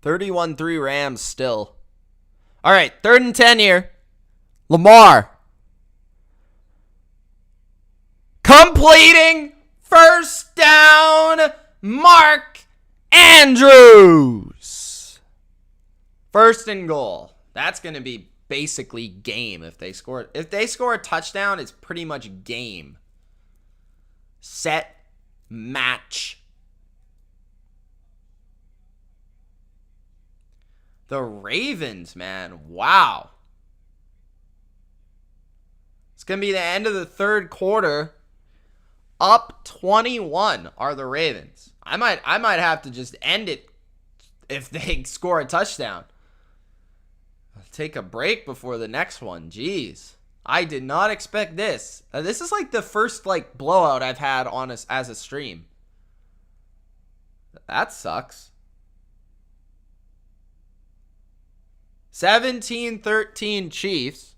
31-3 Rams still. All right, 3rd and 10 here. Lamar. Completing first down, Mark Andrews. 1st and goal. That's going to be basically game if they score. If they score a touchdown, it's pretty much game. Set, match. The Ravens, man. Wow. It's going to be the end of the 3rd quarter. Up 21 are the Ravens. I might have to just end it if they score a touchdown. I'll take a break before the next one. Jeez. I did not expect this. This is like the first blowout I've had on us as a stream. That sucks. 17-13 Chiefs.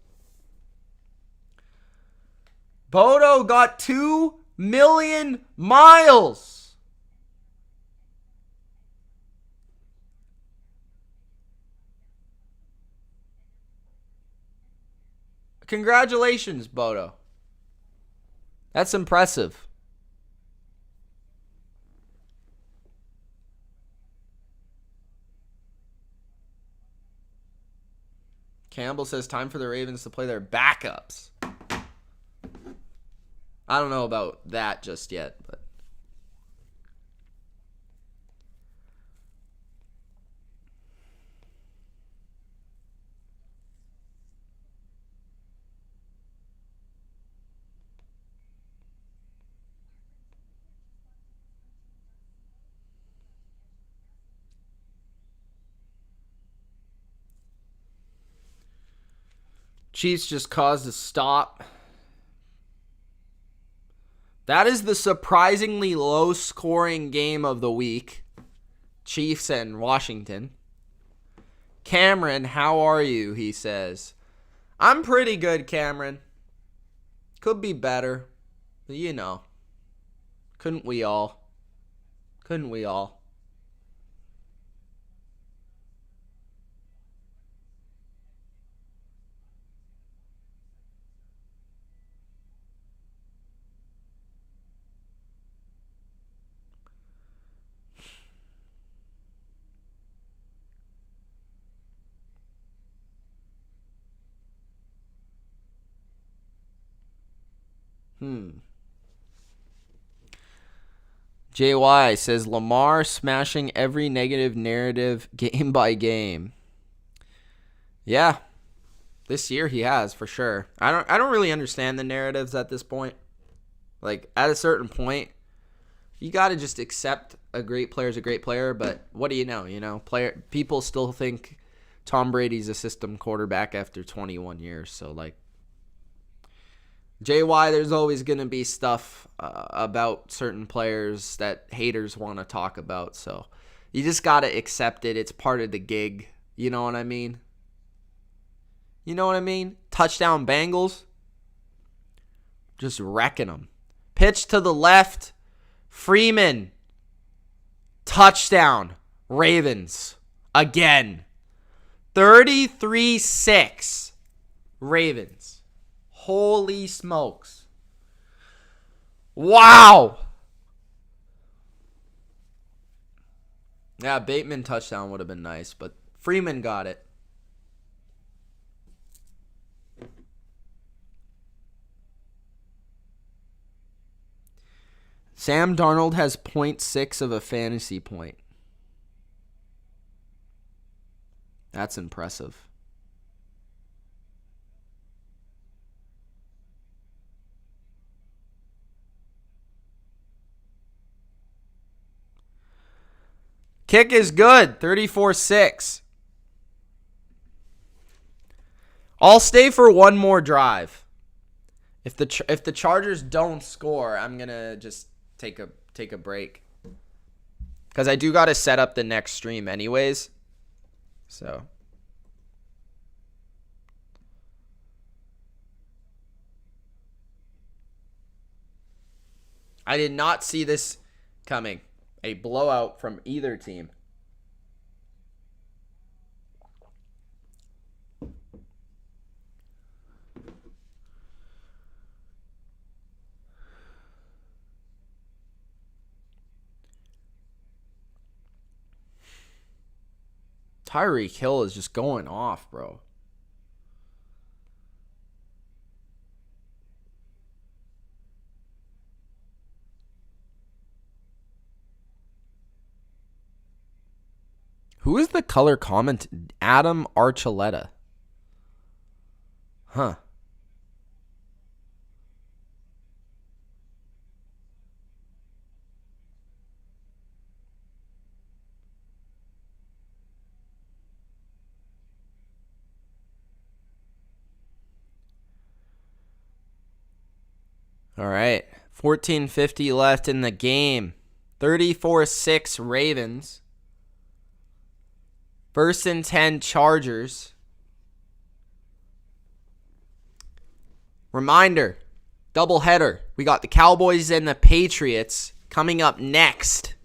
Bodo got 2 million miles. Congratulations, Bodo. That's impressive. Campbell says time for the Ravens to play their backups. I don't know about that just yet, but Chiefs just caused a stop. That is the surprisingly low-scoring game of the week. Chiefs and Washington. Cameron, how are you? He says. I'm pretty good, Cameron. Could be better. But you know. Couldn't we all? Couldn't we all? JY says Lamar smashing every negative narrative game by game. Yeah. This year he has for sure. I don't really understand the narratives at this point. Like at a certain point, you got to just accept a great player is a great player, but what do you know? People still think Tom Brady's a system quarterback after 21 years, so JY, there's always going to be stuff about certain players that haters want to talk about. So you just got to accept it. It's part of the gig. You know what I mean? Touchdown Bengals. Just wrecking them. Pitch to the left. Freeman. Touchdown. Ravens. Again. 33-6. Ravens. Holy smokes. Wow. Yeah, Bateman touchdown would have been nice, but Freeman got it. Sam Darnold has 0.6 of a fantasy point. That's impressive. Kick is good, 34-6. I'll stay for one more drive. If the Chargers don't score, I'm going to just take a break. Cuz I do got to set up the next stream anyways. So I did not see this coming. A blowout from either team. Tyreek Hill is just going off, bro. Who is the color comment? Adam Archuleta. Huh. All right. 14:50 left in the game. 34-6 Ravens. 1st and 10 Chargers. Reminder, doubleheader. We got the Cowboys and the Patriots coming up next.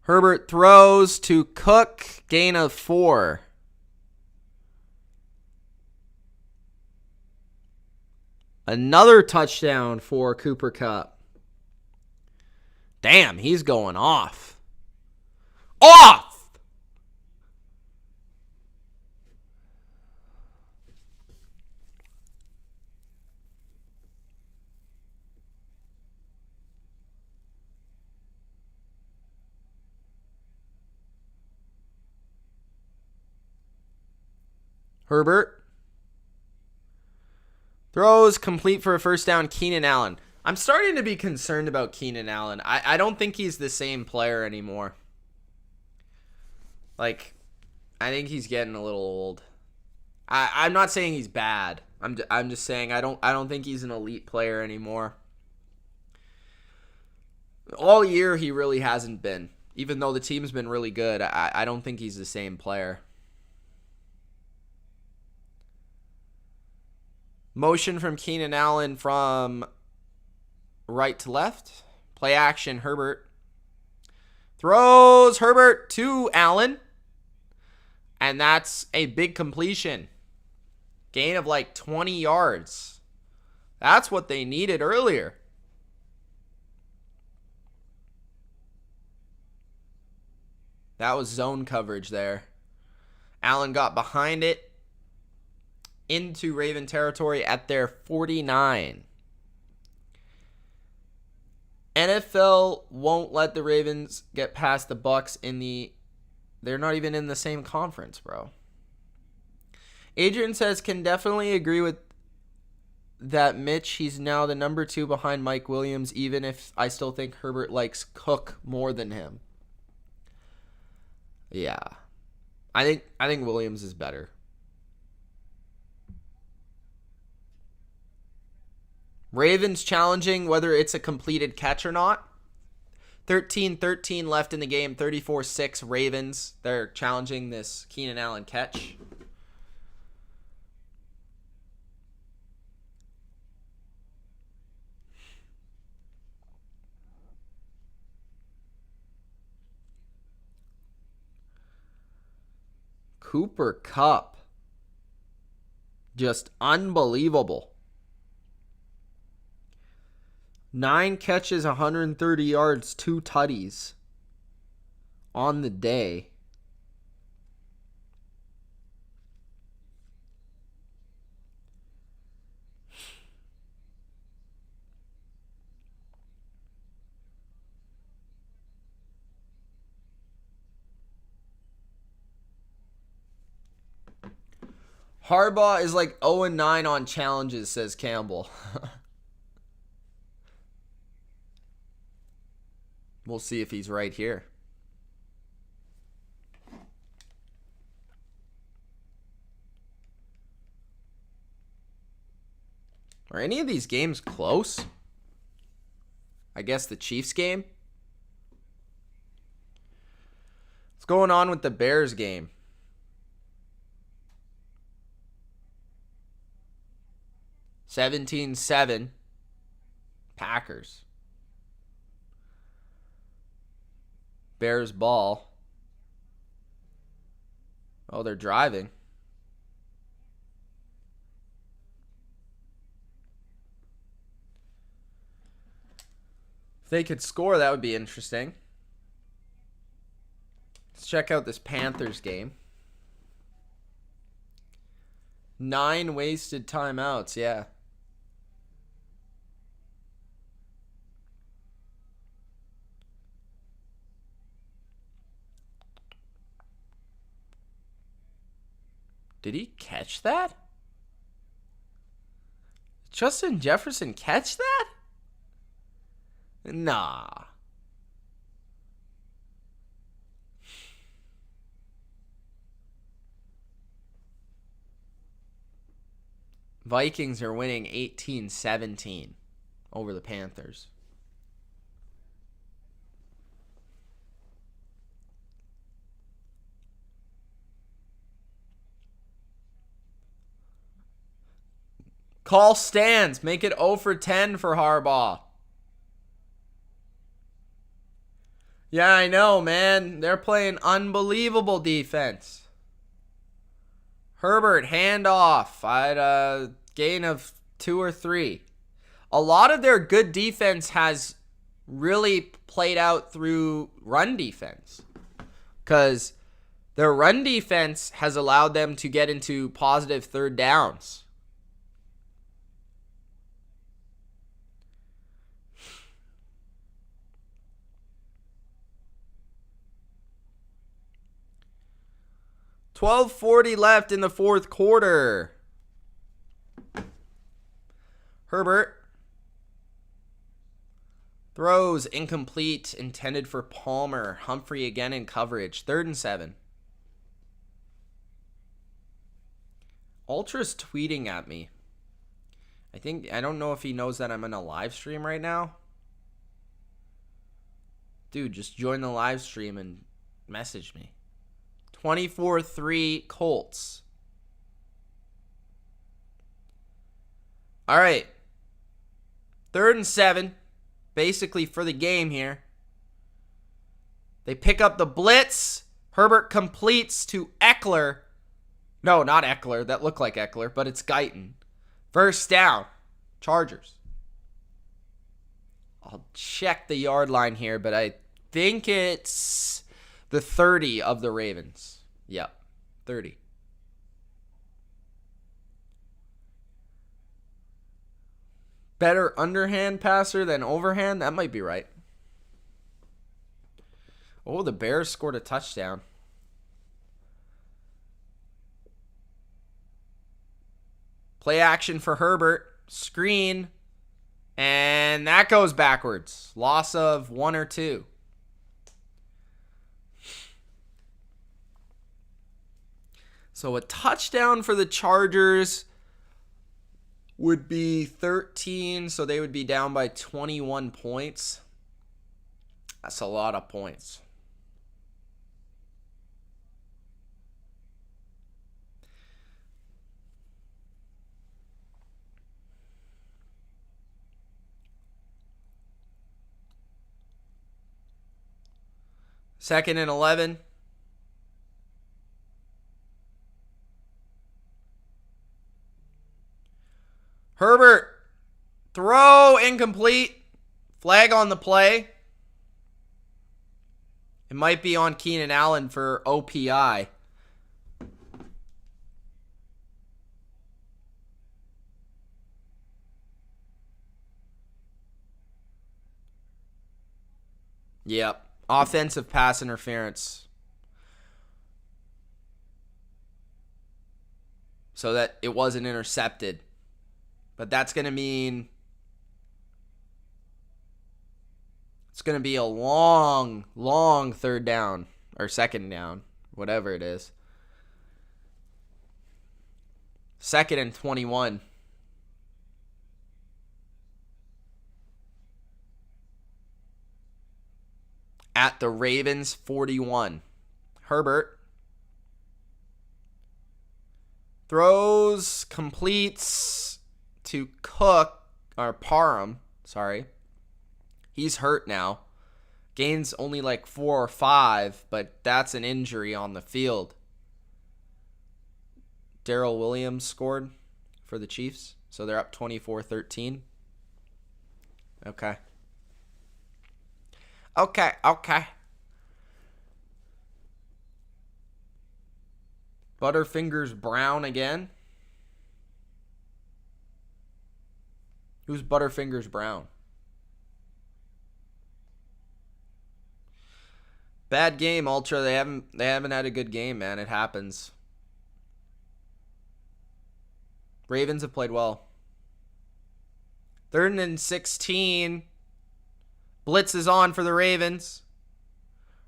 Herbert throws to Cook, gain of 4. Another touchdown for Cooper Kupp. Damn, he's going off. Off! Herbert throws complete for a first down. Keenan Allen. I'm starting to be concerned about Keenan Allen. I don't think he's the same player anymore. Like, I think he's getting a little old. I'm not saying he's bad. I'm just saying I don't think he's an elite player anymore. All year he really hasn't been. Even though the team's been really good, I don't think he's the same player. Motion from Keenan Allen from right to left. Play action, Herbert. Throws Herbert to Allen. And that's a big completion. Gain of like 20 yards. That's what they needed earlier. That was zone coverage there. Allen got behind it. Into Raven territory at their 49. NFL won't let the Ravens get past the Bucs in the... They're not even in the same conference, bro. Adrian says, can definitely agree with that Mitch. He's now the number 2 behind Mike Williams, even if I still think Herbert likes Cook more than him. Yeah. I think Williams is better. Ravens challenging whether it's a completed catch or not. 13-13 left in the game. 34-6 Ravens. They're challenging this Keenan Allen catch. Cooper Kupp. Just unbelievable. 9 catches, 130 yards, 2 tutties on the day. Harbaugh is like 0-9 on challenges, says Campbell. We'll see if he's right here. Are any of these games close? I guess the Chiefs game. What's going on with the Bears game? 17-7. Packers. Bears ball. Oh, they're driving. If they could score, that would be interesting. Let's check out this Panthers game. 9 wasted timeouts, yeah. Did he catch that? Justin Jefferson catch that? Nah. Vikings are winning 18-17 over the Panthers. Call stands. Make it 0 for 10 for Harbaugh. Yeah, I know, man. They're playing unbelievable defense. Herbert, handoff. I had a gain of 2 or 3. A lot of their good defense has really played out through run defense. Because their run defense has allowed them to get into positive third downs. $12:40 left in the fourth quarter. Herbert throws incomplete, intended for Palmer. Humphrey again in coverage. 3rd and 7. Ultra's tweeting at me. I don't know if he knows that I'm in a live stream right now. Dude, just join the live stream and message me. 24-3 Colts. All right. 3rd and 7. Basically for the game here. They pick up the blitz. Herbert completes to Eckler. No, not Eckler. That looked like Eckler, but it's Guyton. First down. Chargers. I'll check the yard line here, but I think it's the 30 of the Ravens. Yep, 30. Better underhand passer than overhand? That might be right. Oh, the Bears scored a touchdown. Play action for Herbert. Screen. And that goes backwards. Loss of 1 or 2. So a touchdown for the Chargers would be 13, so they would be down by 21 points. That's a lot of points. Second and 11. Herbert, throw incomplete. Flag on the play. It might be on Keenan Allen for OPI. Yep. Offensive pass interference. So that it wasn't intercepted. But that's going to mean it's going to be a long, long third down or second down, whatever it is. 2nd and 21. At the Ravens 41. Herbert throws, completes to Parham, sorry. He's hurt now. Gains only like 4 or 5, but that's an injury on the field. Darrell Williams scored for the Chiefs. So they're up 24-13. Okay. Okay. Butterfingers Brown again. Who's Butterfingers Brown? Bad game, Ultra. They haven't had a good game, man. It happens. Ravens have played well. 3rd and 16. Blitz is on for the Ravens.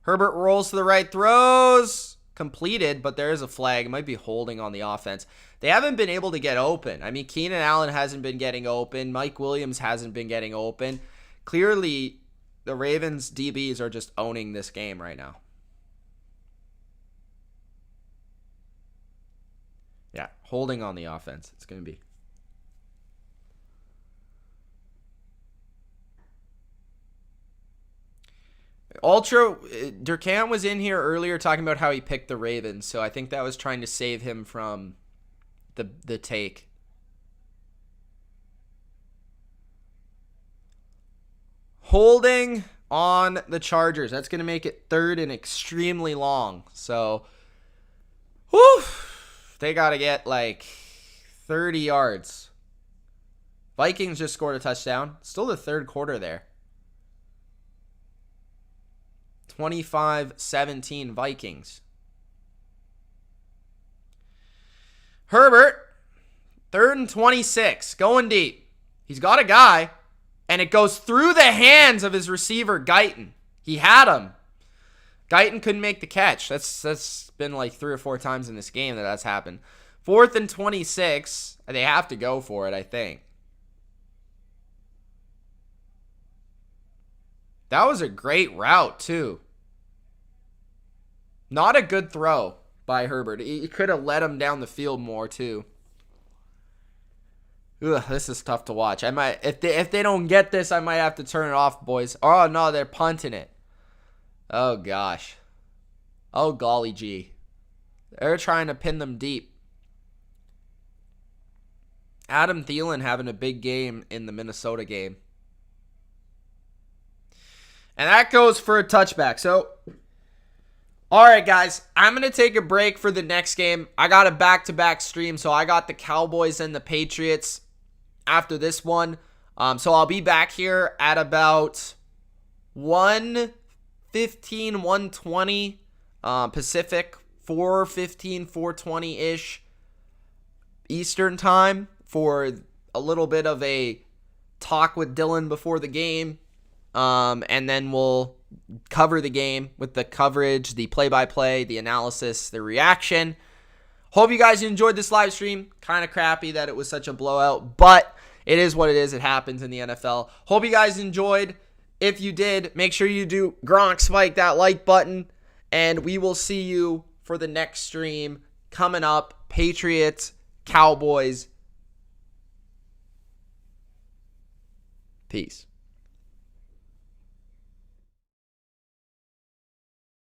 Herbert rolls to the right, throws. Completed, but there is a flag. It might be holding on the offense. They haven't been able to get open. I mean, Keenan Allen hasn't been getting open. Mike Williams hasn't been getting open. Clearly, the Ravens DBs are just owning this game right now. Yeah, holding on the offense. It's going to be. Ultra, Durkant was in here earlier talking about how he picked the Ravens, so I think that was trying to save him from the take. Holding on the Chargers. That's going to make it 3rd and extremely long. So, whew, they got to get like 30 yards. Vikings just scored a touchdown. Still the 3rd quarter there. 25-17 Vikings. Herbert, 3rd and 26, going deep. He's got a guy, and it goes through the hands of his receiver, Guyton. He had him. Guyton couldn't make the catch. That's been like 3 or 4 times in this game that's happened. 4th and 26. They have to go for it, I think. That was a great route, too. Not a good throw by Herbert. He could have let him down the field more, too. Ugh, this is tough to watch. I might, if they don't get this, I might have to turn it off, boys. Oh, no, they're punting it. Oh, gosh. Oh, golly gee. They're trying to pin them deep. Adam Thielen having a big game in the Minnesota game. And that goes for a touchback. So, all right, guys. I'm going to take a break for the next game. I got a back-to-back stream, so I got the Cowboys and the Patriots after this one. So I'll be back here at about 1:15, 1:20 Pacific, 4:15, 4:20-ish Eastern time for a little bit of a talk with Dylan before the game. And then we'll cover the game with the coverage, the play-by-play, the analysis, the reaction. Hope you guys enjoyed this live stream. Kind of crappy that it was such a blowout, but it is what it is. It happens in the NFL. Hope you guys enjoyed. If you did, make sure you do Gronk spike that like button, and we will see you for the next stream coming up. Patriots, Cowboys. Peace.